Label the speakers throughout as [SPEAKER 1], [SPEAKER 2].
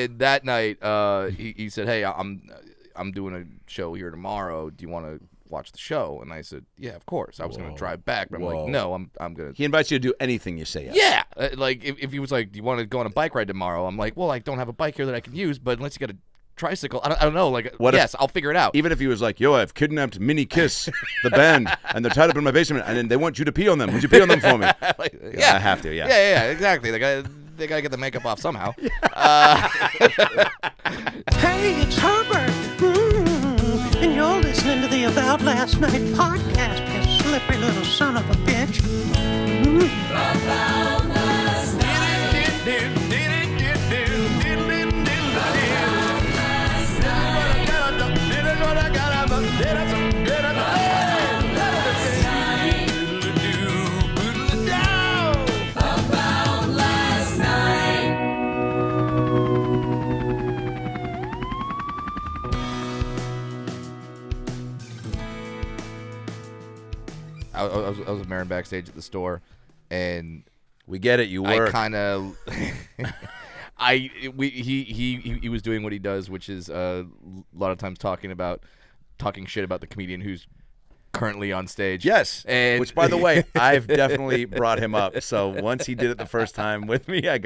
[SPEAKER 1] And that night, he said, "Hey, I'm doing a show here tomorrow. Do you want to watch the show?" And I said, "Yeah, of course." I was going to drive back, but I'm like, "No, I'm going to."
[SPEAKER 2] He invites you to do anything you say yes.
[SPEAKER 1] Yeah, like if he was like, "Do you want to go on a bike ride tomorrow?" I'm like, "Well, I don't have a bike here that I can use, but unless you got a tricycle, I don't know. Like, yes, I'll figure it out."
[SPEAKER 2] Even if he was like, "Yo, I've kidnapped Mini Kiss, the band, and they're tied up in my basement, and they want you to pee on them. Would you pee on them for me?"
[SPEAKER 1] Like,
[SPEAKER 2] I have to. Yeah.
[SPEAKER 1] Yeah, exactly. They got to get the makeup off somehow.
[SPEAKER 3] Hey, it's Herbert. And you're listening to the About Last Night podcast, you slippery little son of a bitch.
[SPEAKER 4] About last night.
[SPEAKER 1] I was with Marin backstage at the store, and
[SPEAKER 2] We get it. You work.
[SPEAKER 1] I kind of, he was doing what he does, which is a lot of times talking shit about the comedian who's currently on stage.
[SPEAKER 2] Yes.
[SPEAKER 1] And
[SPEAKER 2] which, by the way, I've definitely brought him up. So once he did it the first time with me, I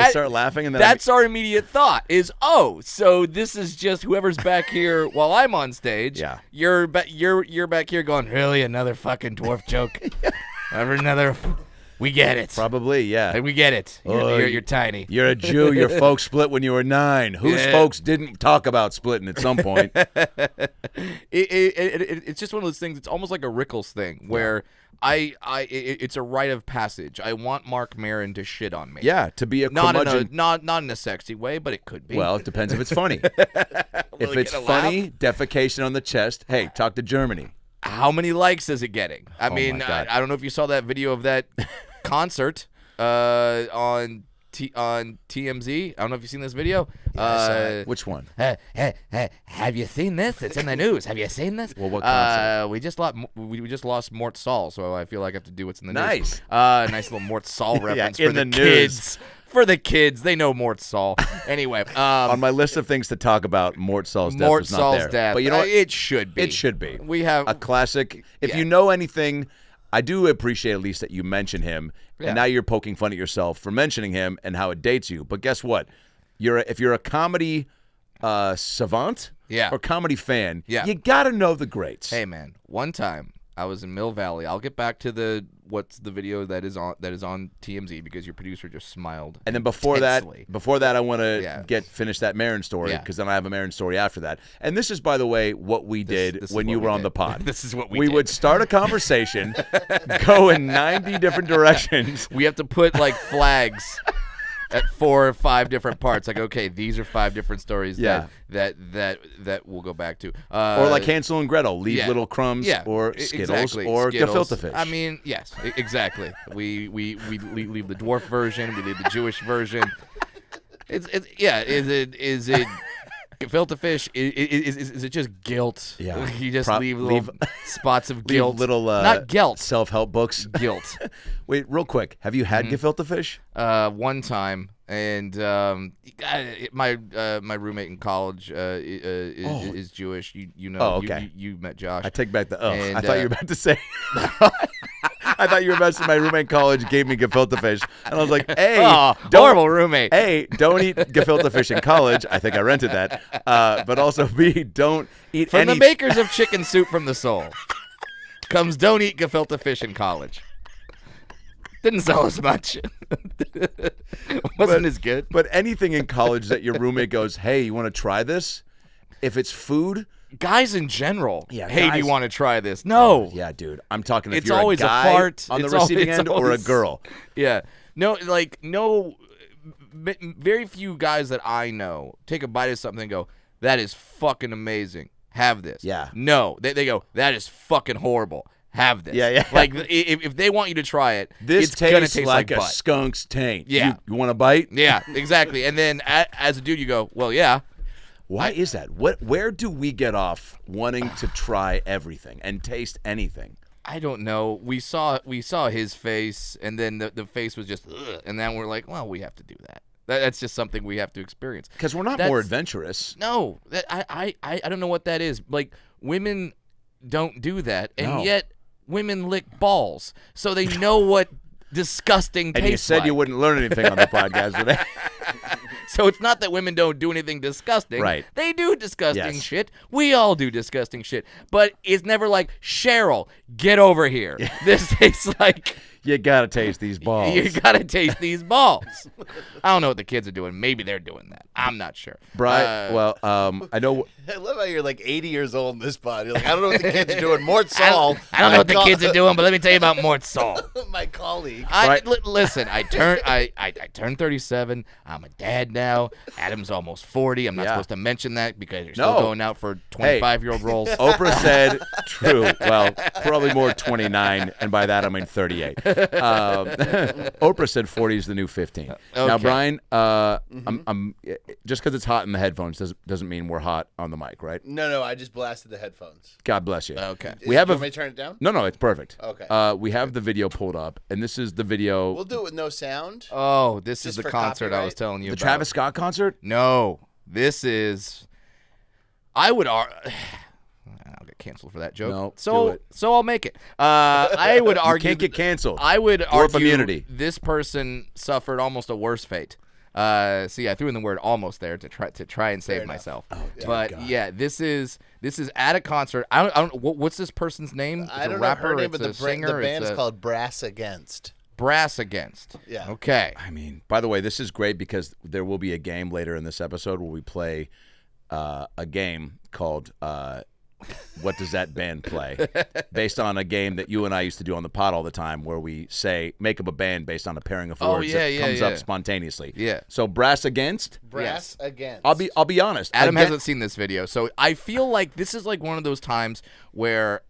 [SPEAKER 2] start laughing, and then
[SPEAKER 1] that's our immediate thought is, oh, so this is just whoever's back here while I'm on stage.
[SPEAKER 2] Yeah.
[SPEAKER 1] You're back here going, really, another fucking dwarf joke? Another. We get it.
[SPEAKER 2] Probably, yeah.
[SPEAKER 1] We get it. You're tiny.
[SPEAKER 2] You're a Jew. Your folks split when you were 9. Whose folks didn't talk about splitting at some point?
[SPEAKER 1] It's just one of those things. It's almost like a Rickles thing where it's a rite of passage. I want Mark Maron to shit on me.
[SPEAKER 2] Yeah, to be a
[SPEAKER 1] not
[SPEAKER 2] curmudgeon.
[SPEAKER 1] not in a sexy way, but it could be.
[SPEAKER 2] Well, it depends if it's funny. If it's funny, defecation on the chest. Hey, talk to Germany.
[SPEAKER 1] How many likes is it getting? I mean,
[SPEAKER 2] my God.
[SPEAKER 1] I don't know if you saw that video of that concert on TMZ. I don't know if you've seen this video.
[SPEAKER 2] Which one?
[SPEAKER 1] Have you seen this? It's in the news. Have you seen this?
[SPEAKER 2] Well, what concert?
[SPEAKER 1] We just lost Mort Saul, so I feel like I have to do what's in the
[SPEAKER 2] Nice.
[SPEAKER 1] news. Nice little Mort Saul reference
[SPEAKER 2] in
[SPEAKER 1] for the
[SPEAKER 2] the
[SPEAKER 1] kids. For the kids, they know Mort Saul. Anyway,
[SPEAKER 2] on my list of things to talk about, Mort Saul's death
[SPEAKER 1] Mort
[SPEAKER 2] was not
[SPEAKER 1] Saul's
[SPEAKER 2] there.
[SPEAKER 1] death.
[SPEAKER 2] But you know what?
[SPEAKER 1] It should be.
[SPEAKER 2] It should be.
[SPEAKER 1] We have
[SPEAKER 2] a classic. If you know anything, I do appreciate at least that you mention him.
[SPEAKER 1] Yeah.
[SPEAKER 2] And now you're poking fun at yourself for mentioning him and how it dates you. But guess what? If you're a comedy savant or comedy fan, you got to know the greats.
[SPEAKER 1] Hey, man, one time I was in Mill Valley. I'll get back to what's the video that is on TMZ because your producer just smiled.
[SPEAKER 2] And then before
[SPEAKER 1] intensely.
[SPEAKER 2] that, I want to finish that Maron story because then I have a Maron story after that. And this is, by the way, what we did when you were on the pod.
[SPEAKER 1] This is what
[SPEAKER 2] we would start a conversation, go in 90 different directions.
[SPEAKER 1] We have to put like flags at 4 or 5 different parts. Like, okay, these are 5 different stories that we'll go back to.
[SPEAKER 2] Or like Hansel and Gretel, leave little crumbs or Skittles or gefilte fish.
[SPEAKER 1] I mean, yes, exactly. We leave the dwarf version. We leave the Jewish version. Is it gefilte fish? Is it just guilt?
[SPEAKER 2] Yeah.
[SPEAKER 1] You just leave little spots of guilt.
[SPEAKER 2] Little
[SPEAKER 1] not guilt.
[SPEAKER 2] Self-help books.
[SPEAKER 1] Guilt.
[SPEAKER 2] Wait, real quick. Have you had gefilte fish?
[SPEAKER 1] One time, and my roommate in college is Jewish. You know.
[SPEAKER 2] Oh, okay.
[SPEAKER 1] You met Josh.
[SPEAKER 2] I take back the
[SPEAKER 1] And,
[SPEAKER 2] I thought you were about to say. I thought you were about to say my roommate in college gave me gefilte fish, and I was like, "Hey,
[SPEAKER 1] horrible roommate.
[SPEAKER 2] A, don't eat gefilte fish in college. I think I rented that. But also B, don't eat
[SPEAKER 1] From the makers of Chicken Soup from the Soul comes don't eat gefilte fish in college. Didn't sell as much. Wasn't as good.
[SPEAKER 2] But anything in college that your roommate goes, "Hey, you want to try this?" If it's food.
[SPEAKER 1] Guys in general.
[SPEAKER 2] Yeah,
[SPEAKER 1] hey,
[SPEAKER 2] guys,
[SPEAKER 1] do you want to try this? No.
[SPEAKER 2] Yeah, dude. I'm talking if
[SPEAKER 1] it's
[SPEAKER 2] you're
[SPEAKER 1] always
[SPEAKER 2] a guy
[SPEAKER 1] fart
[SPEAKER 2] on the receiving end or a girl.
[SPEAKER 1] Yeah. No, very few guys that I know take a bite of something and go, that is fucking amazing. Have this.
[SPEAKER 2] Yeah.
[SPEAKER 1] No, they go, that is fucking horrible. Have this.
[SPEAKER 2] Yeah.
[SPEAKER 1] Like, if they want you to try it,
[SPEAKER 2] it's
[SPEAKER 1] going to
[SPEAKER 2] tastes like a
[SPEAKER 1] butt.
[SPEAKER 2] skunk's taint.
[SPEAKER 1] Yeah.
[SPEAKER 2] You want a bite?
[SPEAKER 1] Yeah, exactly. And then as a dude, you go, well, yeah.
[SPEAKER 2] Why is that? Where do we get off wanting to try everything and taste anything?
[SPEAKER 1] I don't know. We saw his face, and then the face was just, ugh, and then we're like, well, we have to do that. That's just something we have to experience.
[SPEAKER 2] Because we're not more adventurous.
[SPEAKER 1] No, I don't know what that is. Like, women don't do that, and yet women lick balls, so they know what disgusting tastes like.
[SPEAKER 2] And you said you wouldn't learn anything on the podcast today.
[SPEAKER 1] So it's not that women don't do anything disgusting.
[SPEAKER 2] Right.
[SPEAKER 1] They do disgusting shit. We all do disgusting shit. But it's never like, Cheryl, get over here. This tastes like...
[SPEAKER 2] You gotta taste these balls.
[SPEAKER 1] You gotta taste these balls. I don't know what the kids are doing. Maybe they're doing that. I'm not sure.
[SPEAKER 2] Brian, I know.
[SPEAKER 4] I love how you're like 80 years old in this pod. You're like, I don't know what the kids are doing. Mort Saul.
[SPEAKER 1] I don't know what the kids are doing, but let me tell you about Mort Saul.
[SPEAKER 4] My colleague.
[SPEAKER 1] Listen, I turned 37. I'm a dad now. Adam's almost 40. I'm not supposed to mention that because you're still going out for 25-year-old roles.
[SPEAKER 2] Oprah said true. Well, probably more 29, and by that I mean 38. Oprah said 40 is the new 15. Okay. Now, Brian, I'm just because it's hot in the headphones doesn't mean we're hot on the mic, right?
[SPEAKER 4] No, I just blasted the headphones.
[SPEAKER 2] God bless you.
[SPEAKER 1] Okay.
[SPEAKER 4] Do you want me to turn it down?
[SPEAKER 2] No, it's perfect.
[SPEAKER 4] Okay.
[SPEAKER 2] We have the video pulled up, and this is the video.
[SPEAKER 4] We'll do it with no sound.
[SPEAKER 1] Oh, this is the concert I was telling you about.
[SPEAKER 2] The Travis Scott concert?
[SPEAKER 1] No, this is. I'll get canceled for that joke.
[SPEAKER 2] No,
[SPEAKER 1] so I'll make it. I would argue
[SPEAKER 2] you can't get canceled.
[SPEAKER 1] I would argue
[SPEAKER 2] immunity.
[SPEAKER 1] This person suffered almost a worse fate. See, I threw in the word "almost" there to try and save myself.
[SPEAKER 2] Oh,
[SPEAKER 1] but
[SPEAKER 2] God.
[SPEAKER 1] yeah, this is at a concert. I don't. What's this person's name?
[SPEAKER 4] I don't
[SPEAKER 1] know her
[SPEAKER 4] name,
[SPEAKER 1] it's
[SPEAKER 4] but
[SPEAKER 1] a singer.
[SPEAKER 4] The band is called Brass Against.
[SPEAKER 1] Brass Against.
[SPEAKER 4] Yeah.
[SPEAKER 1] Okay.
[SPEAKER 2] I mean, by the way, this is great because there will be a game later in this episode where we play a game called What Does That Band Play? Based on a game that you and I used to do on the pod all the time where we make up a band based on a pairing of words that comes up spontaneously.
[SPEAKER 1] Yeah.
[SPEAKER 2] So Brass Against?
[SPEAKER 4] Brass Against.
[SPEAKER 2] I'll be honest.
[SPEAKER 1] Adam hasn't seen this video, so I feel like this is like one of those times where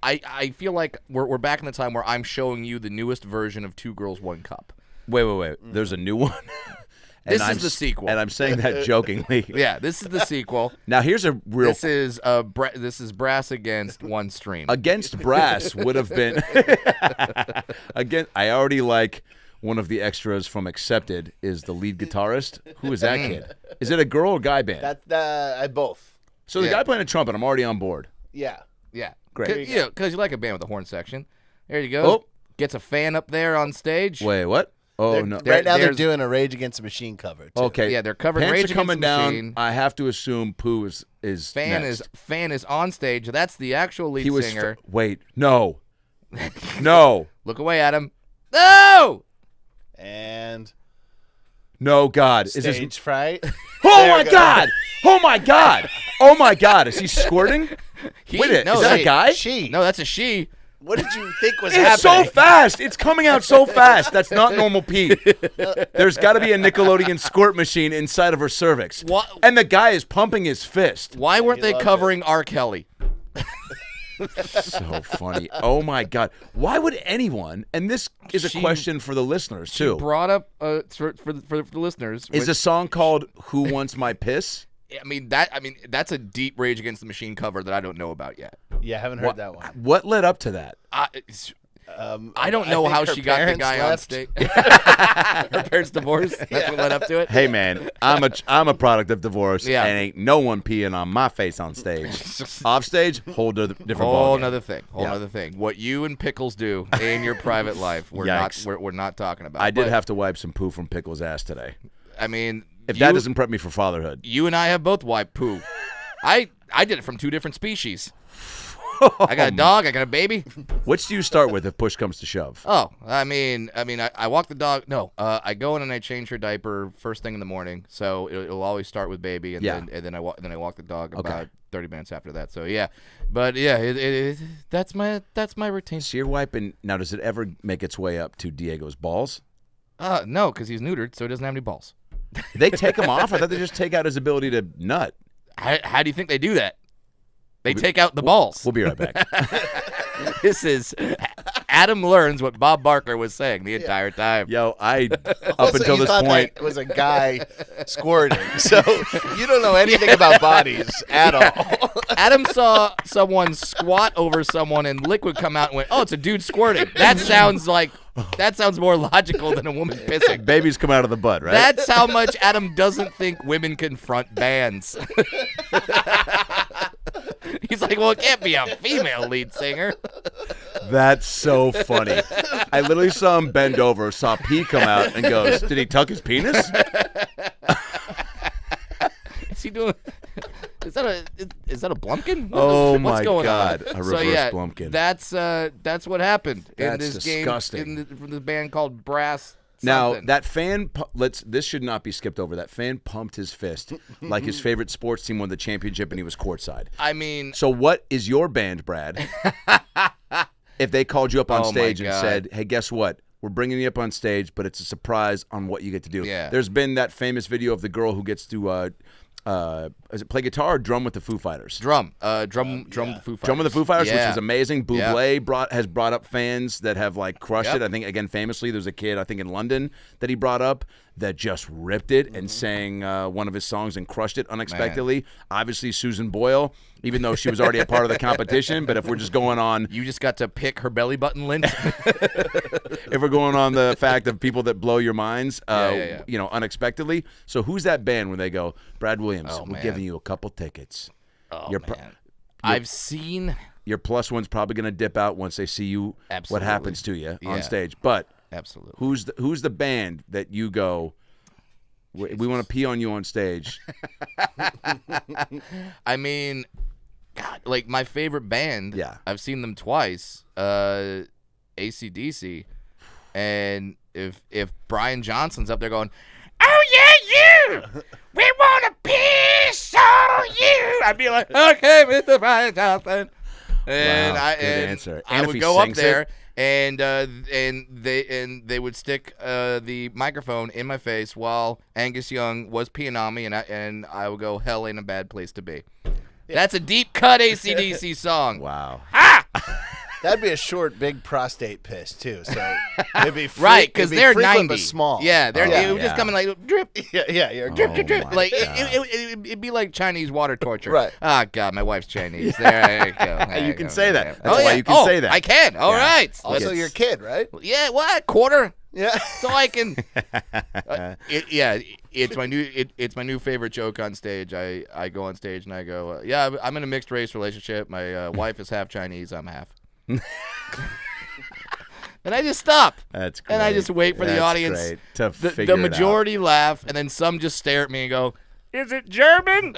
[SPEAKER 1] I feel like we're back in the time where I'm showing you the newest version of Two Girls, One Cup.
[SPEAKER 2] Wait. There's a new one?
[SPEAKER 1] This is the sequel.
[SPEAKER 2] And I'm saying that jokingly.
[SPEAKER 1] Yeah, this is the sequel.
[SPEAKER 2] Now, here's a real...
[SPEAKER 1] This is Brass Against One Stream.
[SPEAKER 2] Against Brass would have been... Again, I already like one of the extras from Accepted is the lead guitarist. Who is that kid? Is it a girl or guy band?
[SPEAKER 4] Both.
[SPEAKER 2] So the guy playing a trumpet, I'm already on board.
[SPEAKER 4] Yeah.
[SPEAKER 1] Yeah.
[SPEAKER 2] Great.
[SPEAKER 1] Because you like a band with a horn section. There you go.
[SPEAKER 2] Oh.
[SPEAKER 1] Gets a fan up there on stage.
[SPEAKER 2] Wait, what? Oh, no.
[SPEAKER 4] Right now they're doing a Rage Against the Machine cover, too.
[SPEAKER 2] Okay.
[SPEAKER 1] Yeah, they're covering
[SPEAKER 2] Pants
[SPEAKER 1] Rage
[SPEAKER 2] are coming
[SPEAKER 1] Against the
[SPEAKER 2] down.
[SPEAKER 1] Machine.
[SPEAKER 2] I have to assume Pooh is
[SPEAKER 1] Fan
[SPEAKER 2] next.
[SPEAKER 1] is on stage. That's the actual lead singer.
[SPEAKER 2] Wait, no. No.
[SPEAKER 1] Look away, Adam. No!
[SPEAKER 4] And...
[SPEAKER 2] No, God.
[SPEAKER 4] Stage fright.
[SPEAKER 2] Oh, my God. Oh, my God. Oh, my God. Is he squirting? Wait, is that a guy?
[SPEAKER 4] She.
[SPEAKER 1] No, that's a she.
[SPEAKER 4] What did you think was
[SPEAKER 2] It's
[SPEAKER 4] happening?
[SPEAKER 2] so fast. It's coming out so fast. That's not normal pee. There's got to be a Nickelodeon squirt machine inside of her cervix.
[SPEAKER 1] What?
[SPEAKER 2] And the guy is pumping his fist.
[SPEAKER 1] Why weren't they covering R. Kelly?
[SPEAKER 2] So funny. Oh, my God. Why would anyone, and this is a question for the listeners, too.
[SPEAKER 1] Brought up, for the listeners.
[SPEAKER 2] Is the song called Who Wants My Piss?
[SPEAKER 1] I mean, that's a deep Rage Against the Machine cover that I don't know about yet.
[SPEAKER 4] Yeah, I haven't heard that one.
[SPEAKER 2] What led up to that?
[SPEAKER 1] I don't know how she got the guy on stage. Her parents divorced. That's what led up to it.
[SPEAKER 2] Hey man, I'm a product of divorce,
[SPEAKER 1] Yeah.
[SPEAKER 2] and ain't no one peeing on my face on stage. Off stage, whole different
[SPEAKER 1] Whole
[SPEAKER 2] ballgame.
[SPEAKER 1] another thing. Whole other thing. What you and Pickles do in your private life, we're not talking about.
[SPEAKER 2] I did have to wipe some poo from Pickle's ass today.
[SPEAKER 1] I mean,
[SPEAKER 2] If that doesn't prep me for fatherhood.
[SPEAKER 1] You and I have both wiped poo. I did it from two different species. I got a dog. I got a baby.
[SPEAKER 2] Which do you start with if push comes to shove?
[SPEAKER 1] Oh, I mean, I walk the dog. No, I go in and I change her diaper first thing in the morning. So it'll always start with baby, and then I walk the dog about 30 minutes after that. So yeah, but yeah, that's my routine.
[SPEAKER 2] So you're wiping. Now, does it ever make its way up to Diego's balls?
[SPEAKER 1] No, because he's neutered, so he doesn't have any balls.
[SPEAKER 2] They take him off. I thought they just take out his ability to nut.
[SPEAKER 1] How do you think they do that? They take out the balls.
[SPEAKER 2] We'll be right back.
[SPEAKER 1] This is Adam learns what Bob Barker was saying the entire time.
[SPEAKER 2] Yo, up
[SPEAKER 4] Also,
[SPEAKER 2] until
[SPEAKER 4] you
[SPEAKER 2] this
[SPEAKER 4] thought
[SPEAKER 2] point,
[SPEAKER 4] that was a guy squirting, so you don't know anything about bodies at all.
[SPEAKER 1] Adam saw someone squat over someone and liquid come out and went, "Oh, it's a dude squirting." That sounds more logical than a woman pissing.
[SPEAKER 2] babies come out of the butt, right?
[SPEAKER 1] That's how much Adam doesn't think women confront bands. He's like, well, it can't be a female lead singer.
[SPEAKER 2] That's so funny. I literally saw him bend over, saw pee come out, and goes, "Did he tuck his penis?"
[SPEAKER 1] Is he doing? Is that a Blumpkin?
[SPEAKER 2] Oh
[SPEAKER 1] What's
[SPEAKER 2] my
[SPEAKER 1] going
[SPEAKER 2] God,
[SPEAKER 1] on?
[SPEAKER 2] a reverse Blumpkin.
[SPEAKER 1] That's what happened in
[SPEAKER 2] That's
[SPEAKER 1] this
[SPEAKER 2] disgusting.
[SPEAKER 1] game from the band called Brass.
[SPEAKER 2] Now
[SPEAKER 1] something.
[SPEAKER 2] that fan, this should not be skipped over. That fan pumped his fist like his favorite sports team won the championship and he was courtside.
[SPEAKER 1] I mean,
[SPEAKER 2] So what is your band, Brad? If they called you up on
[SPEAKER 1] Oh, my
[SPEAKER 2] stage and
[SPEAKER 1] God.
[SPEAKER 2] said, "Hey, guess what? We're bringing you up on stage, but it's a surprise on what you get to do."
[SPEAKER 1] Yeah.
[SPEAKER 2] There's been that famous video of the girl who gets to play guitar or drum with the Foo Fighters.
[SPEAKER 1] drum with the Foo Fighters.
[SPEAKER 2] Drum with the Foo Fighters, which
[SPEAKER 1] Yeah.
[SPEAKER 2] is amazing. Bublé has brought up fans that have like crushed
[SPEAKER 1] Yep.
[SPEAKER 2] it. I think again famously, there's a kid I think in London that he brought up that just ripped it and sang one of his songs and crushed it unexpectedly. Obviously, Susan Boyle, even though she was already a part of the competition, but if we're just going on,
[SPEAKER 1] You just got to pick her belly button lint.
[SPEAKER 2] if we're going on the fact of people that blow your minds,
[SPEAKER 1] Yeah.
[SPEAKER 2] you know, unexpectedly. So who's that band when they go, "Brad Williams,
[SPEAKER 1] Oh,
[SPEAKER 2] we're
[SPEAKER 1] man.
[SPEAKER 2] giving you a couple tickets.
[SPEAKER 1] Oh,
[SPEAKER 2] You're
[SPEAKER 1] man. I've seen.
[SPEAKER 2] Your plus one's probably going to dip out once they see you.
[SPEAKER 1] Absolutely.
[SPEAKER 2] What happens to you
[SPEAKER 1] Yeah.
[SPEAKER 2] on stage. But
[SPEAKER 1] Absolutely.
[SPEAKER 2] who's the band that you go, we want to pee on you on stage?
[SPEAKER 1] I mean, God, like my favorite band.
[SPEAKER 2] Yeah.
[SPEAKER 1] I've seen them twice. AC/DC, and if Brian Johnson's up there going, "Oh yeah, you, we want to piss on you," I'd be like, "Okay, Mr. Brian Johnson," and
[SPEAKER 2] Wow, good
[SPEAKER 1] and
[SPEAKER 2] answer.
[SPEAKER 1] I
[SPEAKER 2] And if
[SPEAKER 1] would
[SPEAKER 2] he
[SPEAKER 1] go up
[SPEAKER 2] sings
[SPEAKER 1] there.
[SPEAKER 2] it?
[SPEAKER 1] And they would stick the microphone in my face while Angus Young was peeing on me, and I would go, "Hell ain't a bad place to be." That's a deep cut AC/DC song.
[SPEAKER 2] Wow.
[SPEAKER 4] That'd be a short, big prostate piss too. So it'd be
[SPEAKER 1] Right, because
[SPEAKER 4] it'd be
[SPEAKER 1] they're
[SPEAKER 4] frequent
[SPEAKER 1] 90.
[SPEAKER 4] but small.
[SPEAKER 1] Yeah,
[SPEAKER 2] Oh,
[SPEAKER 1] it would
[SPEAKER 2] yeah.
[SPEAKER 1] just come in like drip,
[SPEAKER 4] yeah. You're
[SPEAKER 1] drip,
[SPEAKER 2] Oh,
[SPEAKER 1] drip, drip.
[SPEAKER 2] my
[SPEAKER 1] Like
[SPEAKER 2] God.
[SPEAKER 1] it'd be like Chinese water torture.
[SPEAKER 4] Right.
[SPEAKER 1] Ah, God, my wife's Chinese. There you go. There
[SPEAKER 2] You can
[SPEAKER 1] go.
[SPEAKER 2] say that.
[SPEAKER 1] Yeah.
[SPEAKER 2] That's why you can say that.
[SPEAKER 1] I can. All
[SPEAKER 2] Yeah.
[SPEAKER 1] right.
[SPEAKER 4] Also,
[SPEAKER 2] Yes.
[SPEAKER 4] your kid, right?
[SPEAKER 1] Yeah. What? Quarter.
[SPEAKER 4] Yeah.
[SPEAKER 1] So I can. It's my new favorite joke on stage. I go on stage and I go, "Yeah, I'm in a mixed race relationship. My wife is half Chinese. I'm half." And I just stop.
[SPEAKER 2] That's great.
[SPEAKER 1] And I just wait for the
[SPEAKER 2] That's
[SPEAKER 1] audience.
[SPEAKER 2] great to
[SPEAKER 1] The
[SPEAKER 2] figure it out.
[SPEAKER 1] majority laugh, and then some just stare at me and go, "Is it German?"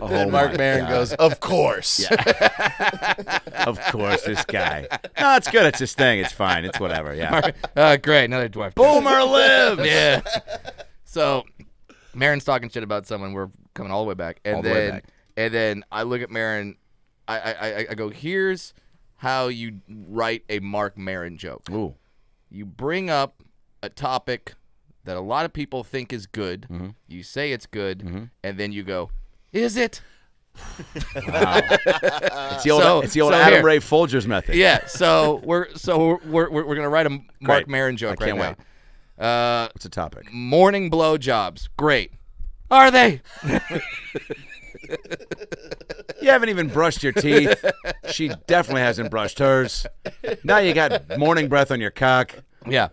[SPEAKER 2] Oh,
[SPEAKER 4] And Mark
[SPEAKER 2] my
[SPEAKER 4] Maron
[SPEAKER 2] God.
[SPEAKER 4] goes, "Of course."
[SPEAKER 2] Of course, this guy. No, it's good. It's his thing. It's fine. It's whatever. Yeah.
[SPEAKER 1] Great, another dwarf.
[SPEAKER 2] Boomer lives.
[SPEAKER 1] Yeah. So, Maron's talking shit about someone. We're coming all the way back, and
[SPEAKER 2] All the way back.
[SPEAKER 1] and then I look at Maron. I go, "Here's how you write a Mark Maron joke.
[SPEAKER 2] Ooh.
[SPEAKER 1] You bring up a topic that a lot of people think is good.
[SPEAKER 2] Mm-hmm.
[SPEAKER 1] You say it's good, and then you go, 'Is it?'"
[SPEAKER 2] Wow. It's the old,
[SPEAKER 1] So-
[SPEAKER 2] it's the old
[SPEAKER 1] so
[SPEAKER 2] Adam
[SPEAKER 1] here.
[SPEAKER 2] Ray Folgers method.
[SPEAKER 1] Yeah. So we're gonna write a Mark
[SPEAKER 2] Great.
[SPEAKER 1] Maron joke
[SPEAKER 2] I can't
[SPEAKER 1] right now.
[SPEAKER 2] What's the topic?
[SPEAKER 1] Morning blowjobs. Great. Are they?
[SPEAKER 2] You haven't even brushed your teeth. She definitely hasn't brushed hers. Now you got morning breath on your cock.
[SPEAKER 1] Yeah.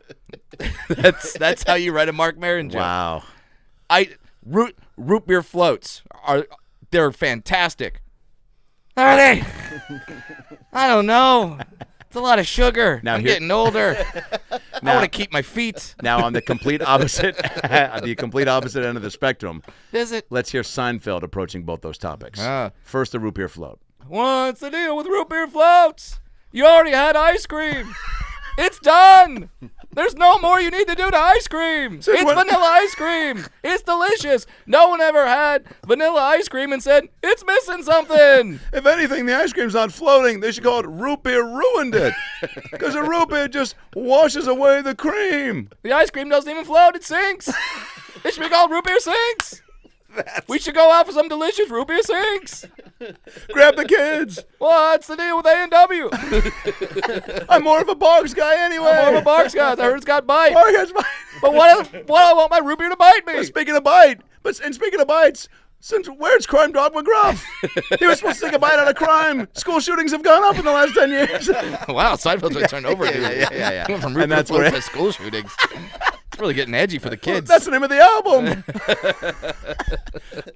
[SPEAKER 1] That's how you write a Mark Maron joke.
[SPEAKER 2] Wow.
[SPEAKER 1] Root beer floats they're fantastic. Are they? I don't know. It's a lot of sugar.
[SPEAKER 2] Now
[SPEAKER 1] I'm
[SPEAKER 2] here-
[SPEAKER 1] getting older. I want to keep my feet.
[SPEAKER 2] Now on the complete opposite, on the complete opposite end of the spectrum,
[SPEAKER 1] Is it?
[SPEAKER 2] let's hear Seinfeld approaching both those topics. First, the root beer float.
[SPEAKER 1] What's the deal with root beer floats? You already had ice cream. It's done. There's no more you need to do to ice cream. It's
[SPEAKER 2] when-
[SPEAKER 1] vanilla ice cream. It's delicious. No one ever had vanilla ice cream and said, "It's missing something."
[SPEAKER 2] If anything, the ice cream's not floating. They should call it root beer ruined it. Because the root beer just washes away the cream.
[SPEAKER 1] The ice cream doesn't even float. It sinks. It should be called root beer sinks. We should go out for some delicious root beer sinks.
[SPEAKER 2] Grab the kids.
[SPEAKER 1] What's the deal with A&W?
[SPEAKER 2] I'm more of a Boggs guy anyway.
[SPEAKER 1] I'm more of a Barks guy. I heard it's got bite.
[SPEAKER 2] Boggs has bite.
[SPEAKER 1] But what I want my root beer to bite me?
[SPEAKER 2] Speaking of bites, since where's Crime Dog McGruff? He was supposed to take a bite out of crime. School shootings have gone up in the last 10 years.
[SPEAKER 1] Wow, Seinfeld's really turned over.
[SPEAKER 2] Yeah.
[SPEAKER 1] Went from root beer floats to school shootings. It's really getting edgy for the kids.
[SPEAKER 2] That's the name of the album.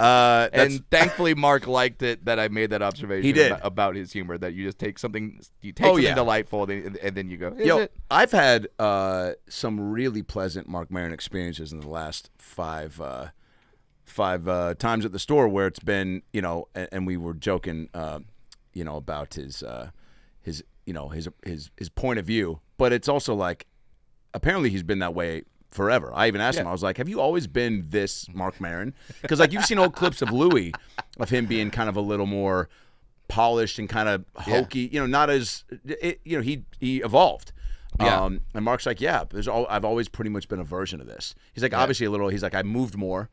[SPEAKER 1] And thankfully, Mark liked it that I made that observation.
[SPEAKER 2] He did.
[SPEAKER 1] About his humor, that you just take something, something delightful, and then you go, is it?
[SPEAKER 2] I've had some really pleasant Mark Maron experiences in the last five times at the store where it's been, and we were joking, about his point of view, but it's also like, apparently he's been that way forever. I even asked him, I was like, have you always been this Mark Maron? Because like you've seen old clips of Louis, of him being kind of a little more polished and kind of hokey, not as, he evolved.
[SPEAKER 1] Yeah.
[SPEAKER 2] And Mark's like, I've always pretty much been a version of this. He's like, obviously a little, he's like, I moved more.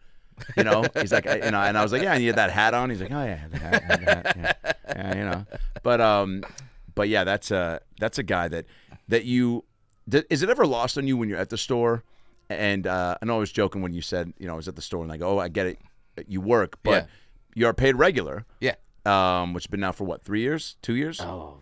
[SPEAKER 2] He's like, and I was like, yeah, and you had that hat on. He's like, oh yeah, the hat, yeah, but yeah, that's a guy that you. Is it ever lost on you when you're at the store? And I know I was joking when you said, I was at the store and like, oh, I get it, you work, but you are paid regular. Yeah. Which has been now for what, 3 years, 2 years?
[SPEAKER 1] Oh,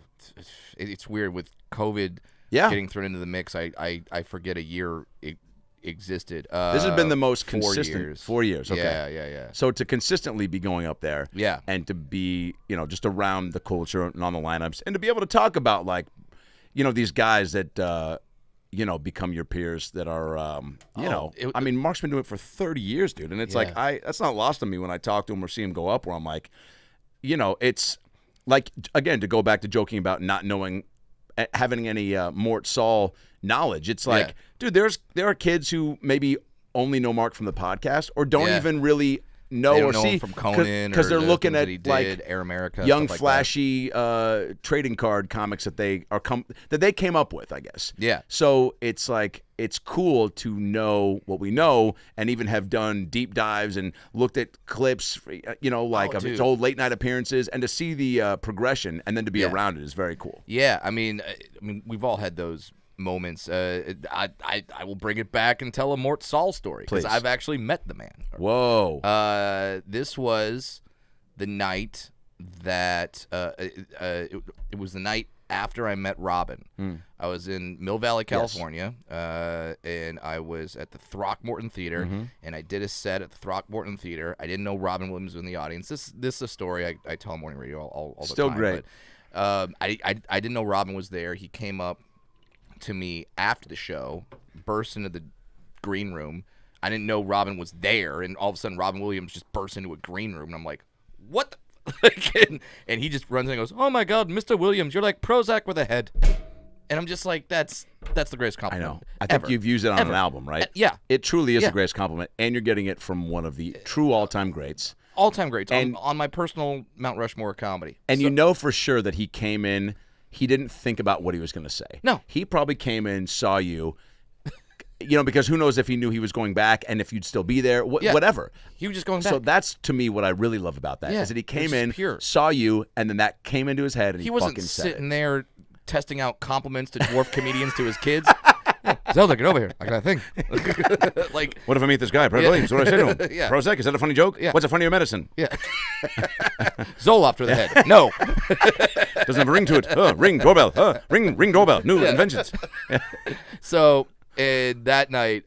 [SPEAKER 1] it's weird with COVID. Getting thrown into the mix. I forget a year it existed.
[SPEAKER 2] This has been the most
[SPEAKER 1] 4
[SPEAKER 2] consistent.
[SPEAKER 1] years.
[SPEAKER 2] 4 years. Okay.
[SPEAKER 1] Yeah.
[SPEAKER 2] So to consistently be going up there.
[SPEAKER 1] Yeah.
[SPEAKER 2] And to be, just around the culture and on the lineups, and to be able to talk about like, these guys that. Become your peers that are, I mean, Mark's been doing it for 30 years, dude. And it's like, that's not lost on me when I talk to him or see him go up where I'm like, it's like, again, to go back to joking about not knowing, having any Mort Saul knowledge. It's like, dude, there are kids who maybe only know Mark from the podcast or don't even really know or see
[SPEAKER 1] from Conan
[SPEAKER 2] because they're looking at
[SPEAKER 1] like Air America,
[SPEAKER 2] young
[SPEAKER 1] like
[SPEAKER 2] flashy trading card comics that they came up with, I guess.
[SPEAKER 1] Yeah.
[SPEAKER 2] So it's like it's cool to know what we know and even have done deep dives and looked at clips, of his old late night appearances, and to see the progression and then to be around it is very cool.
[SPEAKER 1] Yeah, I mean, we've all had those moments. I will bring it back and tell a Mort Saul story because I've actually met the man.
[SPEAKER 2] Whoa.
[SPEAKER 1] This was the night that it was the night after I met Robin. I was in Mill Valley, California, and I was at the Throckmorton Theater, and I did a set at the Throckmorton Theater. I didn't know Robin Williams was in the audience. This is a story I tell on morning radio all the time.
[SPEAKER 2] Still great.
[SPEAKER 1] But, I didn't know Robin was there. He came up to me after the show, burst into the green room. I didn't know Robin was there, and all of a sudden Robin Williams just burst into a green room, and I'm like, what the and he just runs in and goes, oh my God, Mr. Williams, you're like Prozac with a head. And I'm just like, that's the greatest compliment.
[SPEAKER 2] I know. I think you've used it on an album, right?
[SPEAKER 1] Yeah.
[SPEAKER 2] It truly is the greatest compliment, and you're getting it from one of the true all-time greats.
[SPEAKER 1] All-time greats, and on my personal Mount Rushmore comedy.
[SPEAKER 2] And you know for sure that he came in, he didn't think about what he was going to say.
[SPEAKER 1] No.
[SPEAKER 2] He probably came in, saw you, because who knows if he knew he was going back and if you'd still be there, whatever.
[SPEAKER 1] He was just going back.
[SPEAKER 2] So that's, to me, what I really love about that, is that he came in,
[SPEAKER 1] pure.
[SPEAKER 2] saw you, and then that came into his head, and he
[SPEAKER 1] wasn't
[SPEAKER 2] fucking said
[SPEAKER 1] sitting
[SPEAKER 2] it.
[SPEAKER 1] there testing out compliments to dwarf comedians to his kids. Zelda, get over here. I got a thing. Like,
[SPEAKER 2] what if I meet this guy, Brett Williams? What do I say to him? Prozac, is that a funny joke?
[SPEAKER 1] Yeah.
[SPEAKER 2] What's a funnier medicine?
[SPEAKER 1] Yeah. Zoloft to the head. No.
[SPEAKER 2] Doesn't have a ring to it. Ring, doorbell. Ring, doorbell. New inventions.
[SPEAKER 1] So that night,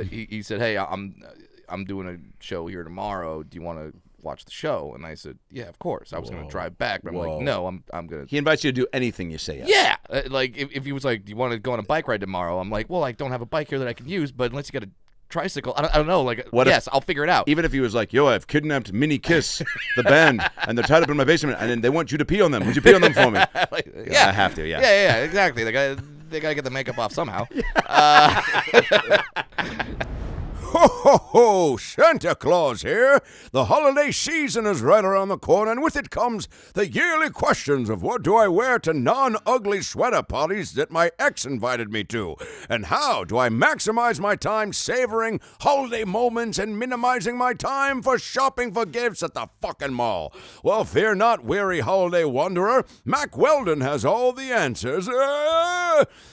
[SPEAKER 1] he said, hey, I'm doing a show here tomorrow. Do you want to watch the show? And I said, yeah, of course. I was going to drive back, but I'm like, no, I'm going to.
[SPEAKER 2] He invites you to do anything you say yes.
[SPEAKER 1] Yeah. Like, if he was like, do you want to go on a bike ride tomorrow? I'm like, well, I don't have a bike here that I can use, but unless you got a tricycle, I don't know. Like, I'll figure it out.
[SPEAKER 2] Even if he was like, yo, I've kidnapped Mini Kiss, the band, and they're tied up in my basement, and then they want you to pee on them. Would you pee on them for me?
[SPEAKER 1] Like,
[SPEAKER 2] I have to,
[SPEAKER 1] Yeah, exactly. They got to get the makeup off somehow.
[SPEAKER 5] Ho, ho, ho! Santa Claus here! The holiday season is right around the corner, and with it comes the yearly questions of what do I wear to non-ugly sweater parties that my ex invited me to? And how do I maximize my time savoring holiday moments and minimizing my time for shopping for gifts at the fucking mall? Well, fear not, weary holiday wanderer. Mac Weldon has all the answers.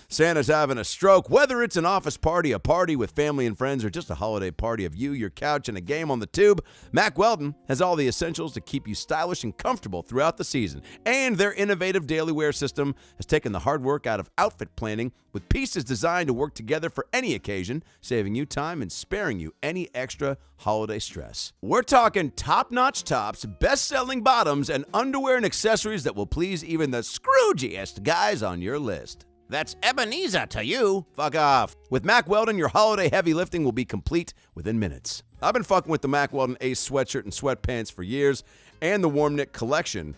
[SPEAKER 5] Santa's having a stroke. Whether it's an office party, a party with family and friends, or just a holiday party of you, your couch, and a game on the tube, Mac Weldon has all the essentials to keep you stylish and comfortable throughout the season. And their innovative daily wear system has taken the hard work out of outfit planning with pieces designed to work together for any occasion, saving you time and sparing you any extra holiday stress. We're talking top-notch tops, best-selling bottoms, and underwear and accessories that will please even the scroogiest guys on your list. That's Ebenezer to you. Fuck off. With Mac Weldon, your holiday heavy lifting will be complete within minutes. I've been fucking with the Mac Weldon Ace sweatshirt and sweatpants for years, and the Warm Knit collection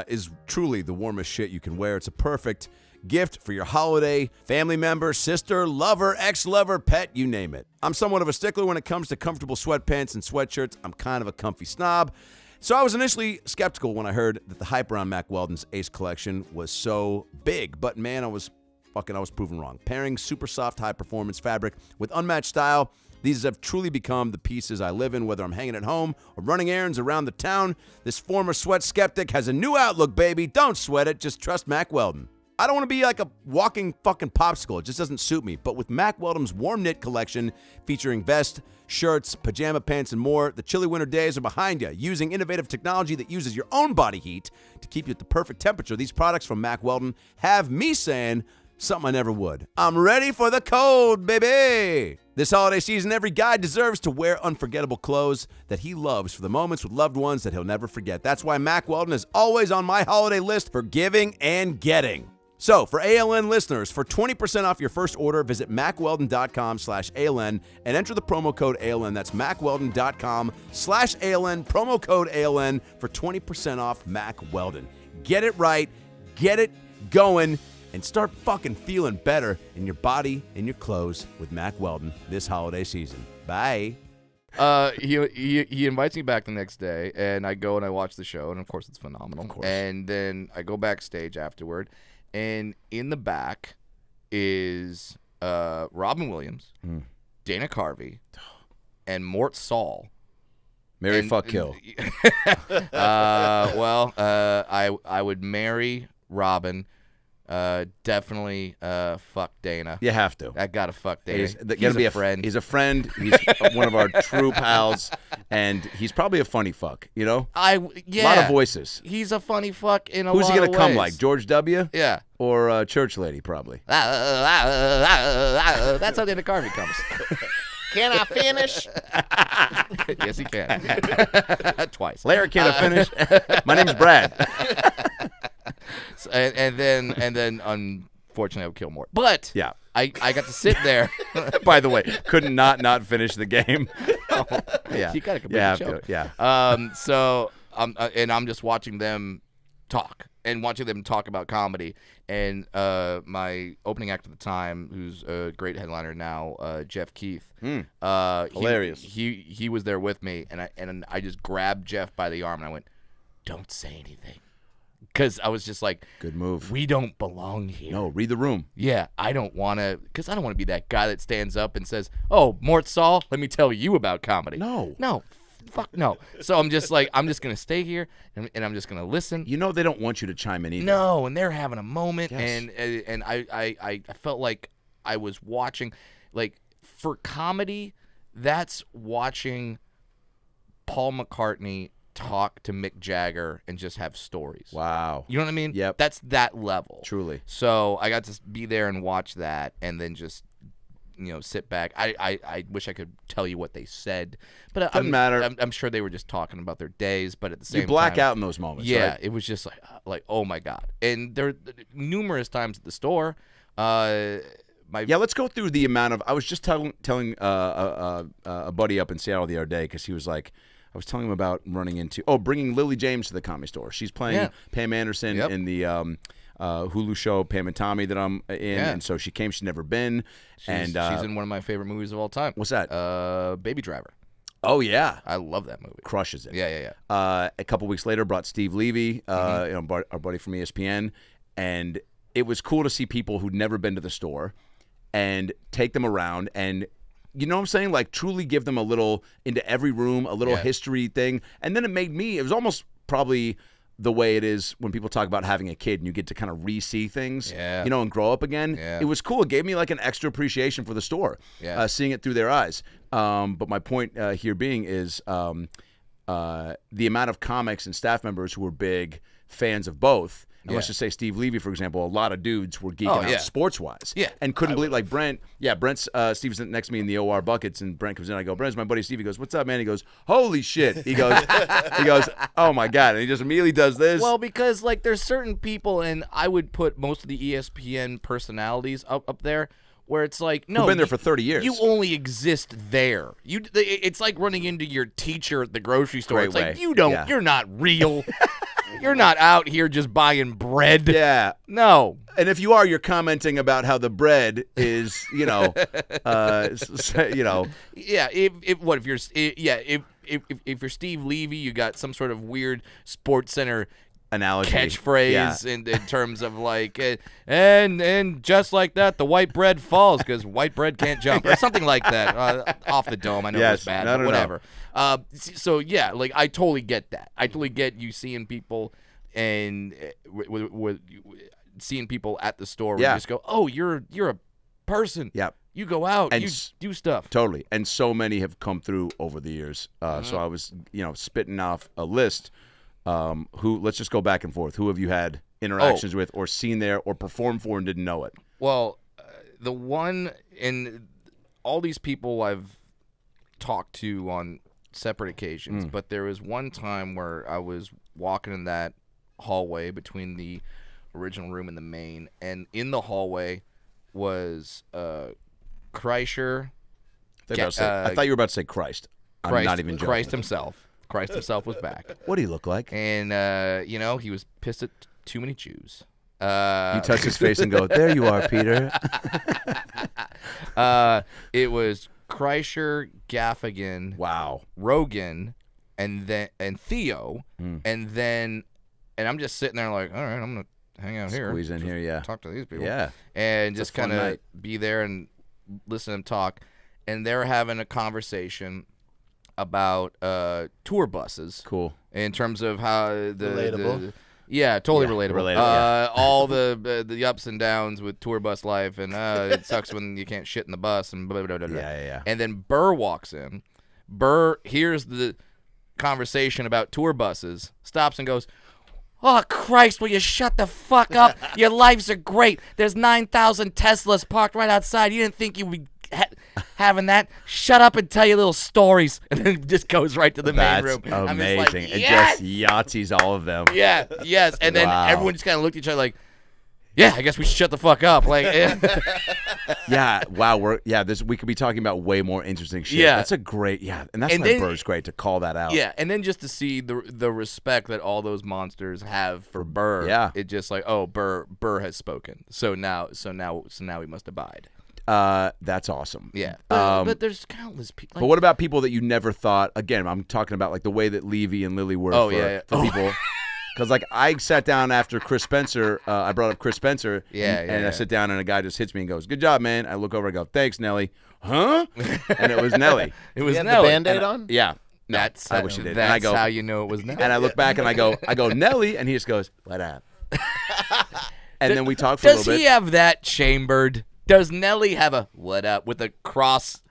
[SPEAKER 5] is truly the warmest shit you can wear. It's a perfect gift for your holiday, family member, sister, lover, ex-lover, pet, you name it. I'm somewhat of a stickler when it comes to comfortable sweatpants and sweatshirts. I'm kind of a comfy snob. So I was initially skeptical when I heard that the hype around Mac Weldon's Ace collection was so big, but man, I was proven wrong. Pairing super soft, high-performance fabric with unmatched style, these have truly become the pieces I live in, whether I'm hanging at home or running errands around the town. This former sweat skeptic has a new outlook, baby. Don't sweat it. Just trust Mac Weldon. I don't want to be like a walking fucking popsicle. It just doesn't suit me. But with Mac Weldon's Warm Knit collection featuring vest, shirts, pajama pants, and more, the chilly winter days are behind you. Using innovative technology that uses your own body heat to keep you at the perfect temperature, these products from Mac Weldon have me saying something I never would. I'm ready for the cold, baby. This holiday season, every guy deserves to wear unforgettable clothes that he loves for the moments with loved ones that he'll never forget. That's why Mac Weldon is always on my holiday list for giving and getting. So, for ALN listeners, for 20% off your first order, visit macweldon.com/ALN and enter the promo code ALN. That's macweldon.com/ALN, promo code ALN for 20% off Mac Weldon. Get it right, get it going, and start fucking feeling better in your body and your clothes with Mac Weldon this holiday season. Bye.
[SPEAKER 1] He invites me back the next day, and I go and I watch the show, and of course it's phenomenal. Of course. And then I go backstage afterward, and in the back is Robin Williams, Dana Carvey, and Mort Saul.
[SPEAKER 2] Marry, fuck, kill.
[SPEAKER 1] I would marry Robin. Definitely fuck Dana.
[SPEAKER 2] You have to.
[SPEAKER 1] I gotta fuck Dana.
[SPEAKER 2] He's a friend. He's a friend. He's one of our true pals, and he's probably a funny fuck. You know,
[SPEAKER 1] a
[SPEAKER 2] lot of voices.
[SPEAKER 1] He's a funny fuck in a
[SPEAKER 2] Who's
[SPEAKER 1] lot
[SPEAKER 2] he gonna
[SPEAKER 1] of
[SPEAKER 2] come
[SPEAKER 1] ways.
[SPEAKER 2] like? George W.
[SPEAKER 1] Yeah,
[SPEAKER 2] or Church Lady probably.
[SPEAKER 1] That's how Dana Carvey comes.
[SPEAKER 4] Can I finish?
[SPEAKER 1] Yes, he can. Twice.
[SPEAKER 2] Larry, can I finish? My name's Brad.
[SPEAKER 1] And then unfortunately I would kill Mort. But
[SPEAKER 2] yeah,
[SPEAKER 1] I got to sit there.
[SPEAKER 2] By the way, couldn't not finish the game. Yeah,
[SPEAKER 1] you gotta complete the show.
[SPEAKER 2] Yeah.
[SPEAKER 1] So I'm just watching them talk and watching them talk about comedy. And my opening act at the time, who's a great headliner now, Jeff Keith.
[SPEAKER 2] Hilarious.
[SPEAKER 1] He was there with me, and I just grabbed Jeff by the arm and I went, "Don't say anything." Because I was just like,
[SPEAKER 2] good move.
[SPEAKER 1] We don't belong here.
[SPEAKER 2] No, read the room.
[SPEAKER 1] Yeah, I don't want to, because I don't want to be that guy that stands up and says, "Oh, Mort Saul, let me tell you about comedy." No, fuck no. So I'm just like, I'm just going to stay here, and I'm just going to listen.
[SPEAKER 2] You know they don't want you to chime in either.
[SPEAKER 1] No, and they're having a moment,
[SPEAKER 2] yes.
[SPEAKER 1] and I felt like I was watching, like, for comedy, that's watching Paul McCartney talk to Mick Jagger and just have stories.
[SPEAKER 2] Wow.
[SPEAKER 1] You know what I mean?
[SPEAKER 2] Yep.
[SPEAKER 1] That's that level.
[SPEAKER 2] Truly.
[SPEAKER 1] So I got to be there and watch that, and then just, sit back. I wish I could tell you what they said, but
[SPEAKER 2] Doesn't matter.
[SPEAKER 1] I'm sure they were just talking about their days, but at the same time,
[SPEAKER 2] you black out in those moments.
[SPEAKER 1] Yeah,
[SPEAKER 2] right?
[SPEAKER 1] it was just like oh my god. And there numerous times at the store. Let's go through the amount of.
[SPEAKER 2] I was just telling a buddy up in Seattle the other day because he was like, I was telling him about bringing Lily James to the Comedy Store. She's playing Pam Anderson in the Hulu show Pam and Tommy that I'm in,
[SPEAKER 1] Yeah.
[SPEAKER 2] and so she came. She'd never been,
[SPEAKER 1] She's in one of my favorite movies of all time.
[SPEAKER 2] What's that?
[SPEAKER 1] Baby Driver.
[SPEAKER 2] Oh yeah,
[SPEAKER 1] I love that movie.
[SPEAKER 2] crushes it.
[SPEAKER 1] Yeah.
[SPEAKER 2] A couple weeks later, brought Steve Levy,
[SPEAKER 1] Mm-hmm.
[SPEAKER 2] our buddy from ESPN, and it was cool to see people who'd never been to the store and take them around and, you know what I'm saying, like truly give them a little into every room, a little history thing, and then it was almost probably the way it is when people talk about having a kid and you get to kind of re-see things, you know, and grow up again.
[SPEAKER 1] Yeah.
[SPEAKER 2] It was cool. It gave me like an extra appreciation for the store, seeing it through their eyes. But my point here being is the amount of comics and staff members who were big fans of both. And let's just say Steve Levy, for example, a lot of dudes were geeking out sports-wise.
[SPEAKER 1] Yeah.
[SPEAKER 2] And couldn't believe, like Brent's, Steve's next to me in the OR buckets, and Brent comes in, I go, Brent's my buddy Steve. He goes, what's up, man? He goes, holy shit. He goes, oh my God. And he just immediately does this.
[SPEAKER 1] Well, because like there's certain people, and I would put most of the ESPN personalities up there, where it's like, no,
[SPEAKER 2] who've been there for 30 years.
[SPEAKER 1] You only exist there. It's like running into your teacher at the grocery store.
[SPEAKER 2] Great
[SPEAKER 1] it's
[SPEAKER 2] way.
[SPEAKER 1] like you're not real. You're not out here just buying bread.
[SPEAKER 2] Yeah.
[SPEAKER 1] No.
[SPEAKER 2] And if you are, you're commenting about how the bread is,
[SPEAKER 1] Yeah. If you're Steve Levy, you got some sort of weird Sports Center
[SPEAKER 2] analogy
[SPEAKER 1] catchphrase in terms of like, and just like that, the white bread falls because white bread can't jump or something like that. Off the dome. I know it was bad, but whatever. So yeah, like I totally get that. I totally get you seeing people and with seeing people at the store where you just go, oh, you're a person.
[SPEAKER 2] Yeah.
[SPEAKER 1] You go out and you do stuff.
[SPEAKER 2] Totally. And so many have come through over the years. So I was, spitting off a list. Let's just go back and forth. Who have you had interactions with or seen there or performed for and didn't know it?
[SPEAKER 1] Well, the one, and all these people I've talked to on separate occasions, but there was one time where I was walking in that hallway between the original room and the main, and in the hallway was Kreischer.
[SPEAKER 2] I thought you were about to say Christ. I'm not even joking.
[SPEAKER 1] Christ himself was back.
[SPEAKER 2] What do you look like?
[SPEAKER 1] And, he was pissed at too many Jews.
[SPEAKER 2] You touch his face and go, there you are, Peter.
[SPEAKER 1] It was Kreischer, Gaffigan, Rogan, and Theo, and I'm just sitting there like, all right, I'm gonna hang out here,
[SPEAKER 2] squeeze in here,
[SPEAKER 1] talk to these people,
[SPEAKER 2] It's
[SPEAKER 1] and just
[SPEAKER 2] a fun
[SPEAKER 1] kind of
[SPEAKER 2] night.
[SPEAKER 1] be there and listen to them talk, and they're having a conversation about tour buses.
[SPEAKER 2] Cool.
[SPEAKER 1] In terms of how
[SPEAKER 4] Relatable.
[SPEAKER 1] Totally relatable.
[SPEAKER 2] Relatable,
[SPEAKER 1] all the ups and downs with tour bus life, and it sucks when you can't shit in the bus, and blah, blah, blah, blah.
[SPEAKER 2] Yeah.
[SPEAKER 1] And then Burr walks in. Burr hears the conversation about tour buses, stops and goes, oh, Christ, will you shut the fuck up? Your lives are great. There's 9,000 Teslas parked right outside. You didn't think you'd be having that? Shut up and tell your little stories. And then just goes right to the main room.
[SPEAKER 2] That's
[SPEAKER 1] I'm just
[SPEAKER 2] amazing.
[SPEAKER 1] like,
[SPEAKER 2] It
[SPEAKER 1] yes!
[SPEAKER 2] just Yahtzees all of them.
[SPEAKER 1] Yeah, yes. And then
[SPEAKER 2] Wow.
[SPEAKER 1] everyone just kind of looked at each other like, yeah, I guess we should shut the fuck up. Like,
[SPEAKER 2] Yeah, wow. We could be talking about way more interesting shit.
[SPEAKER 1] Yeah.
[SPEAKER 2] That's a great, and that's
[SPEAKER 1] And
[SPEAKER 2] why
[SPEAKER 1] then-
[SPEAKER 2] Burr's great to call that out.
[SPEAKER 1] yeah, and then just to see the respect that all those monsters have for Burr.
[SPEAKER 2] Yeah.
[SPEAKER 1] It just like, oh, Burr has spoken. So now we must abide.
[SPEAKER 2] That's awesome.
[SPEAKER 1] Yeah. But there's countless people.
[SPEAKER 2] But what about people that you never thought? Again, I'm talking about like the way that Levy and Lily were for people. Because like I sat down after Chris Spencer, I brought up Chris Spencer, and I sit down and a guy just hits me and goes, "Good job, man." I look over, I go, "Thanks, Nelly." Huh? And it was Nelly.
[SPEAKER 1] It was
[SPEAKER 4] You had
[SPEAKER 1] Nelly.
[SPEAKER 4] the Band-Aid on?
[SPEAKER 2] Yeah. No,
[SPEAKER 1] That's
[SPEAKER 2] I wish he did.
[SPEAKER 1] That's
[SPEAKER 2] And I go,
[SPEAKER 1] how you know it was Nelly.
[SPEAKER 2] and I look back and I go, Nelly, and he just goes, "What up?" And then we talk for a
[SPEAKER 1] Does
[SPEAKER 2] little
[SPEAKER 1] he
[SPEAKER 2] bit.
[SPEAKER 1] have that chambered? Does Nelly have a what up with the cross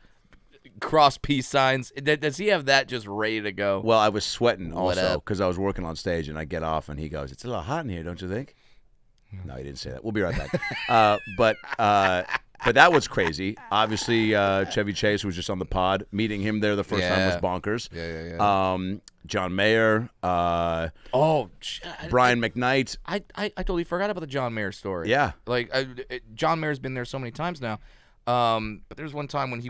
[SPEAKER 1] peace signs? Does he have that just ready to go?
[SPEAKER 2] Well, I was sweating
[SPEAKER 1] What
[SPEAKER 2] also
[SPEAKER 1] up?
[SPEAKER 2] because I was working on stage, and I get off, and he goes, "It's a little hot in here, don't you think?" No, he didn't say that. We'll be right back. But that was crazy. Obviously, Chevy Chase was just on the pod. Meeting him there the first time was bonkers.
[SPEAKER 1] Yeah.
[SPEAKER 2] John Mayer, Brian McKnight.
[SPEAKER 1] I totally forgot about the John Mayer story.
[SPEAKER 2] Yeah.
[SPEAKER 1] Like John Mayer's been there so many times now. But there's one time when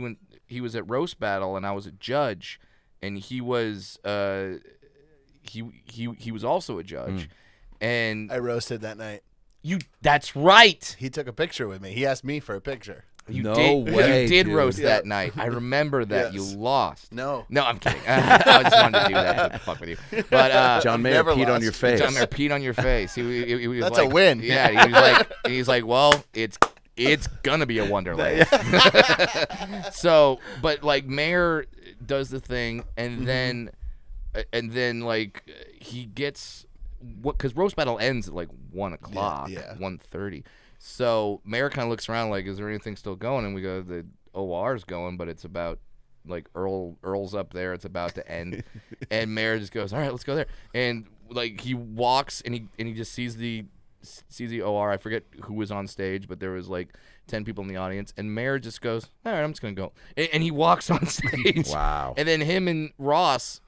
[SPEAKER 1] he was at Roast Battle and I was a judge, and he was he was also a judge, and
[SPEAKER 4] I roasted that night.
[SPEAKER 1] That's right.
[SPEAKER 4] He took a picture with me. He asked me for a picture.
[SPEAKER 2] No way,
[SPEAKER 1] You did
[SPEAKER 2] dude.
[SPEAKER 1] roast that night. I remember that.
[SPEAKER 4] Yes.
[SPEAKER 1] You lost.
[SPEAKER 4] No.
[SPEAKER 1] I'm kidding. I just wanted to do that to fuck with you. But
[SPEAKER 2] John Mayer
[SPEAKER 4] never
[SPEAKER 2] peed on
[SPEAKER 4] lost.
[SPEAKER 2] your face.
[SPEAKER 1] John Mayer peed on your face. He was
[SPEAKER 4] That's
[SPEAKER 1] like,
[SPEAKER 4] a win.
[SPEAKER 1] Yeah, he's like, well, it's gonna be a Wonderland. So, but like Mayer does the thing, and then like he gets because roast battle ends at like 1:00,
[SPEAKER 4] Yeah.
[SPEAKER 1] 1:30. So Mayer kind of looks around like, is there anything still going? And we go, the OR's going, but it's about like Earl's up there. It's about to end, and Mayer just goes, all right, let's go there. And like he walks and he just sees the OR. I forget who was on stage, but there was like 10 people in the audience, and Mayer just goes, all right, I'm just gonna go, and he walks on stage.
[SPEAKER 2] Wow.
[SPEAKER 1] And then him and Ross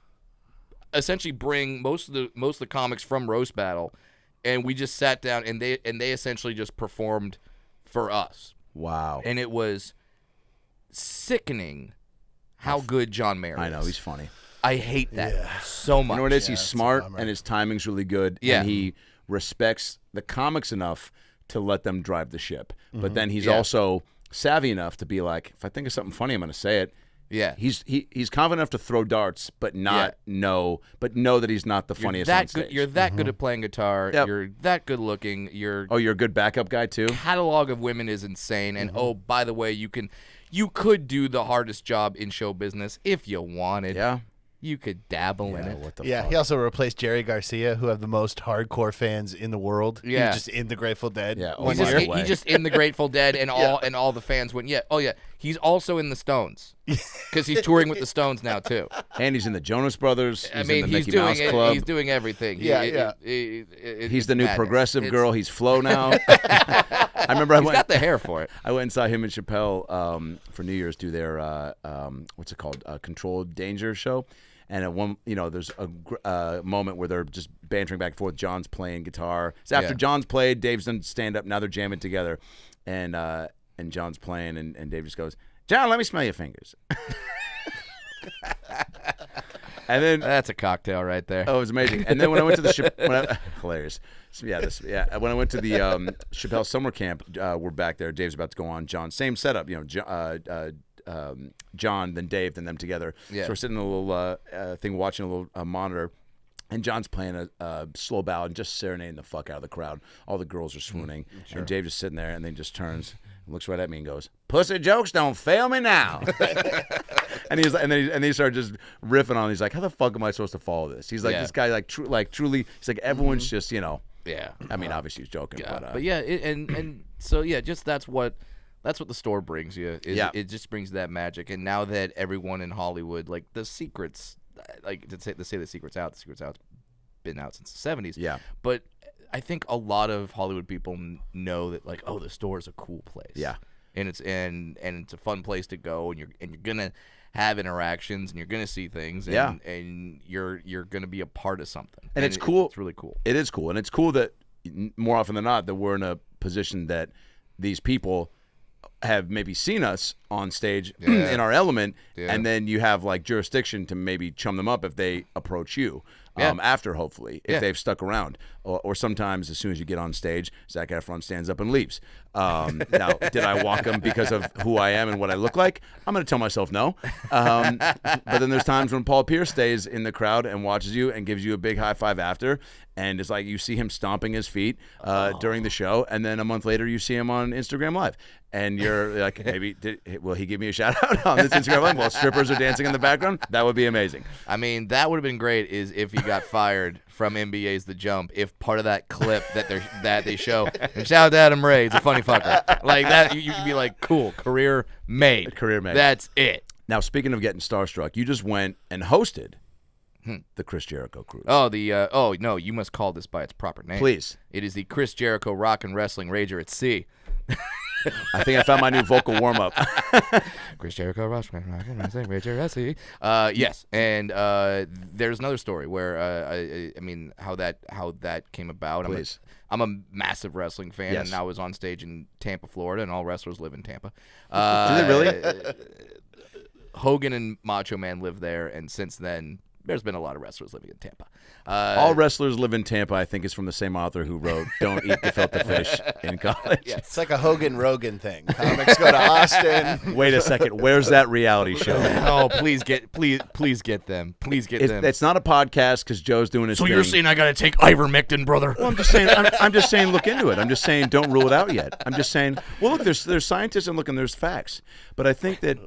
[SPEAKER 1] essentially bring most of the comics from roast battle, and we just sat down and they essentially just performed for us.
[SPEAKER 2] Wow.
[SPEAKER 1] And it was sickening how good John Mayer is.
[SPEAKER 2] I know, he's funny.
[SPEAKER 1] I hate that so much.
[SPEAKER 2] You know what it is? He's
[SPEAKER 4] it's a
[SPEAKER 2] smart
[SPEAKER 4] bummer.
[SPEAKER 2] and his timing's really good.
[SPEAKER 1] Yeah.
[SPEAKER 2] And he respects the comics enough to let them drive the ship. But then he's
[SPEAKER 1] Yeah.
[SPEAKER 2] also savvy enough to be like, if I think of something funny, I'm going to say it.
[SPEAKER 1] Yeah.
[SPEAKER 2] He's confident enough to throw darts, but know that he's not the funniest on stage.
[SPEAKER 1] You're that good at playing guitar.
[SPEAKER 2] Yep.
[SPEAKER 1] You're that good looking. Your
[SPEAKER 2] Oh, you're a good backup guy too?
[SPEAKER 1] catalog of women is insane. And oh, by the way, you could do the hardest job in show business if you wanted.
[SPEAKER 2] Yeah.
[SPEAKER 1] You could dabble in it.
[SPEAKER 2] What the
[SPEAKER 4] Yeah,
[SPEAKER 2] fuck?
[SPEAKER 4] he also replaced Jerry Garcia, who have the most hardcore fans in the world. He
[SPEAKER 1] Yeah.
[SPEAKER 4] was just in the Grateful Dead.
[SPEAKER 2] Yeah,
[SPEAKER 4] one
[SPEAKER 2] oh my
[SPEAKER 4] year.
[SPEAKER 2] God.
[SPEAKER 1] He just in the Grateful Dead, and all the fans went, yeah, oh yeah. He's also in the Stones because he's touring with the Stones now too.
[SPEAKER 2] And he's in the Jonas Brothers. He's
[SPEAKER 1] I mean,
[SPEAKER 2] in the
[SPEAKER 1] he's
[SPEAKER 2] Mickey
[SPEAKER 1] doing
[SPEAKER 2] Mouse
[SPEAKER 1] it.
[SPEAKER 2] Club.
[SPEAKER 1] He's doing everything.
[SPEAKER 4] Yeah.
[SPEAKER 2] He's the new
[SPEAKER 1] madness.
[SPEAKER 2] progressive
[SPEAKER 1] It's-
[SPEAKER 2] girl. He's Flo now. I remember I
[SPEAKER 1] He's
[SPEAKER 2] went.
[SPEAKER 1] got the hair for it.
[SPEAKER 2] I went and saw him and Chappelle for New Year's do their what's it called, Controlled Danger show. And at one, there's a moment where they're just bantering back and forth. John's playing guitar. It's after
[SPEAKER 1] Yeah.
[SPEAKER 2] John's played, Dave's done stand up. Now they're jamming together, and John's playing, and Dave just goes, "John, let me smell your fingers." And then
[SPEAKER 1] That's a cocktail right there.
[SPEAKER 2] oh, it was amazing. And then when I went to the hilarious. So, when I went to the Chappelle summer camp, we're back there. Dave's about to go on. John, same setup. John, then Dave, then them together.
[SPEAKER 1] Yeah.
[SPEAKER 2] So we're sitting in a little thing, watching a little monitor, and John's playing a slow ballad and just serenading the fuck out of the crowd. All the girls are swooning, and Dave just sitting there, and then just turns and looks right at me and goes, "Pussy jokes don't fail me now." And he's like, and then he started just riffing on. He's like, "How the fuck am I supposed to follow this?" He's like,
[SPEAKER 1] Yeah.
[SPEAKER 2] "This guy, truly." He's like, "Everyone's just,
[SPEAKER 1] Yeah.
[SPEAKER 2] I mean, obviously he's joking,
[SPEAKER 1] Yeah,
[SPEAKER 2] but
[SPEAKER 1] but yeah, and so yeah, just that's what the store brings you.
[SPEAKER 2] Yeah.
[SPEAKER 1] It just brings that magic. And now that everyone in Hollywood, like the secrets, like to say the secret's out's been out since the 70s.
[SPEAKER 2] Yeah.
[SPEAKER 1] But I think a lot of Hollywood people know that, like, oh, the store is a cool place.
[SPEAKER 2] Yeah.
[SPEAKER 1] And it's it's a fun place to go, and you're gonna have interactions, and you're gonna see things, and,
[SPEAKER 2] Yeah.
[SPEAKER 1] and you're gonna be a part of something.
[SPEAKER 2] And it's cool.
[SPEAKER 1] It's really cool.
[SPEAKER 2] It is cool, and it's cool that more often than not that we're in a position that these people have maybe seen us on stage
[SPEAKER 1] Yeah.
[SPEAKER 2] in our element,
[SPEAKER 1] Yeah.
[SPEAKER 2] and then you have like jurisdiction to maybe chum them up if they approach you
[SPEAKER 1] Yeah.
[SPEAKER 2] after, hopefully, if
[SPEAKER 1] Yeah.
[SPEAKER 2] they've stuck around. Or sometimes as soon as you get on stage, Zac Efron stands up and leaves. Now, did I walk him because of who I am and what I look like? I'm going to tell myself no. But then there's times when Paul Pierce stays in the crowd and watches you and gives you a big high five after, and it's like you see him stomping his feet during the show, and then a month later you see him on Instagram Live. And you're like, maybe, will he give me a shout out on this Instagram Live while strippers are dancing in the background? That would be amazing.
[SPEAKER 1] I mean, that would have been great is if he got fired from NBA's The Jump, if part of that clip that they show, and shout out to Adam Ray, he's a funny fucker. Like that, you'd be like, cool, career made.
[SPEAKER 2] Career made.
[SPEAKER 1] That's it.
[SPEAKER 2] Now, speaking of getting starstruck, you just went and hosted the Chris Jericho Cruise.
[SPEAKER 1] Oh, no, you must call this by its proper name.
[SPEAKER 2] Please.
[SPEAKER 1] It is the Chris Jericho Rock and Wrestling Rager at Sea.
[SPEAKER 2] I think I found my new vocal warm-up.
[SPEAKER 1] Chris Jericho Rock and Wrestling Rager at Sea. Yes, and there's another story where I mean how that came about.
[SPEAKER 2] Please.
[SPEAKER 1] I'm a massive wrestling fan,
[SPEAKER 2] Yes.
[SPEAKER 1] and I was on stage in Tampa, Florida, and all wrestlers live in Tampa.
[SPEAKER 2] Do they really?
[SPEAKER 1] Hogan and Macho Man live there, and since then, there's been a lot of wrestlers living in Tampa.
[SPEAKER 2] All wrestlers live in Tampa, I think, is from the same author who wrote Don't Eat Gefilte Fish in college.
[SPEAKER 1] Yeah.
[SPEAKER 4] It's like a Hogan-Rogan thing. Comics go to Austin.
[SPEAKER 2] Wait a second. Where's that reality show?
[SPEAKER 1] Oh, please get them. Please get them.
[SPEAKER 2] It's not a podcast because Joe's doing his
[SPEAKER 1] So
[SPEAKER 2] thing.
[SPEAKER 1] you're saying I got to take ivermectin, brother?
[SPEAKER 2] Well, I'm just saying. I'm just saying. Look into it. I'm just saying. Don't rule it out yet. I'm just saying. Well, look. There's scientists and look, and there's facts. But I think that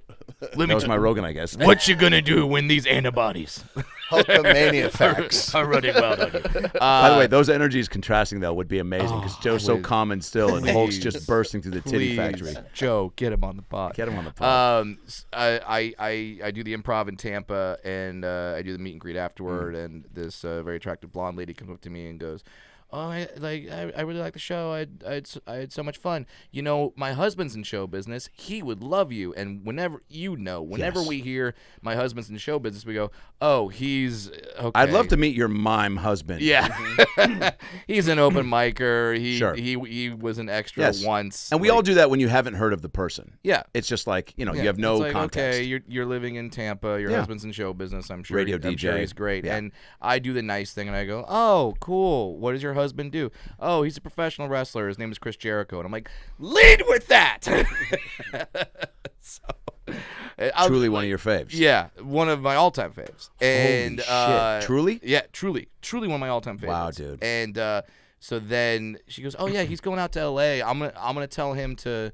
[SPEAKER 2] that was my Rogan, I guess.
[SPEAKER 1] What you gonna do when these antibodies
[SPEAKER 4] Hulkamania facts.
[SPEAKER 1] are running wild on you?
[SPEAKER 2] By the way, those energies contrasting though would be amazing because Joe's so calm and still, and Hulk's just bursting through the titty factory.
[SPEAKER 1] Joe, get him on the pod.
[SPEAKER 2] Get him on the pod.
[SPEAKER 1] I do the improv in Tampa, and I do the meet and greet afterward, and this very attractive blonde lady comes up to me and goes, "Oh, I really like the show. I had so much fun. You know, my husband's in show business. He would love you." And whenever
[SPEAKER 2] Yes.
[SPEAKER 1] we hear my husband's in show business, we go, "Oh, he's okay."
[SPEAKER 2] I'd love to meet your mime husband.
[SPEAKER 1] Yeah, he's an open micer.
[SPEAKER 2] Sure.
[SPEAKER 1] He was an extra
[SPEAKER 2] Yes.
[SPEAKER 1] once,
[SPEAKER 2] And we all do that when you haven't heard of the person.
[SPEAKER 1] Yeah.
[SPEAKER 2] It's just like, you
[SPEAKER 1] Yeah,
[SPEAKER 2] have no
[SPEAKER 1] it's like,
[SPEAKER 2] context.
[SPEAKER 1] Okay, you're living in Tampa. Your
[SPEAKER 2] Yeah.
[SPEAKER 1] husband's in show business. I'm sure.
[SPEAKER 2] Radio
[SPEAKER 1] I'm sure
[SPEAKER 2] DJ.
[SPEAKER 1] he's great.
[SPEAKER 2] Yeah.
[SPEAKER 1] And I do the nice thing, and I go, "Oh, cool. What does your husband do?" "Oh, he's a professional wrestler. His name is Chris Jericho." And I'm like, "Lead with that."
[SPEAKER 2] Truly one of your faves.
[SPEAKER 1] Yeah, one of my all-time faves. And
[SPEAKER 2] shit. Truly?
[SPEAKER 1] Yeah, truly one of my all-time favorites.
[SPEAKER 2] Wow, dude.
[SPEAKER 1] And so then she goes, "Oh yeah, he's going out to LA. I'm gonna tell him to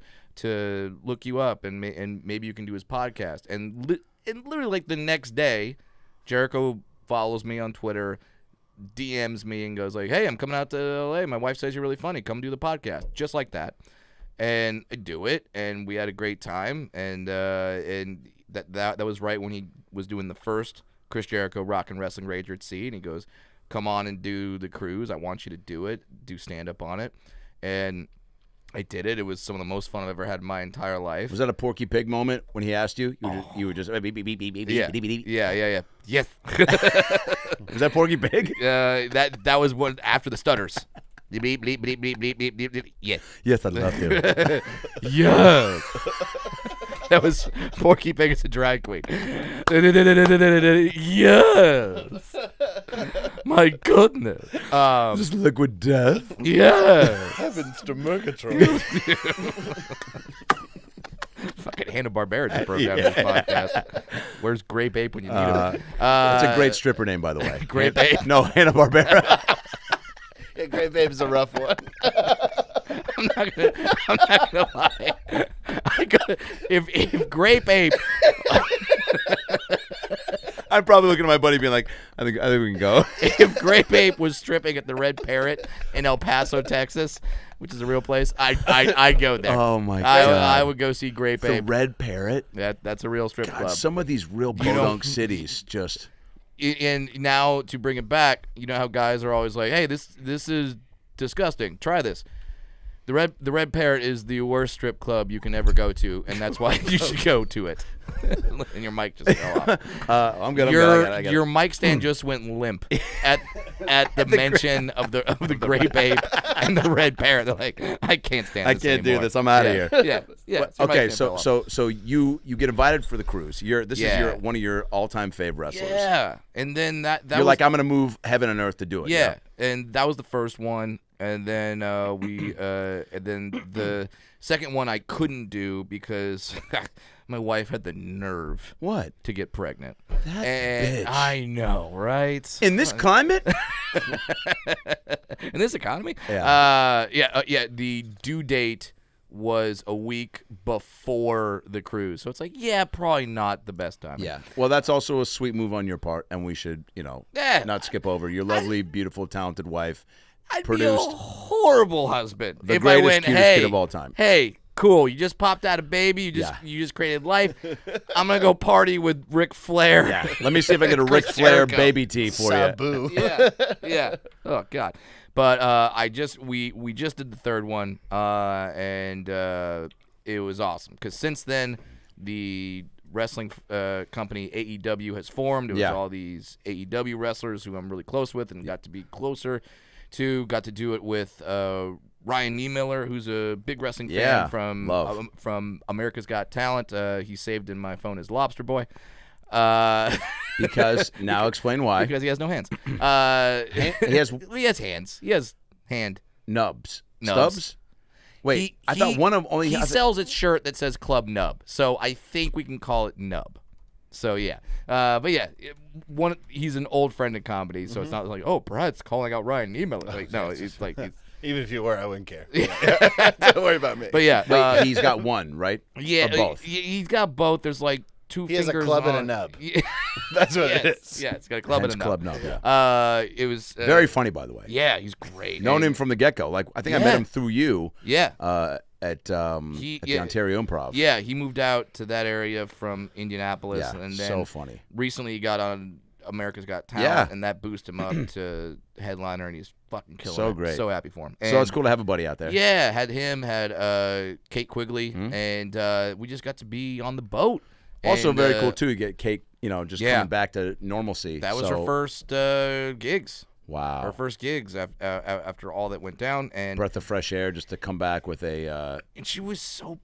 [SPEAKER 1] look you up, and maybe you can do his podcast." And literally like the next day, Jericho follows me on Twitter, DMs me, and goes like, "Hey, I'm coming out to LA. My wife says you're really funny. Come do the podcast." Just like that. And I do it, and we had a great time, and that was right when he was doing the first Chris Jericho Rock and Wrestling Rager at Sea, and he goes, "Come on and do the cruise. I want you to do it. Do stand up on it." And I did it. It was some of the most fun I've ever had in my entire life.
[SPEAKER 2] Was that a Porky Pig moment when he asked you? You were just beep, beep, beep, beep, beep,
[SPEAKER 1] Yeah.
[SPEAKER 2] beep, beep, beep.
[SPEAKER 1] Yeah. Yes.
[SPEAKER 2] Was that Porky Pig?
[SPEAKER 1] That was one after the stutters. Beep, bleep, bleep, bleep, bleep, bleep, bleep, bleep. Yes.
[SPEAKER 2] Yes, I'd love to.
[SPEAKER 1] Yes. That was Porky Pig as a drag queen. Yes. My goodness.
[SPEAKER 2] Just liquid death.
[SPEAKER 1] Yes.
[SPEAKER 4] Heavens to Murgatroyd.
[SPEAKER 1] Fucking Hanna-Barbera just broke down this podcast. Where's Grape Ape when you need him?
[SPEAKER 2] That's a great stripper name, by the way.
[SPEAKER 1] Grape Ape.
[SPEAKER 2] No, Hanna-Barbera.
[SPEAKER 4] Yeah, Great Babe's a rough one.
[SPEAKER 1] I'm not gonna lie. If Grape Ape,
[SPEAKER 2] I'm probably looking at my buddy being like, I think we can go.
[SPEAKER 1] if Grape Ape was stripping at the Red Parrot in El Paso, Texas, which is a real place, I'd go there.
[SPEAKER 2] Oh, my God.
[SPEAKER 1] I would go see Grape
[SPEAKER 2] The
[SPEAKER 1] Ape.
[SPEAKER 2] Red Parrot?
[SPEAKER 1] That's a real strip
[SPEAKER 2] God,
[SPEAKER 1] club.
[SPEAKER 2] some of these real podunk cities just...
[SPEAKER 1] And now to bring it back, you know how guys are always like, "Hey, this is disgusting. Try this." The Red Parrot is the worst strip club you can ever go to, and that's why you should go to it. And your mic just fell off.
[SPEAKER 2] I'm good.
[SPEAKER 1] Your mic stand just went limp at the mention of the Grape Ape and the Red Parrot. They're like, "I can't stand.
[SPEAKER 2] I
[SPEAKER 1] this
[SPEAKER 2] can't do
[SPEAKER 1] anymore."
[SPEAKER 2] this. I'm out of here.
[SPEAKER 1] Yeah. your
[SPEAKER 2] Okay,
[SPEAKER 1] mic stand fell off.
[SPEAKER 2] so you get invited for the cruise. This
[SPEAKER 1] Yeah.
[SPEAKER 2] is one of your all-time fave wrestlers.
[SPEAKER 1] Yeah, and then that
[SPEAKER 2] You're
[SPEAKER 1] was
[SPEAKER 2] like, I'm gonna move heaven and earth to do it.
[SPEAKER 1] Yeah, and that was the first one, and then and then the second one I couldn't do because my wife had the nerve
[SPEAKER 2] What?
[SPEAKER 1] to get pregnant.
[SPEAKER 2] That
[SPEAKER 1] And
[SPEAKER 2] bitch.
[SPEAKER 1] I know, right?
[SPEAKER 2] In this climate?
[SPEAKER 1] In this economy?
[SPEAKER 2] Yeah.
[SPEAKER 1] Yeah. The due date was a week before the cruise, so it's like, yeah, probably not the best time.
[SPEAKER 2] Yeah. Well, that's also a sweet move on your part, and we should,
[SPEAKER 1] Yeah.
[SPEAKER 2] not skip over your lovely, beautiful, talented wife.
[SPEAKER 1] I'd
[SPEAKER 2] produced
[SPEAKER 1] be a horrible husband
[SPEAKER 2] the
[SPEAKER 1] if I
[SPEAKER 2] greatest,
[SPEAKER 1] went,
[SPEAKER 2] cutest
[SPEAKER 1] "Hey,
[SPEAKER 2] kid of all time."
[SPEAKER 1] Hey, cool, you just popped out a baby. You just created life. I'm gonna go party with Ric Flair.
[SPEAKER 2] Yeah. Let me see if I get a
[SPEAKER 1] Chris
[SPEAKER 2] Ric Flair
[SPEAKER 1] Jericho.
[SPEAKER 2] baby tee for you.
[SPEAKER 4] Sabu.
[SPEAKER 1] Yeah. Oh God. But we just did the third one, and it was awesome because since then the wrestling company AEW has formed. It was all these AEW wrestlers who I'm really close with and got to be closer to. Got to do it with Ryan Niemiller, who's a big wrestling fan from America's Got Talent. He's saved in my phone as Lobster Boy.
[SPEAKER 2] Because now explain why.
[SPEAKER 1] Because he has no hands.
[SPEAKER 2] He has
[SPEAKER 1] He has hands. He has hand.
[SPEAKER 2] nubs.
[SPEAKER 1] Nubs.
[SPEAKER 2] Stubs? Wait, I thought one of them only
[SPEAKER 1] He
[SPEAKER 2] has
[SPEAKER 1] sells its shirt that says Club Nub, so I think we can call it Nub. So yeah, but yeah, he's an old friend in comedy, so it's not like, oh, Brad's calling out Ryan, email it. Like, no, it's like,
[SPEAKER 4] Even if you were, I wouldn't care. Don't worry about me.
[SPEAKER 1] but yeah,
[SPEAKER 2] Wait, he's got one, right?
[SPEAKER 1] yeah,
[SPEAKER 2] Or both.
[SPEAKER 1] He's got both. There's like two
[SPEAKER 4] He has
[SPEAKER 1] fingers
[SPEAKER 4] a club and a
[SPEAKER 1] on-
[SPEAKER 4] nub.
[SPEAKER 1] Yeah.
[SPEAKER 4] That's what it
[SPEAKER 1] Yes,
[SPEAKER 4] is.
[SPEAKER 1] yeah, it's got a club
[SPEAKER 2] Hence
[SPEAKER 1] and a nub.
[SPEAKER 2] Club Nub, yeah.
[SPEAKER 1] It was
[SPEAKER 2] Very funny, by the way.
[SPEAKER 1] yeah, he's great.
[SPEAKER 2] Known
[SPEAKER 1] And-
[SPEAKER 2] him from the get-go. Like, I think I met
[SPEAKER 1] Yeah.
[SPEAKER 2] him through you
[SPEAKER 1] Yeah,
[SPEAKER 2] at the
[SPEAKER 1] yeah.
[SPEAKER 2] Ontario Improv.
[SPEAKER 1] yeah, he moved out to that area from Indianapolis,
[SPEAKER 2] Yeah,
[SPEAKER 1] and then
[SPEAKER 2] so funny.
[SPEAKER 1] recently he got on America's Got Talent,
[SPEAKER 2] Yeah.
[SPEAKER 1] and that boosted him up to headliner, and he's fucking killing
[SPEAKER 2] So
[SPEAKER 1] it.
[SPEAKER 2] great.
[SPEAKER 1] So happy for him.
[SPEAKER 2] So
[SPEAKER 1] And
[SPEAKER 2] it's cool to have a buddy out there.
[SPEAKER 1] Yeah, had Kate Quigley,
[SPEAKER 2] Mm-hmm.
[SPEAKER 1] and we just got to be on the boat.
[SPEAKER 2] Also
[SPEAKER 1] And,
[SPEAKER 2] very cool, too. You get Kate, just
[SPEAKER 1] yeah.
[SPEAKER 2] coming back to normalcy.
[SPEAKER 1] That was
[SPEAKER 2] So-
[SPEAKER 1] her first gigs.
[SPEAKER 2] Wow.
[SPEAKER 1] Her first gigs after all that went down, and
[SPEAKER 2] breath of fresh air just to come back with a
[SPEAKER 1] and she was so,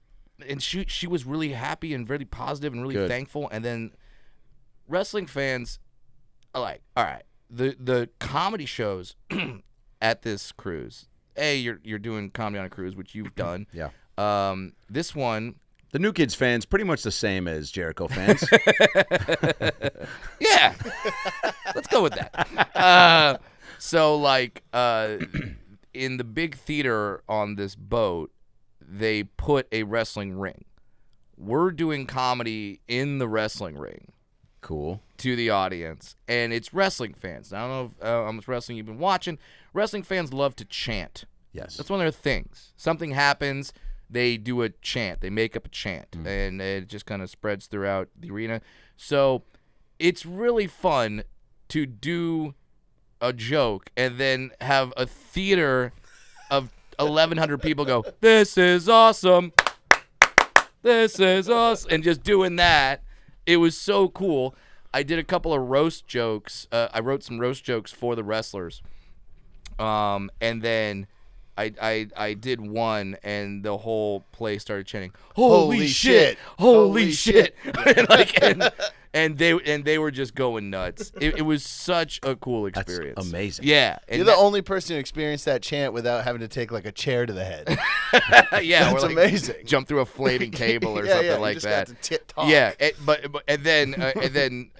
[SPEAKER 1] and she was really happy and really positive and really
[SPEAKER 2] Good.
[SPEAKER 1] thankful. And then wrestling fans are like, all right, the comedy shows at this cruise. You're doing comedy on a cruise, which you've done.
[SPEAKER 2] yeah.
[SPEAKER 1] This one,
[SPEAKER 2] The New Kids fans pretty much the same as Jericho fans.
[SPEAKER 1] yeah, let's go with that. So like in the big theater on this boat, they put a wrestling ring. We're doing comedy in the wrestling ring
[SPEAKER 2] Cool.
[SPEAKER 1] to the audience, and it's wrestling fans. I don't know if, how much wrestling you've been watching. Wrestling fans love to chant.
[SPEAKER 2] Yes.
[SPEAKER 1] That's one of their things. Something happens, they do a chant. They make up a chant, and it just kind of spreads throughout the arena. So it's really fun to do a joke and then have a theater of 1,100 people go, "This is awesome. This is awesome," and just doing that. It was so cool. I did a couple of roast jokes. I wrote some roast jokes for the wrestlers. And then I did one, and the whole place started chanting, "Holy shit! Holy shit!" and they were just going nuts. It was such a cool experience.
[SPEAKER 2] amazing.
[SPEAKER 1] Yeah, and
[SPEAKER 4] You're the only person who experienced that chant without having to take like a chair to the head.
[SPEAKER 1] yeah,
[SPEAKER 4] That's
[SPEAKER 1] or, like,
[SPEAKER 4] amazing.
[SPEAKER 1] Jump through a flaming cable or
[SPEAKER 4] Yeah,
[SPEAKER 1] something
[SPEAKER 4] you
[SPEAKER 1] like
[SPEAKER 4] just
[SPEAKER 1] that.
[SPEAKER 4] got to talk.
[SPEAKER 1] Yeah, and then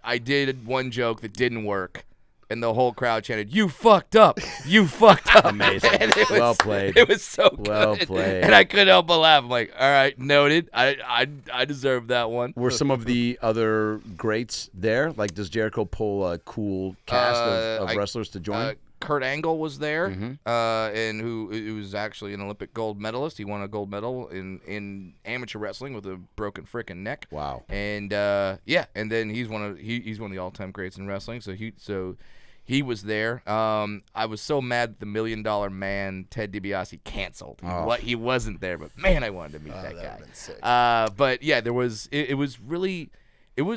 [SPEAKER 1] I did one joke that didn't work, and the whole crowd chanted, "You fucked up! You fucked up!"
[SPEAKER 2] Amazing.
[SPEAKER 1] And it was,
[SPEAKER 2] Well played.
[SPEAKER 1] It was so good.
[SPEAKER 2] Well played.
[SPEAKER 1] And I couldn't help but laugh. I'm like, all right, noted. I deserve that one.
[SPEAKER 2] Were some of the other greats there? Like, does Jericho pull a cool cast of wrestlers to join?
[SPEAKER 1] Kurt Angle was there,
[SPEAKER 2] Mm-hmm.
[SPEAKER 1] and who was actually an Olympic gold medalist. He won a gold medal in amateur wrestling with a broken frickin' neck.
[SPEAKER 2] Wow.
[SPEAKER 1] And and then he's one of the all-time greats in wrestling. So he was there. I was so mad that the $1 Million Man Ted DiBiase canceled. He wasn't there, but man, I wanted to meet that guy.
[SPEAKER 4] been sick.
[SPEAKER 1] But yeah, it was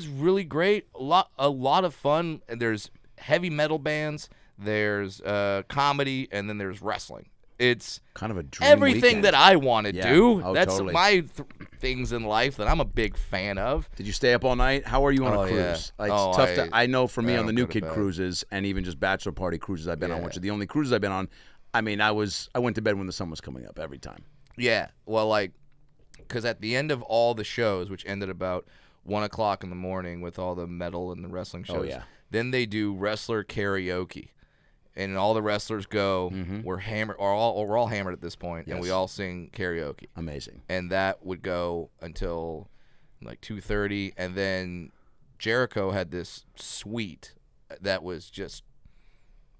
[SPEAKER 1] really great. A lot of fun. And there's heavy metal bands. There's comedy, and then there's wrestling. It's
[SPEAKER 2] Kind of a dream
[SPEAKER 1] everything
[SPEAKER 2] weekend.
[SPEAKER 1] that I want to
[SPEAKER 2] Yeah.
[SPEAKER 1] do.
[SPEAKER 2] Oh,
[SPEAKER 1] That's
[SPEAKER 2] totally.
[SPEAKER 1] my things in life that I'm a big fan of.
[SPEAKER 2] Did you stay up all night? How are you on a
[SPEAKER 1] Oh, yeah.
[SPEAKER 2] cruise? Like,
[SPEAKER 1] Oh,
[SPEAKER 2] it's tough I know for me
[SPEAKER 1] I
[SPEAKER 2] on the
[SPEAKER 1] don't
[SPEAKER 2] new
[SPEAKER 1] go to
[SPEAKER 2] kid
[SPEAKER 1] bed.
[SPEAKER 2] cruises and even just bachelor party cruises I've been on,
[SPEAKER 1] Yeah.
[SPEAKER 2] which are the only cruises I've been on. I mean, I went to bed when the sun was coming up every time.
[SPEAKER 1] Yeah, well, because at the end of all the shows, which ended about 1 o'clock in the morning with all the metal and the wrestling shows,
[SPEAKER 2] yeah.
[SPEAKER 1] then they do wrestler karaoke. And all the wrestlers go, we're hammered, we're all hammered at this point, and we
[SPEAKER 2] Yes.
[SPEAKER 1] all sing karaoke.
[SPEAKER 2] Amazing.
[SPEAKER 1] And that would go until like 2:30, and then Jericho had this suite that was just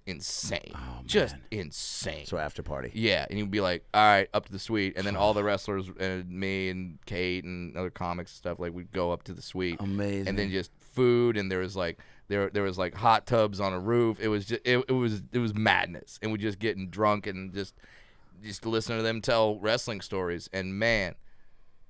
[SPEAKER 1] insane, just insane.
[SPEAKER 2] So after party.
[SPEAKER 1] Yeah, and he'd be like, "All right, up to the suite," and then all the wrestlers and me and Kate and other comics and stuff, like, we'd go up to the suite.
[SPEAKER 2] Amazing.
[SPEAKER 1] And then just food, and there was like hot tubs on a roof. It was just it was madness, and we just getting drunk and just listening to them tell wrestling stories. And man,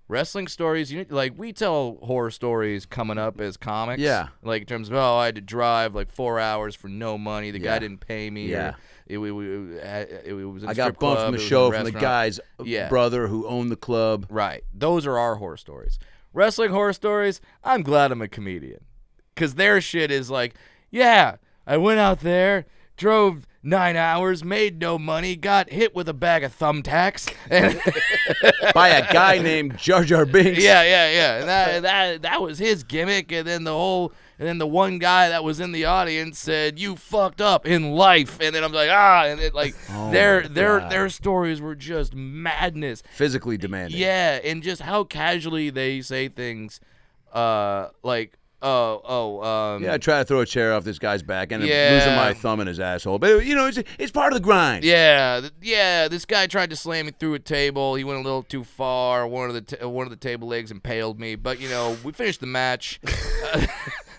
[SPEAKER 1] wrestling stories, like, we tell horror stories coming up as comics.
[SPEAKER 2] Yeah.
[SPEAKER 1] Like, in terms of, I had to drive like 4 hours for no money. The guy didn't pay me.
[SPEAKER 2] Yeah.
[SPEAKER 1] It was in a
[SPEAKER 2] I got
[SPEAKER 1] strip
[SPEAKER 2] bumped
[SPEAKER 1] club,
[SPEAKER 2] from
[SPEAKER 1] it
[SPEAKER 2] the
[SPEAKER 1] was
[SPEAKER 2] show
[SPEAKER 1] in a
[SPEAKER 2] from the
[SPEAKER 1] restaurant.
[SPEAKER 2] guy's
[SPEAKER 1] Yeah.
[SPEAKER 2] brother who owned the club.
[SPEAKER 1] Right. Those are our horror stories. Wrestling horror stories, I'm glad I'm a comedian. Because their shit is like, yeah, I went out there, drove 9 hours, made no money, got hit with a bag of thumbtacks. And
[SPEAKER 2] By a guy named Jar Jar Binks.
[SPEAKER 1] yeah. And that was his gimmick. And then the one guy that was in the audience said, "You fucked up in life." And then I'm like, and it like their stories were just madness.
[SPEAKER 2] Physically demanding.
[SPEAKER 1] Yeah, and just how casually they say things, like,
[SPEAKER 2] yeah, I try to throw a chair off this guy's back and I'm
[SPEAKER 1] Yeah.
[SPEAKER 2] losing my thumb in his asshole. But, it's part of the grind.
[SPEAKER 1] Yeah, this guy tried to slam me through a table. He went a little too far. One of the table legs impaled me. But, we finished the match.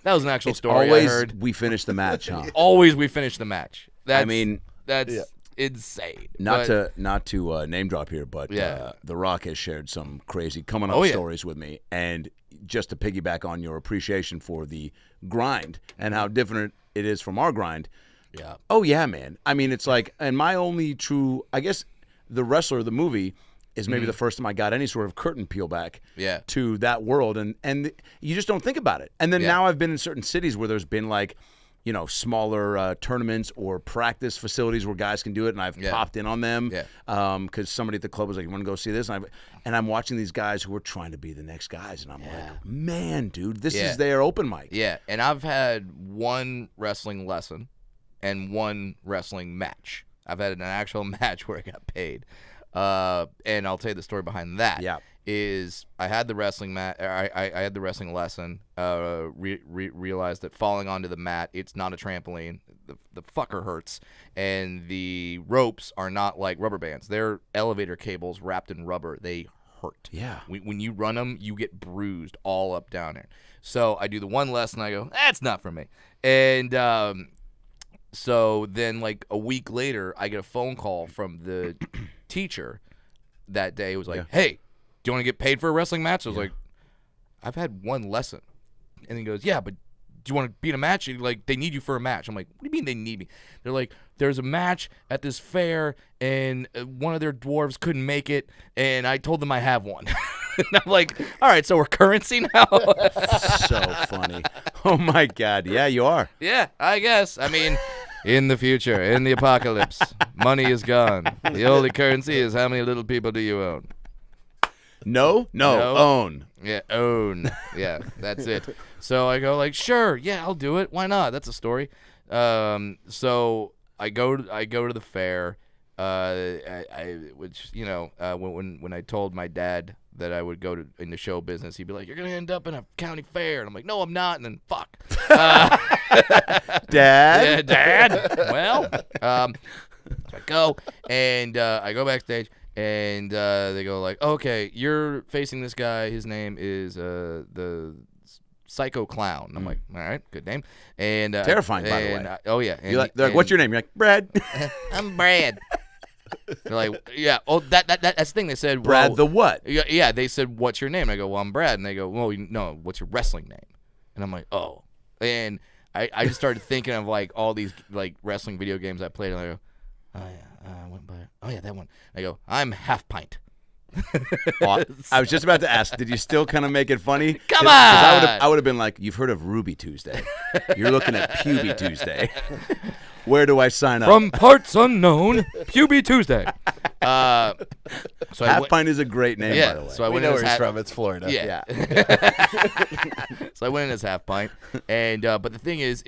[SPEAKER 1] That was an actual story I
[SPEAKER 2] Always
[SPEAKER 1] heard.
[SPEAKER 2] we finish the match, huh?
[SPEAKER 1] Always we finished the match. That's
[SPEAKER 2] Yeah.
[SPEAKER 1] insane.
[SPEAKER 2] Not
[SPEAKER 1] But-
[SPEAKER 2] to name drop here, but
[SPEAKER 1] Yeah.
[SPEAKER 2] The Rock has shared some crazy coming up
[SPEAKER 1] Oh, yeah.
[SPEAKER 2] stories with me, and just to piggyback on your appreciation for the grind and how different it is from our grind.
[SPEAKER 1] Yeah.
[SPEAKER 2] Oh yeah, man. I mean, it's like, and my only true, I guess, the wrestler, the movie, is maybe the first time I got any sort of curtain peel back
[SPEAKER 1] Yeah.
[SPEAKER 2] to that world, and you just don't think about it. And then
[SPEAKER 1] Yeah.
[SPEAKER 2] now I've been in certain cities where there's been like, smaller tournaments or practice facilities where guys can do it, and I've popped in on them because somebody at the club was like, "You want to go see this?" And I'm watching these guys who are trying to be the next guys, and I'm like, "Man, dude, this is their open mic."
[SPEAKER 1] Yeah, and I've had one wrestling lesson and one wrestling match. I've had an actual match where I got paid. And I'll tell you the story behind that.
[SPEAKER 2] Yeah.
[SPEAKER 1] Is I had the wrestling I had the wrestling lesson. Realized that falling onto the mat, it's not a trampoline. The fucker hurts, and the ropes are not like rubber bands. They're elevator cables wrapped in rubber. They hurt.
[SPEAKER 2] Yeah.
[SPEAKER 1] When you run them, you get bruised all up down there. So I do the one lesson. I go, that's not for me. And so then, like a week later, I get a phone call from the teacher that day. It was like, "Hey, do you want to get paid for a wrestling match?" I was like, "I've had one lesson." And he goes, "Yeah, but do you want to be in a match?" And like, they need you for a match. I'm like, "What do you mean they need me?" They're like, "There's a match at this fair, and one of their dwarves couldn't make it, and I told them I have one." And I'm like, "All right, so we're currency now."
[SPEAKER 2] So funny. Oh my God. Yeah, you are.
[SPEAKER 1] Yeah, I guess. I mean, in the future, in the apocalypse, money is gone. The only currency is how many little people do you own?
[SPEAKER 2] No, own.
[SPEAKER 1] Yeah, own. Yeah, that's it. So I go like, sure, yeah, I'll do it. Why not? That's a story. So I go to the fair. Which when I told my dad that I would go in the show business, he'd be like, "You're gonna end up in a county fair," and I'm like, "No, I'm not." And then fuck,
[SPEAKER 2] Dad.
[SPEAKER 1] yeah, Dad. Well, so I go and I go backstage. And they go like, "Okay, you're facing this guy. His name is the Psycho Clown." I'm like, "All right, good name." And
[SPEAKER 2] Terrifying, by the way.
[SPEAKER 1] Oh yeah. And
[SPEAKER 2] They're like, "What's your name?" You're like, "Brad."
[SPEAKER 1] I'm Brad. They're like, "Yeah." Oh, that's the thing. They said,
[SPEAKER 2] Brad
[SPEAKER 1] well,
[SPEAKER 2] the what?
[SPEAKER 1] Yeah. They said, "What's your name?" And I go, "Well, I'm Brad." And they go, "Well, no, what's your wrestling name?" And I'm like, "Oh." And I just started thinking of like all these like wrestling video games I played, and I go, "Oh yeah." I went by. Oh yeah, that one. I go, "I'm Half Pint."
[SPEAKER 2] Well, I was just about to ask, did you still kind of make it funny?
[SPEAKER 1] Come
[SPEAKER 2] 'Cause
[SPEAKER 1] on!
[SPEAKER 2] I would have been like, "You've heard of Ruby Tuesday. You're looking at Puby Tuesday. Where do I sign up?"
[SPEAKER 1] From parts unknown, Puby Tuesday. So
[SPEAKER 2] Half Pint is a great name, by the way.
[SPEAKER 1] So I
[SPEAKER 4] We
[SPEAKER 1] went
[SPEAKER 4] know
[SPEAKER 1] in
[SPEAKER 4] where
[SPEAKER 1] as
[SPEAKER 4] he's from. It's Florida.
[SPEAKER 1] Yeah. So I went in as Half Pint, and but the thing is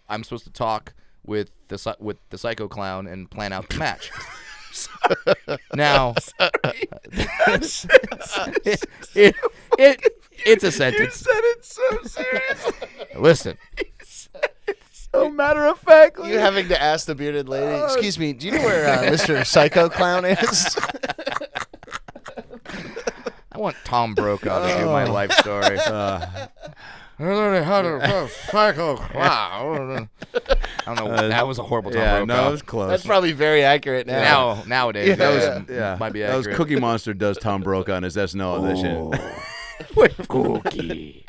[SPEAKER 1] I'm supposed to talk with the Psycho Clown and plan out the match. Now, it's a sentence.
[SPEAKER 2] said it so serious.
[SPEAKER 1] Listen,
[SPEAKER 2] So matter of factly.
[SPEAKER 4] You having to ask the bearded lady, "Excuse me, do you know where Mr. Psycho Clown is?"
[SPEAKER 1] I want Tom Brokaw to do my life story. I learned how to Psycho Clown. I don't know. That was a horrible Tom Brokaw.
[SPEAKER 2] No, it was close.
[SPEAKER 4] That's probably very accurate now.
[SPEAKER 1] Nowadays, that was, might be
[SPEAKER 2] That was
[SPEAKER 1] accurate.
[SPEAKER 2] Cookie Monster does Tom Brokaw on his SNL edition.
[SPEAKER 1] Cookie.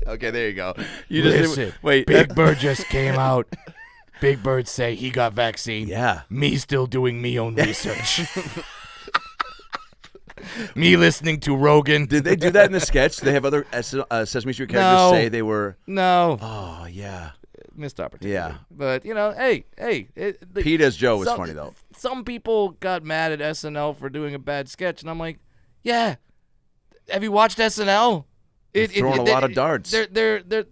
[SPEAKER 2] Okay, there you go.
[SPEAKER 1] Listen,
[SPEAKER 2] wait.
[SPEAKER 1] Big Bird just came out. Big Bird say he got vaccine.
[SPEAKER 2] Yeah.
[SPEAKER 1] Me still doing me own research. Me listening to Rogan.
[SPEAKER 2] Did they do that in the sketch? Did they have other Sesame Street characters
[SPEAKER 1] No.
[SPEAKER 2] say they were?
[SPEAKER 1] No.
[SPEAKER 2] Oh yeah.
[SPEAKER 1] Missed opportunity.
[SPEAKER 2] Yeah.
[SPEAKER 1] But, hey.
[SPEAKER 2] Pete as Joe was funny though.
[SPEAKER 1] Some people got mad at SNL for doing a bad sketch, and I'm like, yeah. Have you watched SNL?
[SPEAKER 2] Throwing a lot of darts.
[SPEAKER 1] They're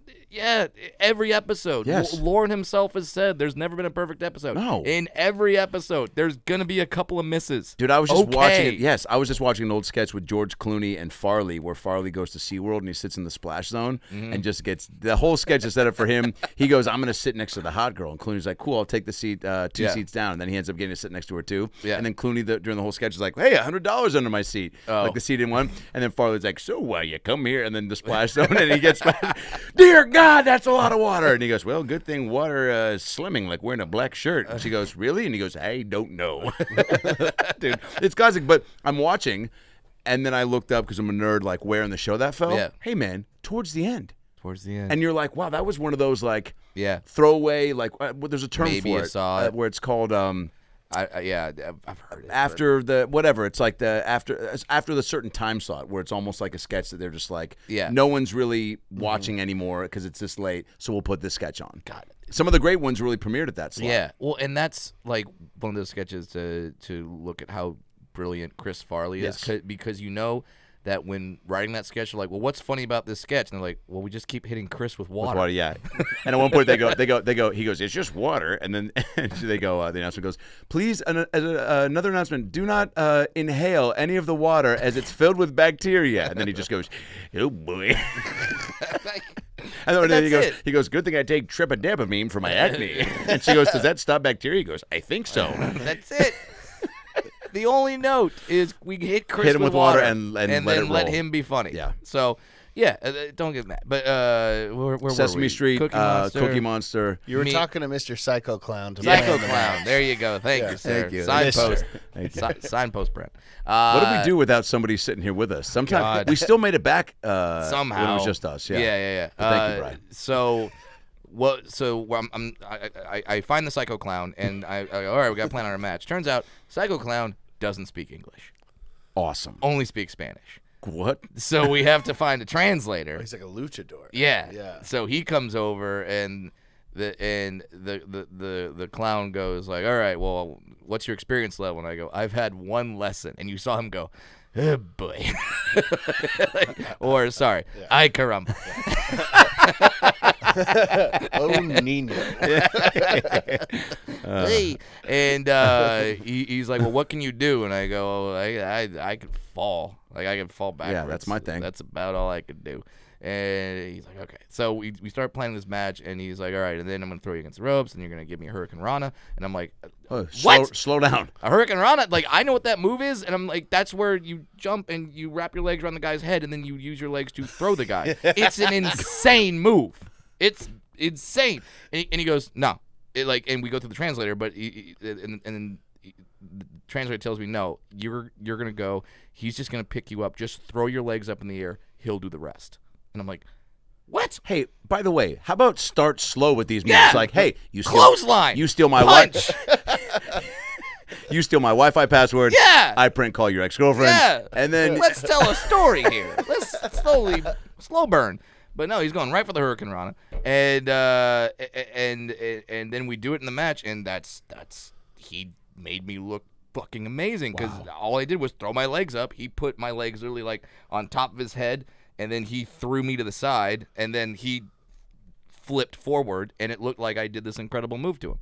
[SPEAKER 1] every episode.
[SPEAKER 2] Yes.
[SPEAKER 1] Lauren himself has said there's never been a perfect episode.
[SPEAKER 2] No.
[SPEAKER 1] In every episode, there's gonna be a couple of misses.
[SPEAKER 2] Dude, I was just watching it.
[SPEAKER 1] Okay.
[SPEAKER 2] Yes, I was just watching an old sketch with George Clooney and Farley where Farley goes to SeaWorld and he sits in the splash zone and just gets the whole sketch is set up for him. He goes, I'm going to sit next to the hot girl. And Clooney's like, cool, I'll take the seat, two seats down. And then he ends up getting to sit next to her too.
[SPEAKER 1] Yeah.
[SPEAKER 2] And then Clooney, during the whole sketch, is like, hey, $100 under my seat. Like the seat in one. And then Farley's like, so you come here. And then the splash zone. And he gets back, dear God, that's a lot of water. And he goes, well, good thing water is slimming, like wearing a black shirt. And she goes, really? And he goes, I don't know. Dude, it's classic. But I'm watching, and then I looked up because I'm a nerd, like where in the show that fell.
[SPEAKER 1] Yeah.
[SPEAKER 2] Hey, man, towar's the end.
[SPEAKER 1] Towards the end.
[SPEAKER 2] And you're like, wow, that was one of those like
[SPEAKER 1] Yeah.
[SPEAKER 2] throwaway, like there's a term
[SPEAKER 1] Maybe
[SPEAKER 2] for
[SPEAKER 1] you
[SPEAKER 2] it,
[SPEAKER 1] saw it.
[SPEAKER 2] where it's called
[SPEAKER 1] I've heard it.
[SPEAKER 2] after the whatever. It's like the after the certain time slot where it's almost like a sketch that they're just like, no one's really watching anymore because it's this late, so we'll put this sketch on.
[SPEAKER 1] God.
[SPEAKER 2] Some of the great ones really premiered at that slot.
[SPEAKER 1] Yeah. Well, and that's like one of those sketches to look at how brilliant Chris Farley is, because you know that when writing that sketch, you're like, well, what's funny about this sketch? And they're like, well, we just keep hitting Chris with water.
[SPEAKER 2] With water, yeah. And at one point they go. He goes, it's just water. And then they go. The announcer goes, please, another announcement: do not inhale any of the water as it's filled with bacteria. And then he just goes, oh boy. And then he goes, good thing I take tripodopamine for my acne. And she goes, does that stop bacteria? He goes, I think so.
[SPEAKER 1] That's it. The only note is we hit Chris
[SPEAKER 2] Hit him with water and
[SPEAKER 1] then
[SPEAKER 2] let it
[SPEAKER 1] let
[SPEAKER 2] roll.
[SPEAKER 1] him be funny.
[SPEAKER 2] Yeah.
[SPEAKER 1] So, yeah, don't get mad. But where
[SPEAKER 2] Sesame
[SPEAKER 1] were we?
[SPEAKER 2] Street, Cookie Monster.
[SPEAKER 4] You were talking to Mr. Psycho Clown.
[SPEAKER 1] Psycho Clown. There you go. Thank you, sir.
[SPEAKER 2] Thank you.
[SPEAKER 1] Signpost.
[SPEAKER 2] Thank you.
[SPEAKER 1] Signpost, Brent.
[SPEAKER 2] What did we do without somebody sitting here with us? Sometimes
[SPEAKER 1] God.
[SPEAKER 2] we still made it back
[SPEAKER 1] somehow
[SPEAKER 2] when it was just us. Yeah.
[SPEAKER 1] Yeah.
[SPEAKER 2] But thank you, Brian.
[SPEAKER 1] So, I find the Psycho Clown, and I all right, we got to plan on our match. Turns out, Psycho Clown doesn't speak English.
[SPEAKER 2] Awesome.
[SPEAKER 1] Only speaks Spanish.
[SPEAKER 2] What?
[SPEAKER 1] So we have to find a translator.
[SPEAKER 4] He's like a luchador.
[SPEAKER 1] Yeah. So he comes over, and the clown goes like, all right, well, what's your experience level? And I go, I've had one lesson. And you saw him go, oh boy. Or sorry, ay caramba.
[SPEAKER 4] Oh, Nino.
[SPEAKER 1] Hey. And he's like, well, what can you do? And I go, I could fall. Like, I could fall backwards.
[SPEAKER 2] Yeah, that's my thing.
[SPEAKER 1] That's about all I could do. And he's like, okay. So we start playing this match, and he's like, all right, and then I'm going to throw you against the ropes, and you're going to give me a Hurricane Rana. And I'm like, what?
[SPEAKER 2] Slow down.
[SPEAKER 1] A Hurricane Rana? Like, I know what that move is, and I'm like, that's where you jump and you wrap your legs around the guy's head, and then you use your legs to throw the guy. It's an insane move. It's insane. And he goes, no. And we go through the translator, but the translator tells me, no, you're going to go. He's just going to pick you up. Just throw your legs up in the air. He'll do the rest. And I'm like, what?
[SPEAKER 2] Hey, by the way, how about start slow with these moves?
[SPEAKER 1] Yeah.
[SPEAKER 2] Like, hey, you
[SPEAKER 1] Clothesline.
[SPEAKER 2] You steal my
[SPEAKER 1] Punch.
[SPEAKER 2] You steal my Wi-Fi password.
[SPEAKER 1] Yeah.
[SPEAKER 2] I prank call your ex-girlfriend.
[SPEAKER 1] Yeah.
[SPEAKER 2] And then
[SPEAKER 1] Let's tell a story here. Let's slow burn. But no, he's going right for the Hurricane Rana, and then we do it in the match, and he made me look fucking amazing because all I did was throw my legs up. He put my legs literally like on top of his head, and then he threw me to the side, and then he flipped forward, and it looked like I did this incredible move to him.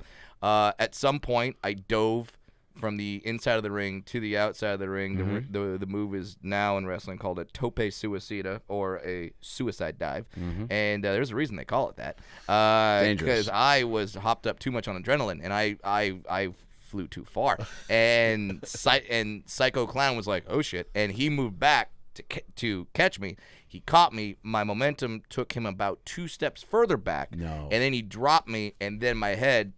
[SPEAKER 1] At some point, I dove from the inside of the ring to the outside of the ring. Mm-hmm. The move is now in wrestling called a tope suicida, or a suicide dive. Mm-hmm. And there's a reason they call it that. Because I was hopped up too much on adrenaline, and I flew too far. And Psycho Clown was like, oh shit, and he moved back to catch me. He caught me. My momentum took him about 2 steps further back.
[SPEAKER 2] No.
[SPEAKER 1] And then he dropped me, and then my head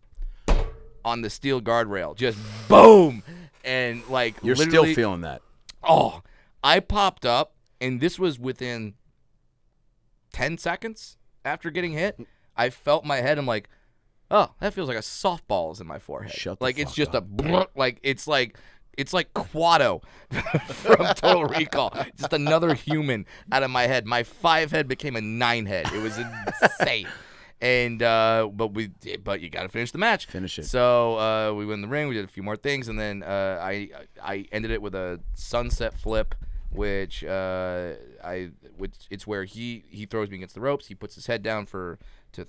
[SPEAKER 1] on the steel guardrail, just boom, and like
[SPEAKER 2] you're
[SPEAKER 1] literally,
[SPEAKER 2] still feeling that.
[SPEAKER 1] Oh, I popped up, and this was within 10 seconds after getting hit. I felt my head. I'm like, oh, that feels like a softball is in my forehead.
[SPEAKER 2] Shut the
[SPEAKER 1] like
[SPEAKER 2] fuck
[SPEAKER 1] it's just
[SPEAKER 2] up.
[SPEAKER 1] like it's like It's like Quado from Total Recall. Just another human out of my head. My 5 head became a 9 head. It was insane. And but you got to finish the match.
[SPEAKER 2] Finish it.
[SPEAKER 1] So we went in the ring. We did a few more things, and then I ended it with a sunset flip, which it's where he throws me against the ropes. He puts his head down to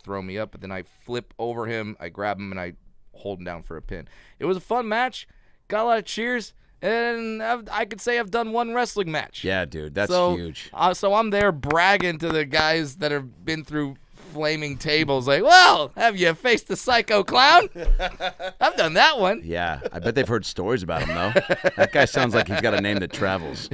[SPEAKER 1] throw me up, but then I flip over him. I grab him and I hold him down for a pin. It was a fun match. Got a lot of cheers, and I could say I've done one wrestling match.
[SPEAKER 2] Yeah, dude, that's huge.
[SPEAKER 1] So I'm there bragging to the guys that have been through flaming tables, like, well, have you faced the Psycho Clown? I've done that one.
[SPEAKER 2] Yeah, I bet they've heard stories about him, though. That guy sounds like he's got a name that travels.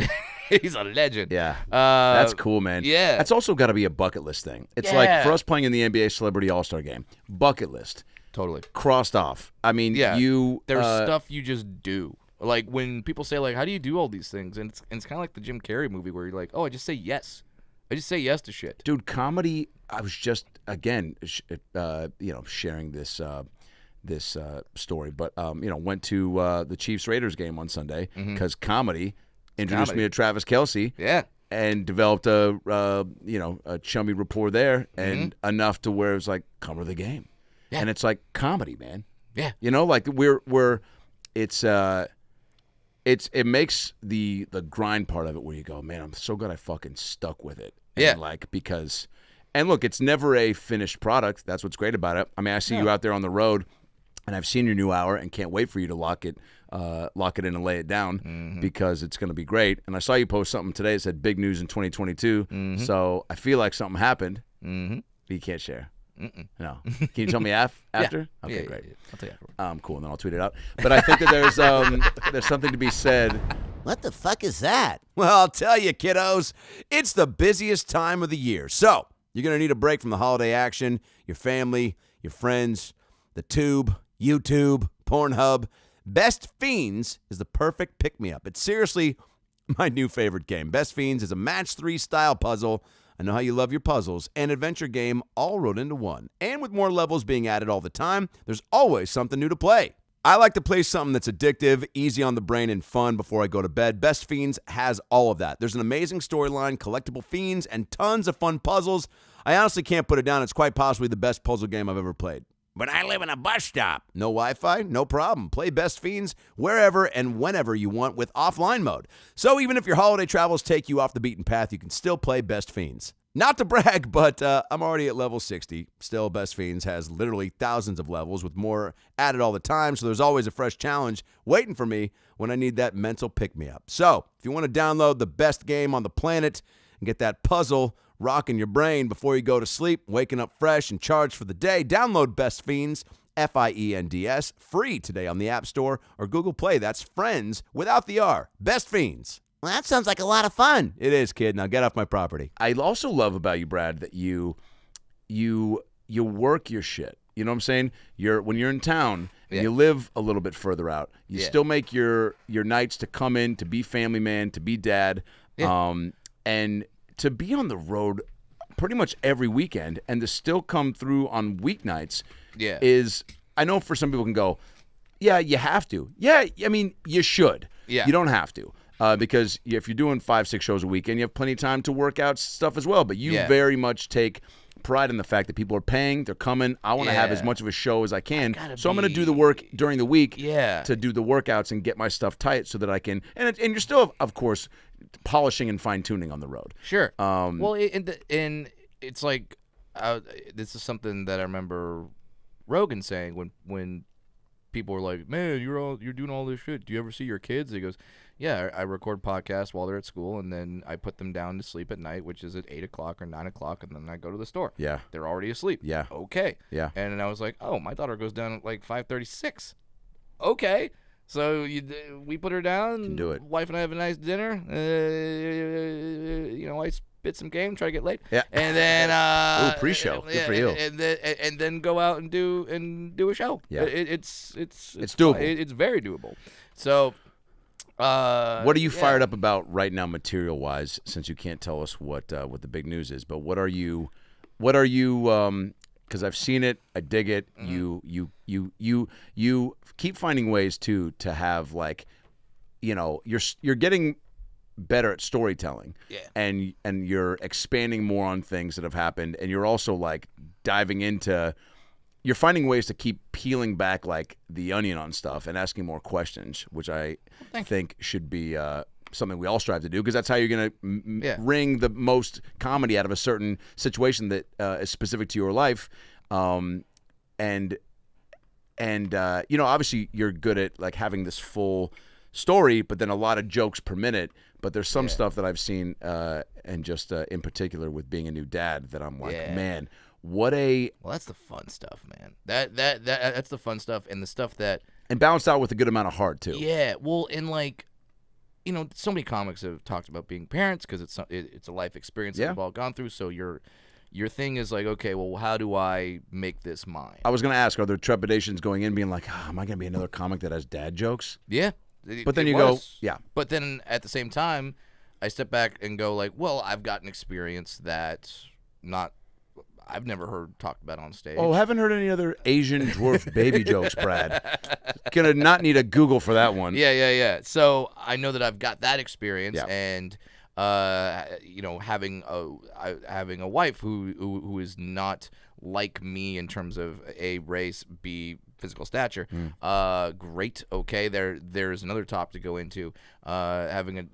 [SPEAKER 1] He's a legend.
[SPEAKER 2] Yeah, that's cool, man.
[SPEAKER 1] Yeah.
[SPEAKER 2] That's also got to be a bucket list thing. It's like for us playing in the NBA Celebrity All-Star Game, bucket list.
[SPEAKER 1] Totally.
[SPEAKER 2] Crossed off. I mean,
[SPEAKER 1] there's stuff you just do. Like when people say, like, how do you do all these things? And it's kind of like the Jim Carrey movie where you're like, oh, I just say yes. I just say yes to shit.
[SPEAKER 2] Dude, comedy, I was just, again, sharing this story, but, went to the Chiefs-Raiders game on Sunday because comedy introduced me to Travis Kelce.
[SPEAKER 1] Yeah.
[SPEAKER 2] And developed a chummy rapport there and enough to where it was like, come to the game. Yeah. And it's like comedy, man.
[SPEAKER 1] Yeah.
[SPEAKER 2] Like it makes the grind part of it where you go, man, I'm so glad I fucking stuck with it. And and look, it's never a finished product. That's what's great about it. I mean, I see you out there on the road and I've seen your new hour and can't wait for you to lock it in and lay it down because it's going to be great. And I saw you post something today that said big news in 2022. So I feel like something happened, but you can't share. No. Can you tell me after?
[SPEAKER 1] Yeah.
[SPEAKER 2] Okay, great.
[SPEAKER 1] Yeah. I'll tell you afterwards.
[SPEAKER 2] Cool, and then I'll tweet it out. But I think that there's something to be said.
[SPEAKER 4] What the fuck is that?
[SPEAKER 5] Well, I'll tell you, kiddos, it's the busiest time of the year. So you're going to need a break from the holiday action, your family, your friends, the tube, YouTube, Pornhub. Best Fiends is the perfect pick-me-up. It's seriously my new favorite game. Best Fiends is a match 3 style puzzle. I know how you love your puzzles, and adventure game all rolled into one. And with more levels being added all the time, there's always something new to play. I like to play something that's addictive, easy on the brain, and fun before I go to bed. Best Fiends has all of that. There's an amazing storyline, collectible fiends, and tons of fun puzzles. I honestly can't put it down. It's quite possibly the best puzzle game I've ever played. But I live in a bus stop. No Wi-Fi? No problem. Play Best Fiends wherever and whenever you want with offline mode. So even if your holiday travels take you off the beaten path, you can still play Best Fiends. Not to brag, but I'm already at level 60. Still, Best Fiends has literally thousands of levels with more added all the time, so there's always a fresh challenge waiting for me when I need that mental pick-me-up. So if you want to download the best game on the planet and get that puzzle rocking your brain before you go to sleep, waking up fresh and charged for the day, download Best Fiends, Fiends, free today on the App Store or Google Play. That's friends without the R. Best Fiends.
[SPEAKER 4] Well, that sounds like a lot of fun.
[SPEAKER 5] It is, kid. Now get off my property.
[SPEAKER 2] I also love about you, Brad, that you work your shit. You know what I'm saying? When you're in town and you live a little bit further out, you still make your nights to come in, to be family man, to be dad, and to be on the road pretty much every weekend and to still come through on weeknights is, I know for some people can go, yeah, you have to. Yeah, I mean, you should.
[SPEAKER 1] Yeah.
[SPEAKER 2] You don't have to. Because if you're doing 5-6 shows a weekend, you have plenty of time to work out stuff as well. But you very much take pride in the fact that people are paying, they're coming. I want to have as much of a show as I can. So I'm going to do the work during the week to do the workouts and get my stuff tight so that I can. And you're still, of course, polishing and fine-tuning on the road.
[SPEAKER 1] Sure. Well, and it's like this is something that I remember Rogan saying when people were like, man, you're doing all this shit. Do you ever see your kids? He goes, yeah, I record podcasts while they're at school, and then I put them down to sleep at night, which is at 8 o'clock or 9 o'clock, and then I go to the store.
[SPEAKER 2] Yeah.
[SPEAKER 1] They're already asleep.
[SPEAKER 2] Yeah.
[SPEAKER 1] Okay.
[SPEAKER 2] Yeah.
[SPEAKER 1] And I was like, oh, my daughter goes down at like 5:36. Okay. So we put her down.
[SPEAKER 2] Can do it.
[SPEAKER 1] Wife and I have a nice dinner. I spit some game, try to get late.
[SPEAKER 2] Yeah.
[SPEAKER 1] And then
[SPEAKER 2] pre-show. Good for you.
[SPEAKER 1] And then go out and do a show.
[SPEAKER 2] Yeah.
[SPEAKER 1] It's
[SPEAKER 2] doable.
[SPEAKER 1] It's very doable. So.
[SPEAKER 2] What are you fired up about right now, material-wise? Since you can't tell us what the big news is, but what are you? Because I've seen it, I dig it. You keep finding ways to have like you're getting better at storytelling.
[SPEAKER 1] Yeah.
[SPEAKER 2] And you're expanding more on things that have happened, and you're also like diving into. You're finding ways to keep peeling back like the onion on stuff and asking more questions, which I think should be something we all strive to do, because that's how you're going to wring the most comedy out of a certain situation that is specific to your life. And obviously you're good at like having this full story, but then a lot of jokes per minute. But there's some stuff that I've seen, and just in particular with being a new dad, that I'm like, man. Well,
[SPEAKER 1] that's the fun stuff, man. That's the fun stuff, and the stuff that
[SPEAKER 2] balanced out with a good amount of heart too.
[SPEAKER 1] Yeah, well, and like, so many comics have talked about being parents because it's a life experience that we've all gone through. So your thing is like, okay, well, how do I make this mine?
[SPEAKER 2] I was gonna ask, are there trepidations going in, being like, am I gonna be another comic that has dad jokes?
[SPEAKER 1] Yeah,
[SPEAKER 2] but then you go, yeah.
[SPEAKER 1] But then at the same time, I step back and go like, well, I've got an experience that I've never heard talked about on stage.
[SPEAKER 2] Oh, haven't heard any other Asian dwarf baby jokes, Brad. Gonna not need a Google for that one.
[SPEAKER 1] Yeah. So I know that I've got that experience, and having a wife who is not like me in terms of A, race, B, physical stature. Great. Okay. There's another topic to go into. Having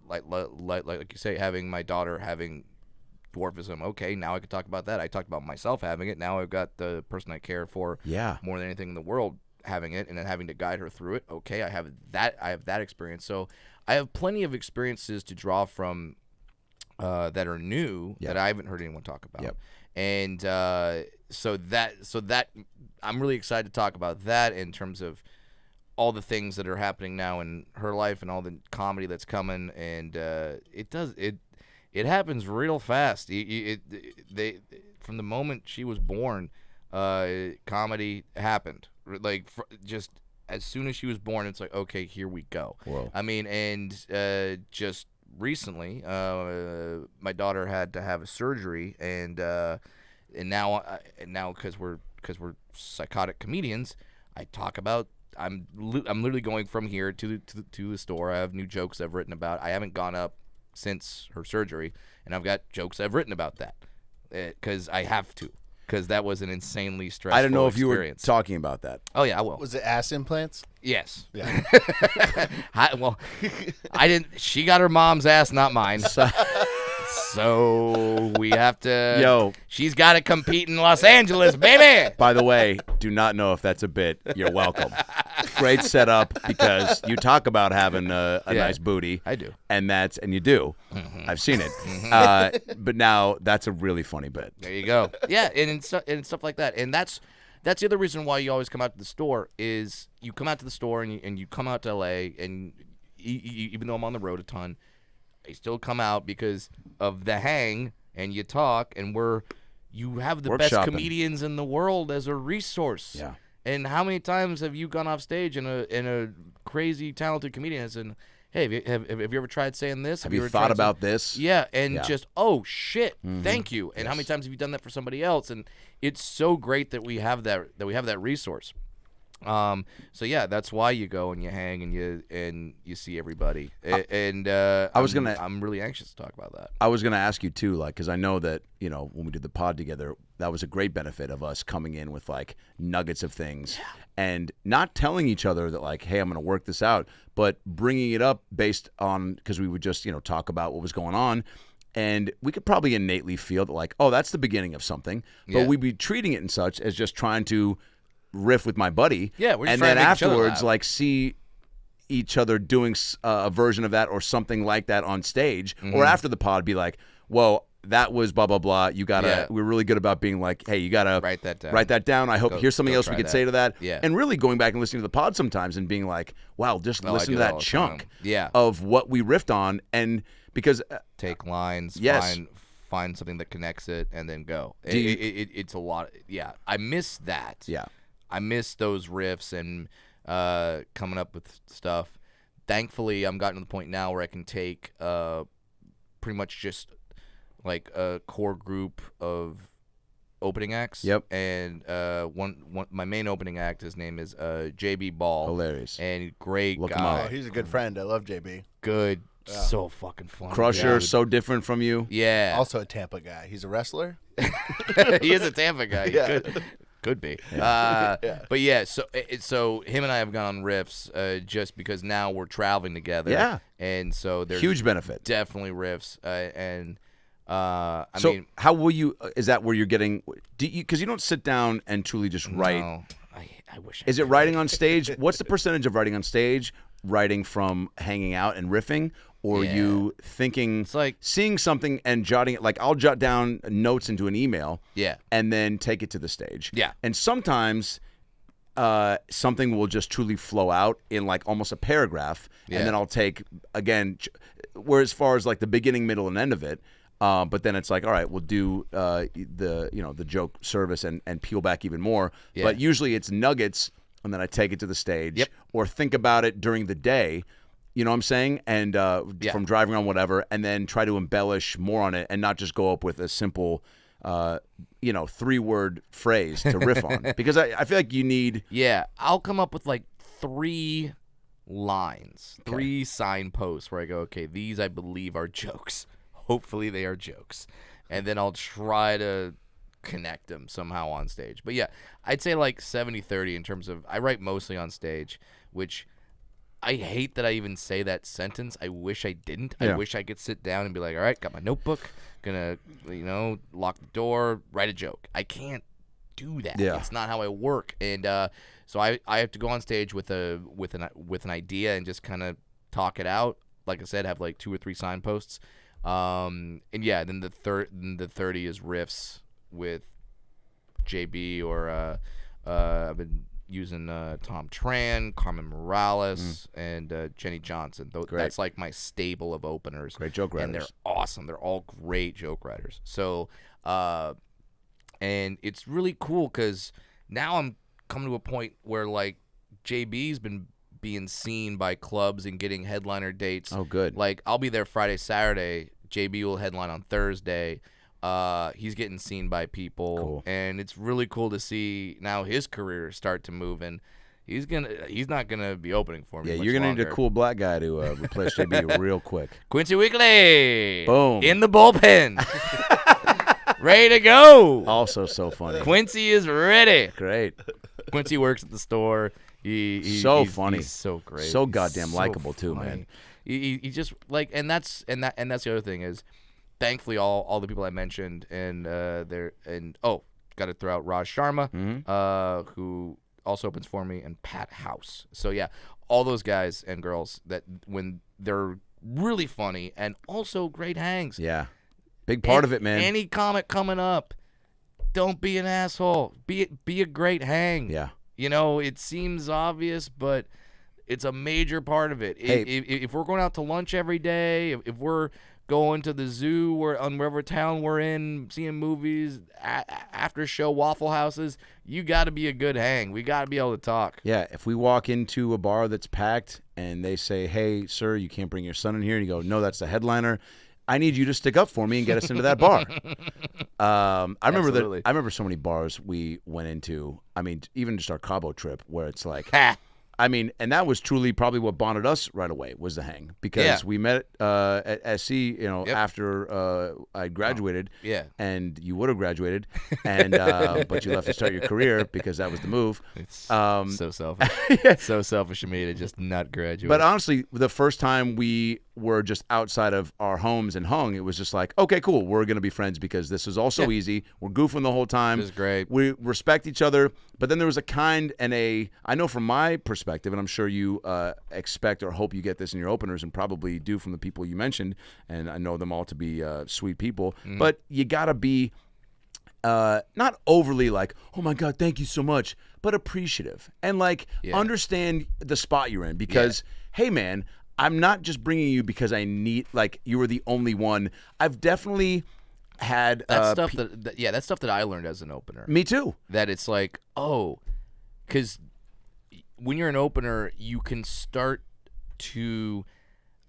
[SPEAKER 1] like you say, having my daughter having dwarfism. Okay, now I could talk about that. I talked about myself having it. Now I've got the person I care for more than anything in the world having it, and then having to guide her through it. Okay, I have that experience. So I have plenty of experiences to draw from that are new that I haven't heard anyone talk about. And so that I'm really excited to talk about that in terms of all the things that are happening now in her life and all the comedy that's coming. And it happens real fast. From the moment she was born, comedy happened. Like just as soon as she was born, it's like, okay, here we go.
[SPEAKER 2] Whoa.
[SPEAKER 1] I mean, and just recently, my daughter had to have a surgery, and now because we're psychotic comedians, I talk about. I'm literally going from here to the store. I have new jokes I've written about. I haven't gone up since her surgery, and I've got jokes I've written about that because I have to, because that was an insanely stressful
[SPEAKER 2] I don't know if
[SPEAKER 1] experience.
[SPEAKER 2] You were talking about that.
[SPEAKER 1] Oh yeah, I will.
[SPEAKER 4] Was it ass implants?
[SPEAKER 1] Yes.
[SPEAKER 4] Yeah.
[SPEAKER 1] I didn't. She got her mom's ass, not mine. So we have to.
[SPEAKER 2] Yo,
[SPEAKER 1] she's got to compete in Los Angeles, baby.
[SPEAKER 2] By the way, do not know if that's a bit. You're welcome. Great setup, because you talk about having a nice booty.
[SPEAKER 1] I do,
[SPEAKER 2] and you do. Mm-hmm. I've seen it. But now that's a really funny bit.
[SPEAKER 1] There you go. Yeah, and stuff like that, and that's the other reason why you always come out to the store is you come out to the store and you come out to LA, and even though I'm on the road a ton, I still come out because of the hang, and you talk, and you have the best comedians in the world as a resource.
[SPEAKER 2] Yeah.
[SPEAKER 1] And how many times have you gone off stage and a crazy talented comedian has said, hey, have you ever tried saying this?
[SPEAKER 2] Have you thought about this?
[SPEAKER 1] Yeah, and just, oh, shit, thank you. And how many times have you done that for somebody else? And it's so great that we have that resource. So yeah, that's why you go and you hang and you see everybody. I'm really anxious to talk about that.
[SPEAKER 2] I was gonna ask you too, like, because I know that when we did the pod together, that was a great benefit of us coming in with like nuggets of things and not telling each other that like, hey, I'm gonna work this out, but bringing it up based on, because we would just talk about what was going on. And we could probably innately feel that like, oh, that's the beginning of something, but we'd be treating it in such as just trying to riff with my buddy,
[SPEAKER 1] we're just
[SPEAKER 2] and then afterwards like see each other doing a version of that or something like that on stage, or after the pod be like, whoa, that was blah blah blah, you gotta we're really good about being like, hey, you gotta
[SPEAKER 1] write that down.
[SPEAKER 2] I hope here's something else we could say to that. And really going back and listening to the pod sometimes and being like, wow, just listen to that chunk of what we riffed on, and because
[SPEAKER 1] take lines, find something that connects it, and then go. It's a lot. I miss that. I miss those riffs and coming up with stuff. Thankfully, I'm gotten to the point now where I can take pretty much just like a core group of opening acts.
[SPEAKER 2] Yep.
[SPEAKER 1] And one my main opening act, his name is JB Ball.
[SPEAKER 2] Hilarious.
[SPEAKER 1] And great
[SPEAKER 2] Look him
[SPEAKER 1] guy.
[SPEAKER 4] Oh, he's a good friend. I love JB.
[SPEAKER 1] Good. So fucking funny.
[SPEAKER 2] Crusher,
[SPEAKER 1] dude.
[SPEAKER 2] so different from you.
[SPEAKER 1] Yeah.
[SPEAKER 4] Also a Tampa guy. He's a wrestler.
[SPEAKER 1] He is a Tampa guy. He
[SPEAKER 4] Yeah.
[SPEAKER 1] could be.
[SPEAKER 4] Yeah.
[SPEAKER 1] But yeah, so him and I have gone on riffs just because now we're traveling together.
[SPEAKER 2] Yeah.
[SPEAKER 1] And so there's
[SPEAKER 2] Huge benefit.
[SPEAKER 1] definitely riffs. I
[SPEAKER 2] So
[SPEAKER 1] mean,
[SPEAKER 2] how will you? Is that where you're getting? Because you don't sit down and truly just write.
[SPEAKER 1] no, I wish.
[SPEAKER 2] Is it writing on stage? What's the percentage of writing on stage? Writing from hanging out and riffing, or
[SPEAKER 1] Yeah.
[SPEAKER 2] you thinking,
[SPEAKER 1] It's like-
[SPEAKER 2] seeing something and jotting it? Like I'll jot down notes into an email,
[SPEAKER 1] Yeah.
[SPEAKER 2] and then take it to the stage.
[SPEAKER 1] Yeah.
[SPEAKER 2] And sometimes something will just truly flow out in like almost a paragraph,
[SPEAKER 1] Yeah.
[SPEAKER 2] and then I'll take again. Where as far as like the beginning, middle, and end of it. But then it's like, all right, we'll do the joke service and peel back even more.
[SPEAKER 1] Yeah.
[SPEAKER 2] But usually it's nuggets, and then I take it to the stage,
[SPEAKER 1] Yep.
[SPEAKER 2] or think about it during the day. You know what I'm saying? And from driving around, whatever, and then try to embellish more on it, and not just go up with a simple, 3-word phrase to riff on. Because I feel like you need.
[SPEAKER 1] Yeah, I'll come up with like 3 lines, 3 signposts where I go, okay, these I believe are jokes. Hopefully they are jokes. And then I'll try to connect them somehow on stage. But yeah, I'd say like 70-30 in terms of I write mostly on stage, which I hate that I even say that sentence. I wish I didn't.
[SPEAKER 2] Yeah.
[SPEAKER 1] I wish I could sit down and be like, all right, got my notebook, gonna, lock the door, write a joke. I can't do that.
[SPEAKER 2] Yeah.
[SPEAKER 1] It's not how I work. And so I have to go on stage with an idea and just kind of talk it out. Like I said, have like 2 or 3 signposts. And yeah, then the 30 is riffs with JB or I've been using Tom Tran, Carmen Morales, and Jenny Johnson.
[SPEAKER 2] Great.
[SPEAKER 1] That's like my stable of openers.
[SPEAKER 2] Great joke
[SPEAKER 1] And they're
[SPEAKER 2] writers.
[SPEAKER 1] awesome. They're all great joke writers. So, and it's really cool because now I'm coming to a point where like JB's been being seen by clubs and getting headliner dates.
[SPEAKER 2] Oh, good.
[SPEAKER 1] Like I'll be there Friday, Saturday. JB will headline on Thursday. He's getting seen by people,
[SPEAKER 2] Cool.
[SPEAKER 1] and it's really cool to see now his career start to move. And he's not gonna be opening for me.
[SPEAKER 2] Yeah,
[SPEAKER 1] much
[SPEAKER 2] you're gonna need a
[SPEAKER 1] longer.
[SPEAKER 2] cool black guy to replace JB real quick.
[SPEAKER 1] Quincy Weekly,
[SPEAKER 2] Boom.
[SPEAKER 1] in the bullpen, ready to go.
[SPEAKER 2] Also so funny.
[SPEAKER 1] Quincy is ready.
[SPEAKER 2] Great.
[SPEAKER 1] Quincy works at the store. He's
[SPEAKER 2] funny.
[SPEAKER 1] He's so great.
[SPEAKER 2] So
[SPEAKER 1] He's
[SPEAKER 2] goddamn
[SPEAKER 1] so
[SPEAKER 2] likable too,
[SPEAKER 1] funny.
[SPEAKER 2] man.
[SPEAKER 1] He just like and that's the other thing is, thankfully all the people I mentioned and got to throw out Raj Sharma, who also opens for me, and Pat House. So yeah, all those guys and girls that when they're really funny and also great hangs.
[SPEAKER 2] Yeah. Big part of it, man.
[SPEAKER 1] Any comic coming up, don't be an asshole. Be a great hang.
[SPEAKER 2] Yeah.
[SPEAKER 1] It seems obvious, but it's a major part of it.
[SPEAKER 2] Hey.
[SPEAKER 1] If we're going out to lunch every day, if we're going to the zoo or on wherever town we're in, seeing movies, after show Waffle Houses, you got to be a good hang. We got to be able to talk.
[SPEAKER 2] Yeah, if we walk into a bar that's packed and they say, "Hey, sir, you can't bring your son in here," and you go, "No, that's the headliner. I need you to stick up for me and get us into that bar." I remember
[SPEAKER 1] Absolutely.
[SPEAKER 2] I remember so many bars we went into. I mean, even just our Cabo trip, where it's like,
[SPEAKER 1] Ha!
[SPEAKER 2] I mean, and that was truly probably what bonded us right away was the hang, because
[SPEAKER 1] Yeah.
[SPEAKER 2] we met at SC,
[SPEAKER 1] Yep.
[SPEAKER 2] after I graduated.
[SPEAKER 1] Yeah.
[SPEAKER 2] And you would have graduated, and but you left to start your career because that was the move.
[SPEAKER 1] It's
[SPEAKER 2] So
[SPEAKER 1] so selfish. So selfish of me to just not graduate.
[SPEAKER 2] But honestly, the first time we were just outside of our homes and hung, it was just like, okay, cool, we're going to be friends because this is all so easy. We're goofing the whole time.
[SPEAKER 1] It was great.
[SPEAKER 2] We respect each other. But then there was a kind and I know from my perspective, and I'm sure you expect or hope you get this in your openers and probably do from the people you mentioned, and I know them all to be sweet people, but you got to be not overly like, oh my God, thank you so much, but appreciative and like understand the spot you're in because, hey man, I'm not just bringing you because I need, like, you were the only one. I've definitely had
[SPEAKER 1] that's stuff that's stuff that I learned as an opener.
[SPEAKER 2] Me too.
[SPEAKER 1] That it's like, because when you're an opener, you can start to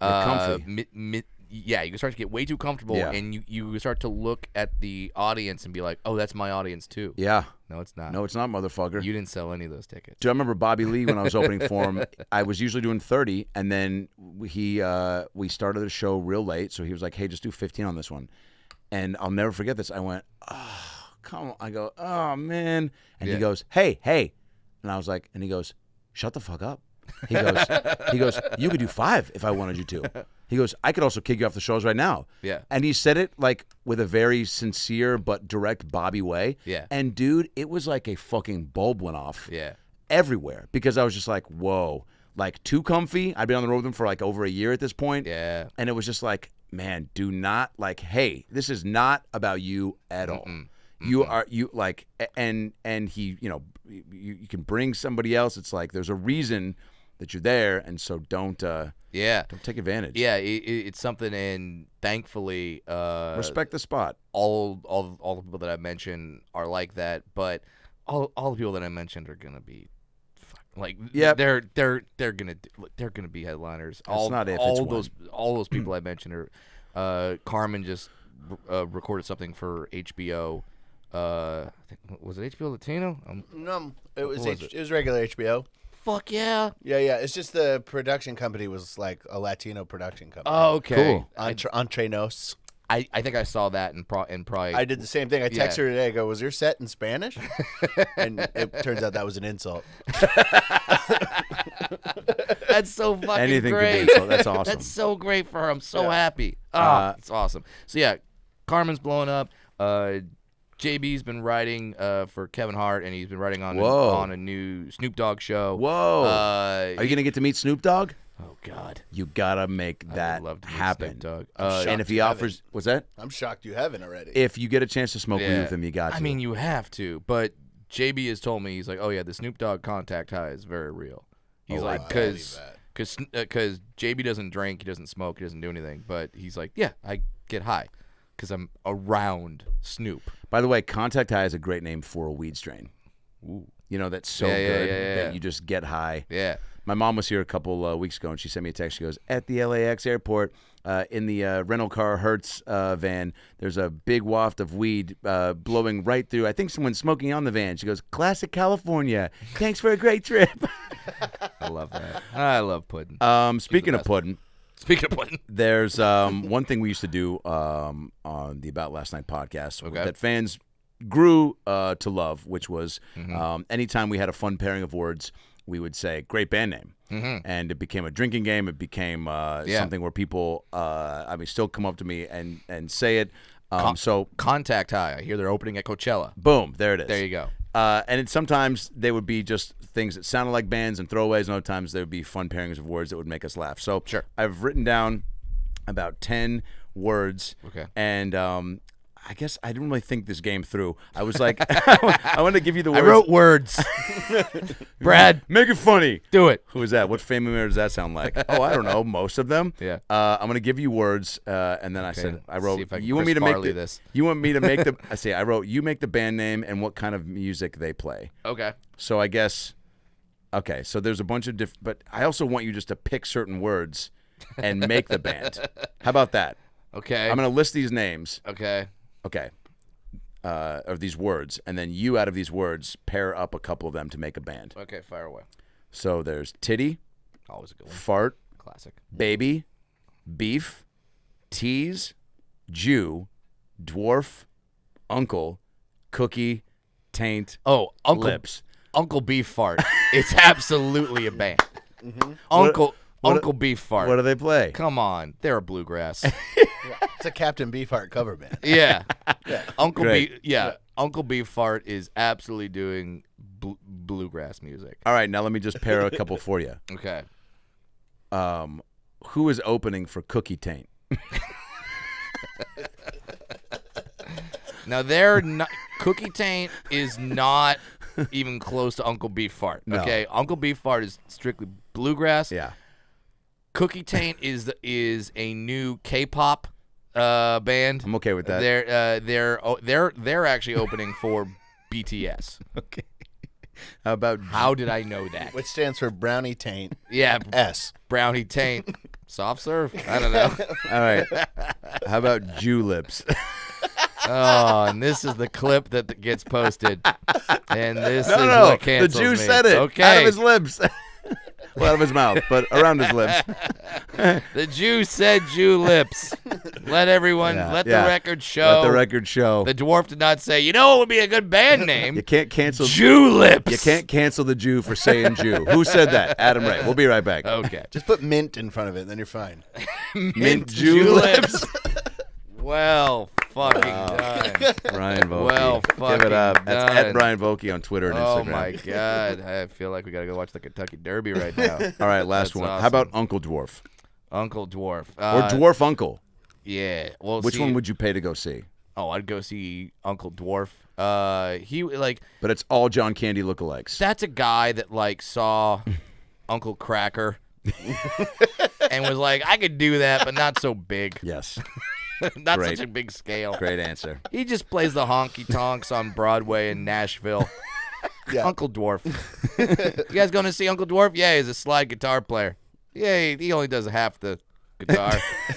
[SPEAKER 2] Get comfy.
[SPEAKER 1] you can start to get way too comfortable,
[SPEAKER 2] Yeah.
[SPEAKER 1] and you start to look at the audience and be like, oh, that's my audience too.
[SPEAKER 2] Yeah.
[SPEAKER 1] No, it's not.
[SPEAKER 2] No, it's not, motherfucker.
[SPEAKER 1] You didn't sell any of those tickets.
[SPEAKER 2] Do I remember Bobby Lee when I was opening for him? I was usually doing 30, and then we started the show real late, so he was like, hey, just do 15 on this one. And I'll never forget this. I went, oh, come on. I go, oh, man. And he goes, hey. And I was like, and he goes, shut the fuck up. He goes, you could do 5 if I wanted you to. He goes, I could also kick you off the shows right now.
[SPEAKER 1] Yeah.
[SPEAKER 2] And he said it like with a very sincere but direct Bobby way.
[SPEAKER 1] Yeah.
[SPEAKER 2] And dude, it was like a fucking bulb went off.
[SPEAKER 1] Yeah.
[SPEAKER 2] Everywhere, because I was just like, whoa, like too comfy. I've been on the road with him for like over a year at this point.
[SPEAKER 1] Yeah.
[SPEAKER 2] And it was just like, man, do not like, hey, this is not about you at all. You are and he, you can bring somebody else. It's like there's a reason that you're there, and so don't take advantage.
[SPEAKER 1] Yeah, it's something, and thankfully,
[SPEAKER 2] Respect the spot.
[SPEAKER 1] all the people that I mentioned are like that, but all the people that I mentioned are gonna be like,
[SPEAKER 2] Yep.
[SPEAKER 1] they're gonna be headliners.
[SPEAKER 2] not if, it's
[SPEAKER 1] all those people I mentioned are. Carmen just recorded something for HBO. Was it HBO Latino?
[SPEAKER 4] No, it was
[SPEAKER 1] was
[SPEAKER 4] it was regular HBO.
[SPEAKER 1] Fuck yeah.
[SPEAKER 4] Yeah. It's just the production company was like a Latino production company.
[SPEAKER 1] Oh, okay.
[SPEAKER 2] Cool.
[SPEAKER 4] Entrenos.
[SPEAKER 1] I think I saw that and probably.
[SPEAKER 4] I did the same thing. I
[SPEAKER 1] Yeah.
[SPEAKER 4] texted her today. I go, was your set in Spanish? And it turns out that was an insult.
[SPEAKER 1] That's so fucking
[SPEAKER 2] Anything
[SPEAKER 1] great.
[SPEAKER 2] could be, so that's awesome.
[SPEAKER 1] That's so great for her. I'm so happy. It's awesome. So yeah, Carmen's blowing up. JB's been writing for Kevin Hart, and he's been writing on a new Snoop Dogg show.
[SPEAKER 2] Whoa. Are you gonna get to meet Snoop Dogg?
[SPEAKER 1] Oh God.
[SPEAKER 2] You gotta make
[SPEAKER 1] I
[SPEAKER 2] that
[SPEAKER 1] would love to meet
[SPEAKER 2] happen.
[SPEAKER 1] Snoop Dogg.
[SPEAKER 2] And if he
[SPEAKER 4] you
[SPEAKER 2] offers, what's that?
[SPEAKER 4] I'm shocked you haven't already.
[SPEAKER 2] If you get a chance to smoke weed with him, you got to.
[SPEAKER 1] I mean, you have to, but JB has told me, he's like, oh yeah, the Snoop Dogg contact high is very real. He's like, because JB doesn't drink, he doesn't smoke, he doesn't do anything, but he's like, yeah, I get high because I'm around Snoop.
[SPEAKER 2] By the way, Contact High is a great name for a weed strain.
[SPEAKER 1] Ooh.
[SPEAKER 2] You know, that's so
[SPEAKER 1] Yeah,
[SPEAKER 2] good
[SPEAKER 1] yeah.
[SPEAKER 2] that you just get high.
[SPEAKER 1] Yeah.
[SPEAKER 2] My mom was here a couple weeks ago, and she sent me a text. She goes, at the LAX airport, in the rental car Hertz van, there's a big waft of weed blowing right through. I think someone's smoking on the van. She goes, classic California. Thanks for a great trip.
[SPEAKER 1] I love that. I love pudding.
[SPEAKER 2] Speaking of pudding,
[SPEAKER 1] Speaking of pudding.
[SPEAKER 2] there's one thing we used to do on the About Last Night podcast that fans grew to love, which was anytime we had a fun pairing of words, we would say, great band name. And it became a drinking game. It became something where people, still come up to me and say it. So
[SPEAKER 1] Contact High. I hear they're opening at Coachella.
[SPEAKER 2] boom, there it is.
[SPEAKER 1] There you go.
[SPEAKER 2] And sometimes they would be just things that sounded like bands and throwaways, and other times there would be fun pairings of words that would make us laugh. So
[SPEAKER 1] Sure.
[SPEAKER 2] I've written down about 10 words.
[SPEAKER 1] Okay.
[SPEAKER 2] And I guess I didn't really think this game through. I was like, I wanted to give you the words.
[SPEAKER 1] I wrote words. Brad,
[SPEAKER 2] Make it funny.
[SPEAKER 1] do it.
[SPEAKER 2] Who is that? What family member does that sound like? Oh, I don't know. Most of them.
[SPEAKER 1] Yeah.
[SPEAKER 2] I'm gonna give you words, and then I said, I wrote.
[SPEAKER 1] See if I can
[SPEAKER 2] You want me to
[SPEAKER 1] Chris
[SPEAKER 2] make
[SPEAKER 1] Farley
[SPEAKER 2] the,
[SPEAKER 1] this.
[SPEAKER 2] You want me to make the? I say I wrote. You make the band name and what kind of music they play.
[SPEAKER 1] Okay.
[SPEAKER 2] So I guess. Okay, so there's a bunch of different, but I also want you just to pick certain words and make the band. How about that?
[SPEAKER 1] Okay.
[SPEAKER 2] I'm gonna list these names.
[SPEAKER 1] Okay.
[SPEAKER 2] Okay. Of these words, and then you out of these words pair up a couple of them to make a band.
[SPEAKER 1] Okay, fire away.
[SPEAKER 2] So there's titty,
[SPEAKER 1] Always a good one.
[SPEAKER 2] fart,
[SPEAKER 1] Classic.
[SPEAKER 2] baby, beef, tease, Jew, dwarf, uncle, cookie, taint,
[SPEAKER 1] Oh, Uncle
[SPEAKER 2] lips.
[SPEAKER 1] Uncle Beef Fart. It's absolutely a band. Uncle Beef Fart.
[SPEAKER 2] What do they play?
[SPEAKER 1] Come on, they're a bluegrass.
[SPEAKER 4] It's a Captain Beefheart cover band.
[SPEAKER 1] Yeah. Uncle
[SPEAKER 2] Great.
[SPEAKER 1] Beef. Yeah. Uncle Beef Fart is absolutely doing bluegrass music.
[SPEAKER 2] All right, now let me just pair a couple for you.
[SPEAKER 1] Okay.
[SPEAKER 2] Who is opening for Cookie Taint?
[SPEAKER 1] Now they're not. Cookie Taint is not even close to Uncle Beef Fart.
[SPEAKER 2] No.
[SPEAKER 1] Okay. Uncle Beef Fart is strictly bluegrass.
[SPEAKER 2] Yeah.
[SPEAKER 1] Cookie Taint is a new K-pop band.
[SPEAKER 2] I'm okay with that.
[SPEAKER 1] They're actually opening for BTS.
[SPEAKER 2] Okay. How about
[SPEAKER 1] How did I know that?
[SPEAKER 4] Which stands for Brownie Taint
[SPEAKER 1] Yeah,
[SPEAKER 4] S.
[SPEAKER 1] Brownie Taint Soft serve? I don't know.
[SPEAKER 2] All right. How about Jew lips?
[SPEAKER 1] Oh, and this is the clip that gets posted. And this is
[SPEAKER 2] No.
[SPEAKER 1] what
[SPEAKER 2] The
[SPEAKER 1] cancels
[SPEAKER 2] Jew
[SPEAKER 1] me.
[SPEAKER 2] said it.
[SPEAKER 1] Okay.
[SPEAKER 2] Out of his lips. Well, out of his mouth, but around his lips.
[SPEAKER 1] The Jew said Jew lips. Let everyone, let the record show.
[SPEAKER 2] Let the record show.
[SPEAKER 1] The dwarf did not say, you know what would be a good band name?
[SPEAKER 2] You can't cancel
[SPEAKER 1] Jew lips.
[SPEAKER 2] You can't cancel the Jew for saying Jew. Who said that? Adam Ray. We'll be right back.
[SPEAKER 1] Okay.
[SPEAKER 4] Just put mint in front of it, and then you're fine.
[SPEAKER 2] Mint Jew lips.
[SPEAKER 1] Well, fucking done.
[SPEAKER 2] Brian Vokey.
[SPEAKER 1] Well,
[SPEAKER 2] Give it
[SPEAKER 1] fucking
[SPEAKER 2] up. That's
[SPEAKER 1] done.
[SPEAKER 2] at Brian Vokey on Twitter and
[SPEAKER 1] Oh
[SPEAKER 2] Instagram.
[SPEAKER 1] my God. I feel like we got to go watch the Kentucky Derby right now.
[SPEAKER 2] All right, last
[SPEAKER 1] That's
[SPEAKER 2] one.
[SPEAKER 1] awesome.
[SPEAKER 2] How about Uncle Dwarf?
[SPEAKER 1] Uncle Dwarf.
[SPEAKER 2] Or Dwarf Uncle?
[SPEAKER 1] Yeah. Well,
[SPEAKER 2] Which one would you pay to go see?
[SPEAKER 1] Oh, I'd go see Uncle Dwarf. He like
[SPEAKER 2] But it's all John Candy lookalikes.
[SPEAKER 1] that's a guy that like saw Uncle Cracker and was like, I could do that, but not so big.
[SPEAKER 2] Yes.
[SPEAKER 1] Not
[SPEAKER 2] Great.
[SPEAKER 1] such a big scale.
[SPEAKER 2] Great answer.
[SPEAKER 1] He just plays the honky tonks on Broadway in Nashville.
[SPEAKER 4] Yeah.
[SPEAKER 1] Uncle Dwarf. You guys going to see Uncle Dwarf? Yeah, he's a slide guitar player. Yeah, he only does half the guitar.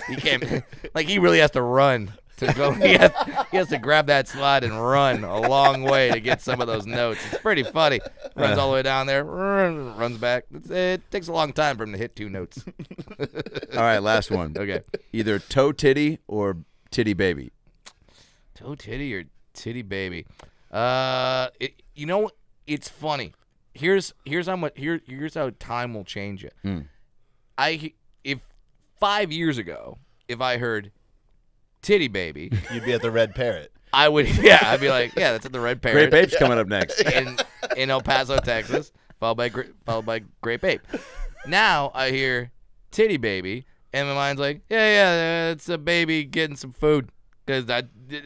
[SPEAKER 1] He can't. Like he really has to run to go. He has to grab that slide and run a long way to get some of those notes. It's pretty funny. Runs all the way down there, runs back. It takes a long time for him to hit 2 notes.
[SPEAKER 2] All right, last one.
[SPEAKER 1] Okay.
[SPEAKER 2] Either toe titty or titty baby.
[SPEAKER 1] Toe titty or titty baby? You know, it's funny. Here's how time will change you. If 5 years ago, if I heard titty baby,
[SPEAKER 4] You'd be at the Red Parrot.
[SPEAKER 1] I would, I'd be like, yeah, that's at the Red Parrot.
[SPEAKER 2] Great Babe's coming up next.
[SPEAKER 1] in El Paso, Texas, followed by Great Babe. Now I hear titty baby, and my mind's like, yeah, it's a baby getting some food, because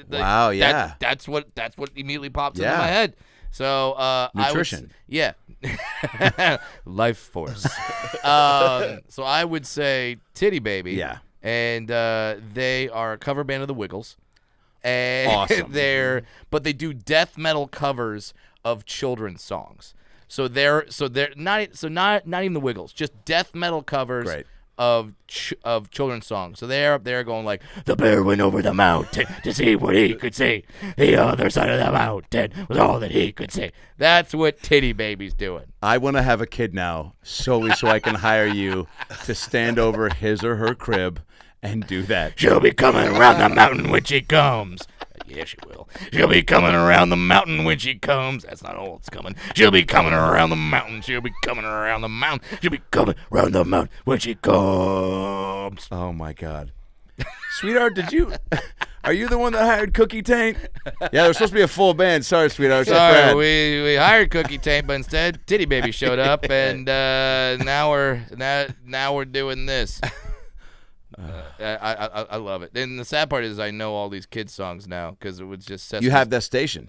[SPEAKER 2] Wow, yeah.
[SPEAKER 1] that's what immediately pops into
[SPEAKER 2] Yeah.
[SPEAKER 1] my head. So
[SPEAKER 2] Nutrition.
[SPEAKER 1] Life force. So I would say titty baby.
[SPEAKER 2] Yeah.
[SPEAKER 1] And they are a cover band of the Wiggles. And
[SPEAKER 2] Awesome.
[SPEAKER 1] but they do death metal covers of children's songs. So they're not even the Wiggles, just death metal covers
[SPEAKER 2] Great.
[SPEAKER 1] of children's songs. So they're up there going like, the bear went over the mountain to see what he could see. The other side of the mountain was all that he could see. That's what Titty Baby's doing.
[SPEAKER 2] I want to have a kid now solely so I can hire you to stand over his or her crib and do that.
[SPEAKER 1] She'll be coming around the mountain when she comes. Yeah, she will. She'll be coming around the mountain when she comes. That's not all it's coming. She'll be coming around the mountain. She'll be coming around the mountain. She'll be coming around the mountain when she comes.
[SPEAKER 2] Oh, my God. Sweetheart, are you the one that hired Cookie Taint? Yeah, there's supposed to be a full band. Sorry, sweetheart. It's
[SPEAKER 1] Sorry,
[SPEAKER 2] Brad.
[SPEAKER 1] we hired Cookie Taint, but instead Titty Baby showed up, and now we're doing this. I love it. And the sad part is I know all these kids' songs now because it was just Sesame
[SPEAKER 2] You have that station.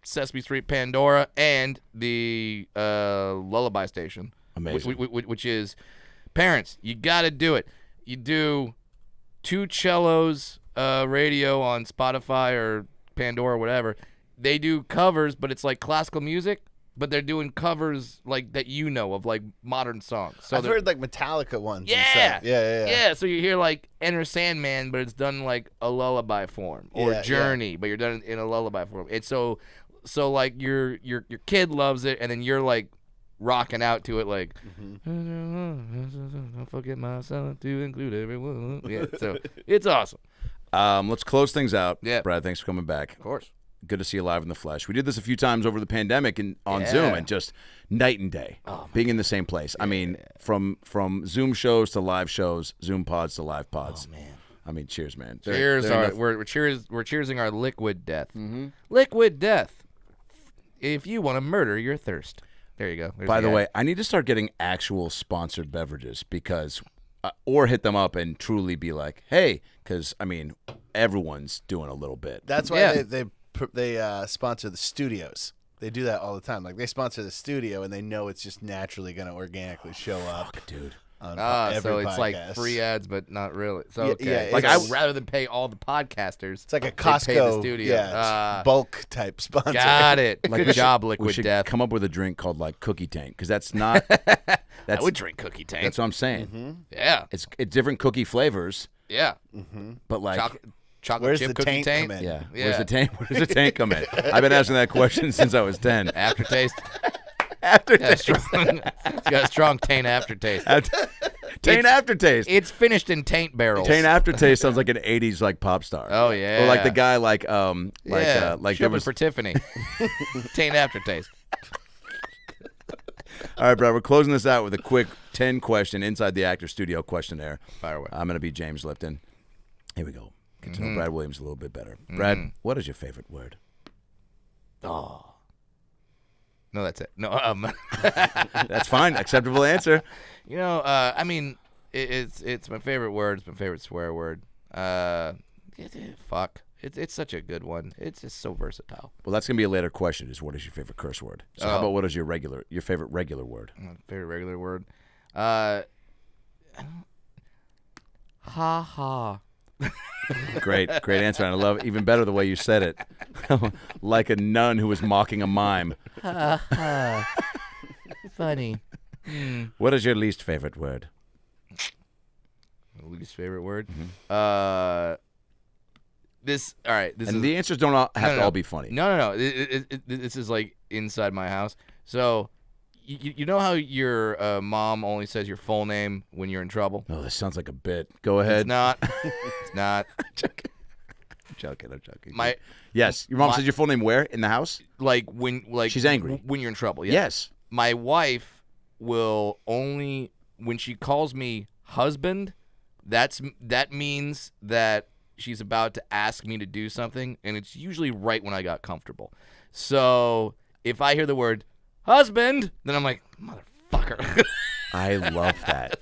[SPEAKER 1] Sesame Street, Pandora, and the Lullaby Station.
[SPEAKER 2] Amazing.
[SPEAKER 1] Which is, parents, you got to do it. You do 2 Cellos radio on Spotify or Pandora or whatever. They do covers, but it's like classical music. But they're doing covers like that, of like modern songs. So
[SPEAKER 4] I've heard like Metallica ones.
[SPEAKER 1] Yeah.
[SPEAKER 4] And stuff. Yeah.
[SPEAKER 1] Yeah, so you hear like Enter Sandman, but it's done like a lullaby form, or
[SPEAKER 4] Yeah,
[SPEAKER 1] Journey, but you're done in a lullaby form. It's so like your kid loves it, and then you're like rocking out to it like, don't forget myself to include everyone. Yeah, so it's awesome.
[SPEAKER 2] Let's close things out.
[SPEAKER 1] Yeah.
[SPEAKER 2] Brad, thanks for coming back.
[SPEAKER 1] Of course.
[SPEAKER 2] Good to see you live in the flesh. We did this a few times over the pandemic and on Zoom, and just night and day, being in the same place. I mean, from Zoom shows to live shows, Zoom pods to live pods. Oh man! I mean, cheers, man.
[SPEAKER 1] We're cheersing our liquid death. Mm-hmm. Liquid death. If you want to murder your thirst, there you go. There's
[SPEAKER 2] By the
[SPEAKER 1] ad.
[SPEAKER 2] way, I need to start getting actual sponsored beverages because, or hit them up and truly be like, hey, because I mean, everyone's doing a little bit.
[SPEAKER 4] That's why
[SPEAKER 1] Yeah.
[SPEAKER 4] they sponsor the studios. They do that all the time. Like they sponsor the studio, and they know it's just naturally going to organically show up.
[SPEAKER 2] Dude.
[SPEAKER 4] on
[SPEAKER 1] So
[SPEAKER 4] every
[SPEAKER 1] it's
[SPEAKER 4] podcast.
[SPEAKER 1] like free ads, but not really. So
[SPEAKER 4] Yeah,
[SPEAKER 1] okay.
[SPEAKER 4] yeah,
[SPEAKER 1] like
[SPEAKER 4] it's-
[SPEAKER 1] rather than pay all the podcasters,
[SPEAKER 4] It's like a
[SPEAKER 1] they pay the
[SPEAKER 4] Costco,
[SPEAKER 1] studio.
[SPEAKER 4] bulk type sponsor.
[SPEAKER 1] Got it.
[SPEAKER 2] Like
[SPEAKER 1] Good
[SPEAKER 2] we
[SPEAKER 1] job,
[SPEAKER 2] we
[SPEAKER 1] Liquid
[SPEAKER 2] should
[SPEAKER 1] Death.
[SPEAKER 2] come up with a drink called like Cookie Tank because that's not.
[SPEAKER 1] I
[SPEAKER 2] That's
[SPEAKER 1] would drink Cookie Tank.
[SPEAKER 2] that's what I'm saying.
[SPEAKER 4] Mm-hmm.
[SPEAKER 1] Yeah,
[SPEAKER 2] It's different cookie flavors,
[SPEAKER 1] yeah.
[SPEAKER 2] but like.
[SPEAKER 1] Chocolate
[SPEAKER 4] Where's
[SPEAKER 1] chip
[SPEAKER 4] the
[SPEAKER 1] cookie
[SPEAKER 4] tank
[SPEAKER 1] tank.
[SPEAKER 4] come in?
[SPEAKER 2] Yeah.
[SPEAKER 1] Yeah.
[SPEAKER 2] Where's the tank? Where does the tank come in? I've been asking that question since I was 10.
[SPEAKER 1] Aftertaste.
[SPEAKER 2] Aftertaste.
[SPEAKER 1] It's got a strong taint aftertaste.
[SPEAKER 2] Taint aftertaste.
[SPEAKER 1] It's finished in taint barrels.
[SPEAKER 2] Taint aftertaste sounds like an 80s like pop star.
[SPEAKER 1] Oh yeah.
[SPEAKER 2] Or like the guy like
[SPEAKER 1] yeah.
[SPEAKER 2] there
[SPEAKER 1] Shipping
[SPEAKER 2] was
[SPEAKER 1] for Tiffany. Taint aftertaste.
[SPEAKER 2] All right, bro, we're closing this out with a quick 10 question inside the actor studio questionnaire.
[SPEAKER 1] Fire away.
[SPEAKER 2] I'm going to be James Lipton. Here we go. Get to
[SPEAKER 1] Mm-hmm.
[SPEAKER 2] know Brad Williams a little bit better. Brad, what is your favorite word?
[SPEAKER 1] Oh. No, that's it. No,
[SPEAKER 2] That's fine. Acceptable answer.
[SPEAKER 1] you know, I mean, it's my favorite word. It's my favorite swear word. Fuck. It's such a good one. It's just so versatile.
[SPEAKER 2] Well, that's going to be a later question is what is your favorite curse word? So how about what is your favorite regular word?
[SPEAKER 1] My favorite regular word. Ha ha.
[SPEAKER 2] Great answer. And I love even better the way you said it. Like a nun who was mocking a mime.
[SPEAKER 1] Ha ha. Funny.
[SPEAKER 2] What is your least favorite word?
[SPEAKER 1] My least favorite word.
[SPEAKER 2] Mm-hmm.
[SPEAKER 1] This. All right. This
[SPEAKER 2] And
[SPEAKER 1] is
[SPEAKER 2] the answers don't have to all be funny.
[SPEAKER 1] No. This is like inside my house. So, you know how your mom only says your full name when you're in trouble?
[SPEAKER 2] Oh, this sounds like a bit. Go ahead.
[SPEAKER 1] It's not. It's not.
[SPEAKER 2] I'm joking.
[SPEAKER 1] Yes.
[SPEAKER 2] Your mom says your full name where? In the house?
[SPEAKER 1] Like
[SPEAKER 2] She's angry.
[SPEAKER 1] when you're in trouble. Yeah.
[SPEAKER 2] Yes.
[SPEAKER 1] My wife will only when she calls me husband. That means that she's about to ask me to do something, and it's usually right when I got comfortable. So if I hear the word husband, then I'm like, motherfucker.
[SPEAKER 2] I love that.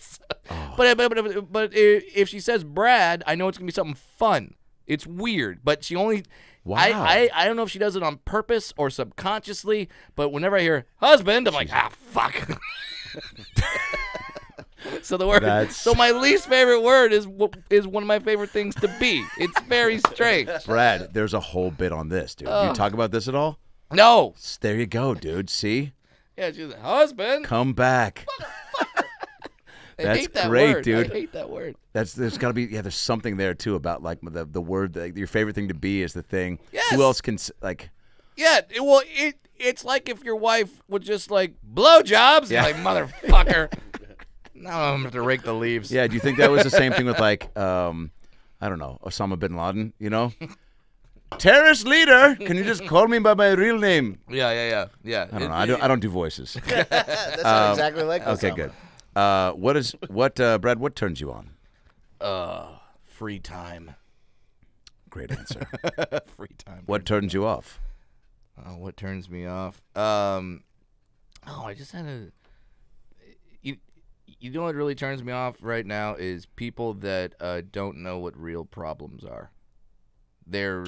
[SPEAKER 1] But if she says Brad, I know it's gonna be something fun. It's weird, but she only.
[SPEAKER 2] Wow.
[SPEAKER 1] I don't know if she does it on purpose or subconsciously, but whenever I hear husband, I'm like, fuck. So the word. So my least favorite word is one of my favorite things to be. It's very strange.
[SPEAKER 2] Brad, there's a whole bit on this, dude. You talk about this at all?
[SPEAKER 1] No.
[SPEAKER 2] There you go, dude. See?
[SPEAKER 1] Yeah, she's like, husband.
[SPEAKER 2] Come back.
[SPEAKER 1] I
[SPEAKER 2] That's
[SPEAKER 1] hate that
[SPEAKER 2] great,
[SPEAKER 1] word.
[SPEAKER 2] dude.
[SPEAKER 1] I hate that word.
[SPEAKER 2] There's got to be there's something there too about like the word your favorite thing to be is the thing.
[SPEAKER 1] Yes.
[SPEAKER 2] Who else can like
[SPEAKER 1] Yeah, it's like if your wife would just like blowjobs.
[SPEAKER 2] Yeah.
[SPEAKER 1] Like motherfucker. Now I'm gonna have to rake the leaves.
[SPEAKER 2] Yeah, do you think that was the same thing with like I don't know, Osama bin Laden, you know? Terrorist leader, can you just call me by my real name?
[SPEAKER 1] Yeah.
[SPEAKER 2] I don't know. I don't do voices.
[SPEAKER 4] That's not exactly like
[SPEAKER 2] Okay,
[SPEAKER 4] Osama.
[SPEAKER 2] good. Brad, what turns you on?
[SPEAKER 1] Free time.
[SPEAKER 2] Great answer.
[SPEAKER 1] Free time.
[SPEAKER 2] What turns you off?
[SPEAKER 1] What turns me off? I just had a. You know what really turns me off right now is people that don't know what real problems are. They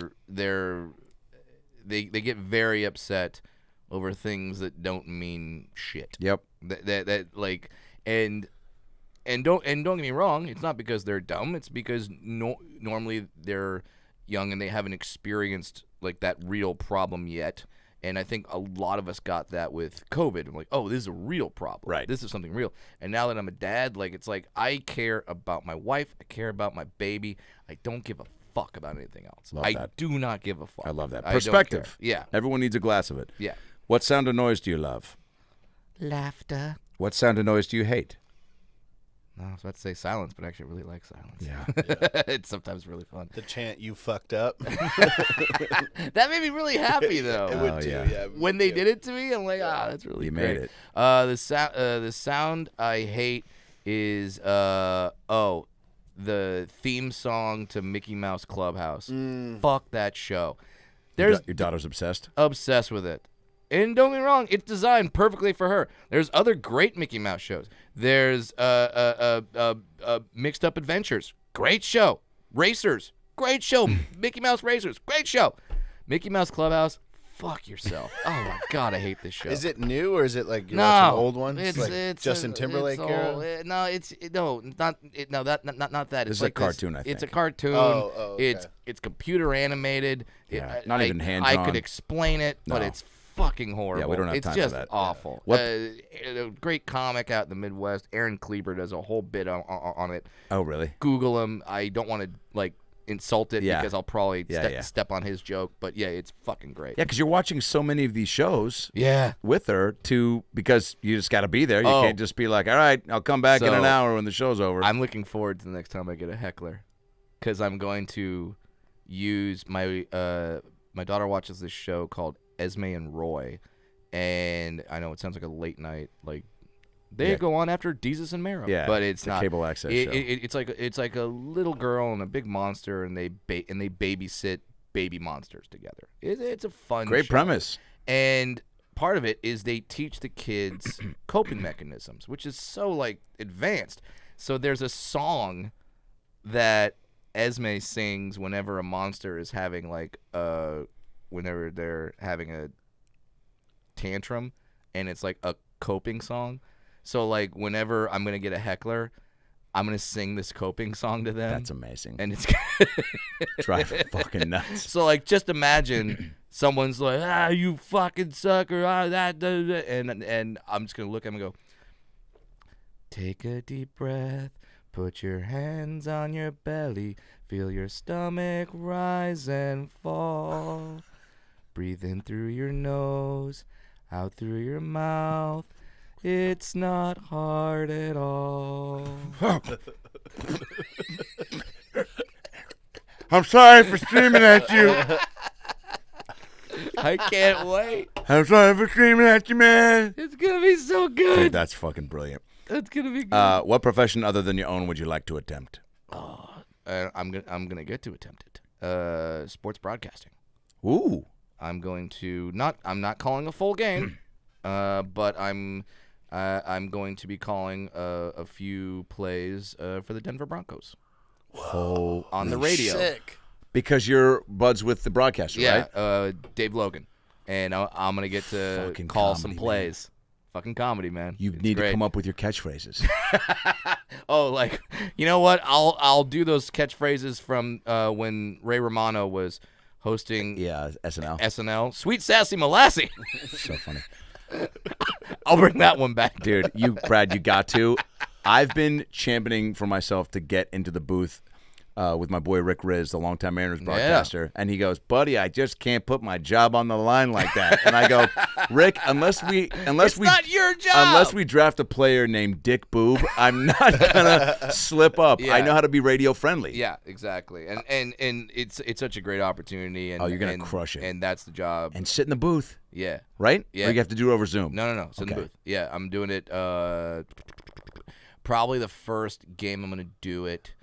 [SPEAKER 1] get very upset over things that don't mean shit.
[SPEAKER 2] Yep.
[SPEAKER 1] That like and don't get me wrong, it's not because they're dumb, it's because normally they're young and they haven't experienced like that real problem yet. And I think a lot of us got that with COVID. I'm like, oh, this is a real problem.
[SPEAKER 2] Right.
[SPEAKER 1] This is something real. And now that I'm a dad, like it's like I care about my wife, I care about my baby. I don't give a fuck about anything else.
[SPEAKER 2] Love
[SPEAKER 1] I
[SPEAKER 2] that.
[SPEAKER 1] do not give a fuck.
[SPEAKER 2] I love that.
[SPEAKER 1] I don't
[SPEAKER 2] Perspective.
[SPEAKER 1] care. Yeah.
[SPEAKER 2] Everyone needs a glass of it.
[SPEAKER 1] Yeah.
[SPEAKER 2] What sound of noise do you love?
[SPEAKER 1] Laughter.
[SPEAKER 2] What sound of noise do you hate?
[SPEAKER 1] No, I was about to say silence, but I actually really like silence.
[SPEAKER 2] Yeah.
[SPEAKER 1] It's sometimes really fun.
[SPEAKER 4] The chant "you fucked up."
[SPEAKER 1] That made me really happy though.
[SPEAKER 4] It would too.
[SPEAKER 2] yeah.
[SPEAKER 4] Yeah.
[SPEAKER 1] When they did it to me, I'm like, that's really
[SPEAKER 2] You
[SPEAKER 1] great.
[SPEAKER 2] made it.
[SPEAKER 1] The sound I hate is the theme song to Mickey Mouse Clubhouse. Fuck that show. There's
[SPEAKER 2] Your daughter's obsessed?
[SPEAKER 1] obsessed with it. And don't get me wrong, it's designed perfectly for her. There's other great Mickey Mouse shows. There's Mixed Up Adventures, great show. Racers, great show. Mickey Mouse Racers, great show. Mickey Mouse Clubhouse, fuck yourself. Oh my god, I hate this show.
[SPEAKER 4] Is it new or is it like you're
[SPEAKER 1] No,
[SPEAKER 4] watching old ones?
[SPEAKER 1] it's
[SPEAKER 4] like Justin Timberlake era?
[SPEAKER 1] Not that.
[SPEAKER 2] This
[SPEAKER 1] It's
[SPEAKER 2] is
[SPEAKER 1] like
[SPEAKER 2] a cartoon, I
[SPEAKER 1] It's a
[SPEAKER 2] think.
[SPEAKER 1] cartoon.
[SPEAKER 4] Oh, okay.
[SPEAKER 1] It's computer animated.
[SPEAKER 2] Yeah,
[SPEAKER 1] It-
[SPEAKER 2] not
[SPEAKER 1] I-
[SPEAKER 2] even
[SPEAKER 1] I
[SPEAKER 2] hand-drawn.
[SPEAKER 1] could explain it, but
[SPEAKER 2] No.
[SPEAKER 1] it's fucking horrible.
[SPEAKER 2] Yeah, we don't have
[SPEAKER 1] it's
[SPEAKER 2] time for
[SPEAKER 1] just
[SPEAKER 2] that.
[SPEAKER 1] awful.
[SPEAKER 2] What-
[SPEAKER 1] A great comic out in the Midwest. Aaron Kleber does a whole bit on it.
[SPEAKER 2] Oh, really?
[SPEAKER 1] Google him. I don't want to insult it
[SPEAKER 2] Yeah.
[SPEAKER 1] because I'll probably
[SPEAKER 2] Yeah.
[SPEAKER 1] step on his joke. But yeah, it's fucking great.
[SPEAKER 2] Yeah, because you're watching so many of these shows
[SPEAKER 1] Yeah.
[SPEAKER 2] with her because you just got to be there. You
[SPEAKER 1] Oh.
[SPEAKER 2] can't just be like, all right, I'll come back in
[SPEAKER 1] So,
[SPEAKER 2] an hour when the show's over.
[SPEAKER 1] I'm looking forward to the next time I get a heckler, because I'm going to use my daughter watches this show called Esme and Roy, and I know it sounds like a late night they
[SPEAKER 2] Yeah.
[SPEAKER 1] go on after Jesus and Mero,
[SPEAKER 2] Yeah,
[SPEAKER 1] but it's
[SPEAKER 2] the
[SPEAKER 1] not
[SPEAKER 2] cable access
[SPEAKER 1] it,
[SPEAKER 2] show.
[SPEAKER 1] it's like a little girl and a big monster, and they babysit baby monsters together. It's a fun
[SPEAKER 2] Great
[SPEAKER 1] show.
[SPEAKER 2] premise.
[SPEAKER 1] And part of it is they teach the kids coping mechanisms, which is so advanced. So there's a song that Esme sings whenever a monster is having whenever they're having a tantrum, and it's like a coping song. So whenever I'm gonna get a heckler, I'm gonna sing this coping song to them.
[SPEAKER 2] That's amazing.
[SPEAKER 1] And it's
[SPEAKER 2] Drive fucking nuts.
[SPEAKER 1] so just imagine someone's like, you fucking sucker, and I'm just gonna look at him and go, take a deep breath, put your hands on your belly, feel your stomach rise and fall, breathe in through your nose, out through your mouth. It's not hard at all.
[SPEAKER 2] I'm sorry for screaming at you.
[SPEAKER 1] I can't wait.
[SPEAKER 2] I'm sorry for screaming at you, man.
[SPEAKER 1] It's gonna be so
[SPEAKER 2] Dude,
[SPEAKER 1] good.
[SPEAKER 2] that's fucking brilliant.
[SPEAKER 1] It's gonna be good.
[SPEAKER 2] What profession other than your own would you like to attempt?
[SPEAKER 1] I'm gonna get to attempt it. Sports broadcasting.
[SPEAKER 2] Ooh.
[SPEAKER 1] I'm going to I'm not calling a full game, but I'm going to be calling a few plays for the Denver Broncos on the radio.
[SPEAKER 4] Sick.
[SPEAKER 2] Because you're buds with the broadcaster,
[SPEAKER 1] Yeah,
[SPEAKER 2] right?
[SPEAKER 1] Dave Logan, and I'm gonna get to
[SPEAKER 2] Fucking
[SPEAKER 1] call
[SPEAKER 2] comedy,
[SPEAKER 1] some
[SPEAKER 2] man.
[SPEAKER 1] plays. Fucking comedy, man.
[SPEAKER 2] You
[SPEAKER 1] It's
[SPEAKER 2] need
[SPEAKER 1] great.
[SPEAKER 2] to come up with your catchphrases.
[SPEAKER 1] Oh, you know what? I'll do those catchphrases from when Ray Romano was hosting
[SPEAKER 2] Yeah, SNL.
[SPEAKER 1] SNL. Sweet Sassy Molassie.
[SPEAKER 2] So funny.
[SPEAKER 1] I'll bring that one back.
[SPEAKER 2] Dude, Brad, you got to. I've been championing for myself to get into the booth with my boy Rick Riz, the longtime Mariners broadcaster, and he goes, "Buddy, I just can't put my job on the line like that." And I go, "Rick, unless
[SPEAKER 1] It's not your job.
[SPEAKER 2] unless we draft a player named Dick Boob, I'm not gonna slip up.
[SPEAKER 1] Yeah.
[SPEAKER 2] I know how to be radio friendly."
[SPEAKER 1] Yeah, exactly. And it's such a great opportunity. And,
[SPEAKER 2] Oh, you're gonna crush it.
[SPEAKER 1] And that's the job.
[SPEAKER 2] And sit in the booth,
[SPEAKER 1] Yeah.
[SPEAKER 2] right?
[SPEAKER 1] Yeah.
[SPEAKER 2] Or you have to do it over Zoom.
[SPEAKER 1] No. It's in the
[SPEAKER 2] Okay.
[SPEAKER 1] booth. Yeah, I'm doing it. Probably the first game I'm gonna do it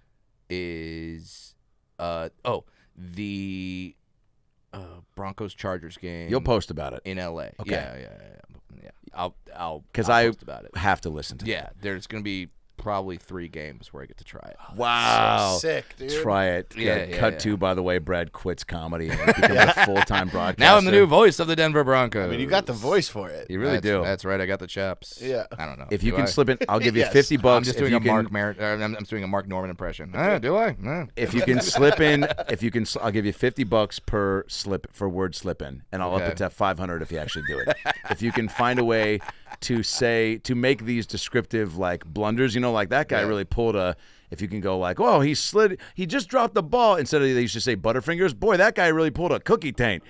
[SPEAKER 1] is the Broncos Chargers game.
[SPEAKER 2] You'll post about it
[SPEAKER 1] in LA.
[SPEAKER 2] Okay.
[SPEAKER 1] Yeah. I'll
[SPEAKER 2] because
[SPEAKER 1] I'll
[SPEAKER 2] I
[SPEAKER 1] post about it.
[SPEAKER 2] have to listen to.
[SPEAKER 1] Yeah, there's gonna be probably 3 games where I get to try it.
[SPEAKER 2] It. Wow.
[SPEAKER 4] Sick, dude.
[SPEAKER 2] Try it.
[SPEAKER 1] Yeah,
[SPEAKER 2] Cut
[SPEAKER 1] yeah.
[SPEAKER 2] to, by the way, Brad quits comedy and becomes a full-time broadcaster.
[SPEAKER 1] Now I'm the new voice of the Denver Broncos.
[SPEAKER 4] I mean, you got the voice for it.
[SPEAKER 2] You really do.
[SPEAKER 1] That's right. I got the chaps.
[SPEAKER 4] Yeah.
[SPEAKER 1] I don't know.
[SPEAKER 2] If you
[SPEAKER 1] Do
[SPEAKER 2] can
[SPEAKER 1] I?
[SPEAKER 2] slip in, I'll give you
[SPEAKER 4] Yes.
[SPEAKER 2] $50.
[SPEAKER 1] I'm just
[SPEAKER 2] if
[SPEAKER 1] doing
[SPEAKER 2] you
[SPEAKER 1] a
[SPEAKER 2] can,
[SPEAKER 1] I'm doing a Mark Norman impression. Do I?
[SPEAKER 2] If you can slip in, I'll give you $50 per slip for word slip in, and I'll up
[SPEAKER 1] Okay.
[SPEAKER 2] it to $500 if you actually do it. If you can find a way to make these descriptive blunders, like that guy really pulled a. If you can go oh, he just dropped the ball instead of they used to say Butterfingers. Boy, that guy really pulled a cookie taint.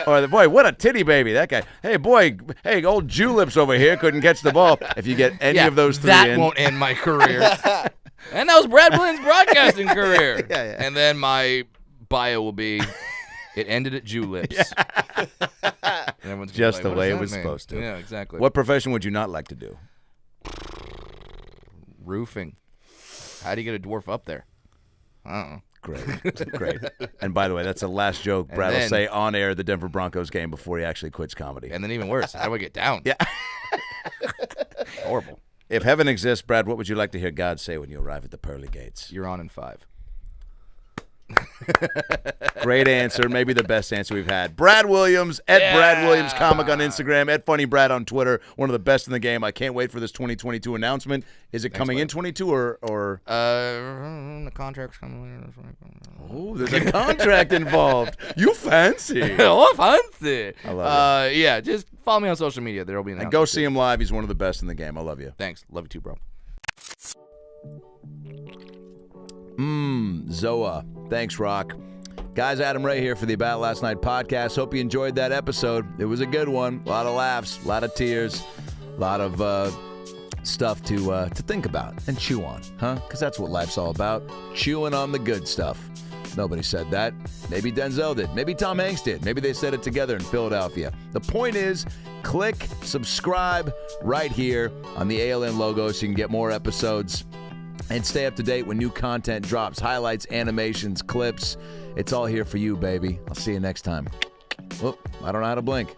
[SPEAKER 2] Or boy, what a titty baby that guy. Hey boy, old Juleps over here couldn't catch the ball. If you get any of those 3
[SPEAKER 1] that
[SPEAKER 2] in,
[SPEAKER 1] won't end my career. And that was Brad Williams' broadcasting career.
[SPEAKER 2] Yeah.
[SPEAKER 1] And then my bio will be, it ended at Juleps. And everyone's gonna be
[SPEAKER 2] Just
[SPEAKER 1] like,
[SPEAKER 2] the
[SPEAKER 1] "What
[SPEAKER 2] way
[SPEAKER 1] does
[SPEAKER 2] it was
[SPEAKER 1] that mean?"
[SPEAKER 2] supposed to.
[SPEAKER 1] Yeah, exactly.
[SPEAKER 2] What profession would you not like to do?
[SPEAKER 1] Roofing. How do you get a dwarf up there? I don't know.
[SPEAKER 2] Great. And by the way, that's the last joke
[SPEAKER 1] And
[SPEAKER 2] Brad will
[SPEAKER 1] then-
[SPEAKER 2] say on air at the Denver Broncos game before he actually quits comedy.
[SPEAKER 1] And then even worse, how do I get down?
[SPEAKER 2] Yeah.
[SPEAKER 1] Horrible.
[SPEAKER 2] If heaven exists, Brad, what would you like to hear God say when you arrive at the pearly gates?
[SPEAKER 1] You're on in 5.
[SPEAKER 2] Great answer. Maybe the best answer we've had. Brad Williams, Brad Williams Comic on Instagram, @FunnyBrad on Twitter. One of the best in the game. I can't wait for this 2022 announcement. Is it coming in 22 or?
[SPEAKER 1] The contract's coming.
[SPEAKER 2] Oh, there's a contract involved. You fancy.
[SPEAKER 1] Oh, fancy.
[SPEAKER 2] I love it.
[SPEAKER 1] Yeah, just follow me on social media. There will be an
[SPEAKER 2] And go see him live. He's one of the best in the game. I love you.
[SPEAKER 1] Thanks. Love you too, bro.
[SPEAKER 2] Zoa. Thanks, Rock. Guys, Adam Ray here for the About Last Night podcast. Hope you enjoyed that episode. It was a good one. A lot of laughs, a lot of tears, a lot of stuff to think about and chew on, huh? Because that's what life's all about, chewing on the good stuff. Nobody said that. Maybe Denzel did. Maybe Tom Hanks did. Maybe they said it together in Philadelphia. The point is, click subscribe right here on the ALN logo so you can get more episodes and stay up to date when new content drops. Highlights, animations, clips. It's all here for you, baby. I'll see you next time. Whoop, I don't know how to blink.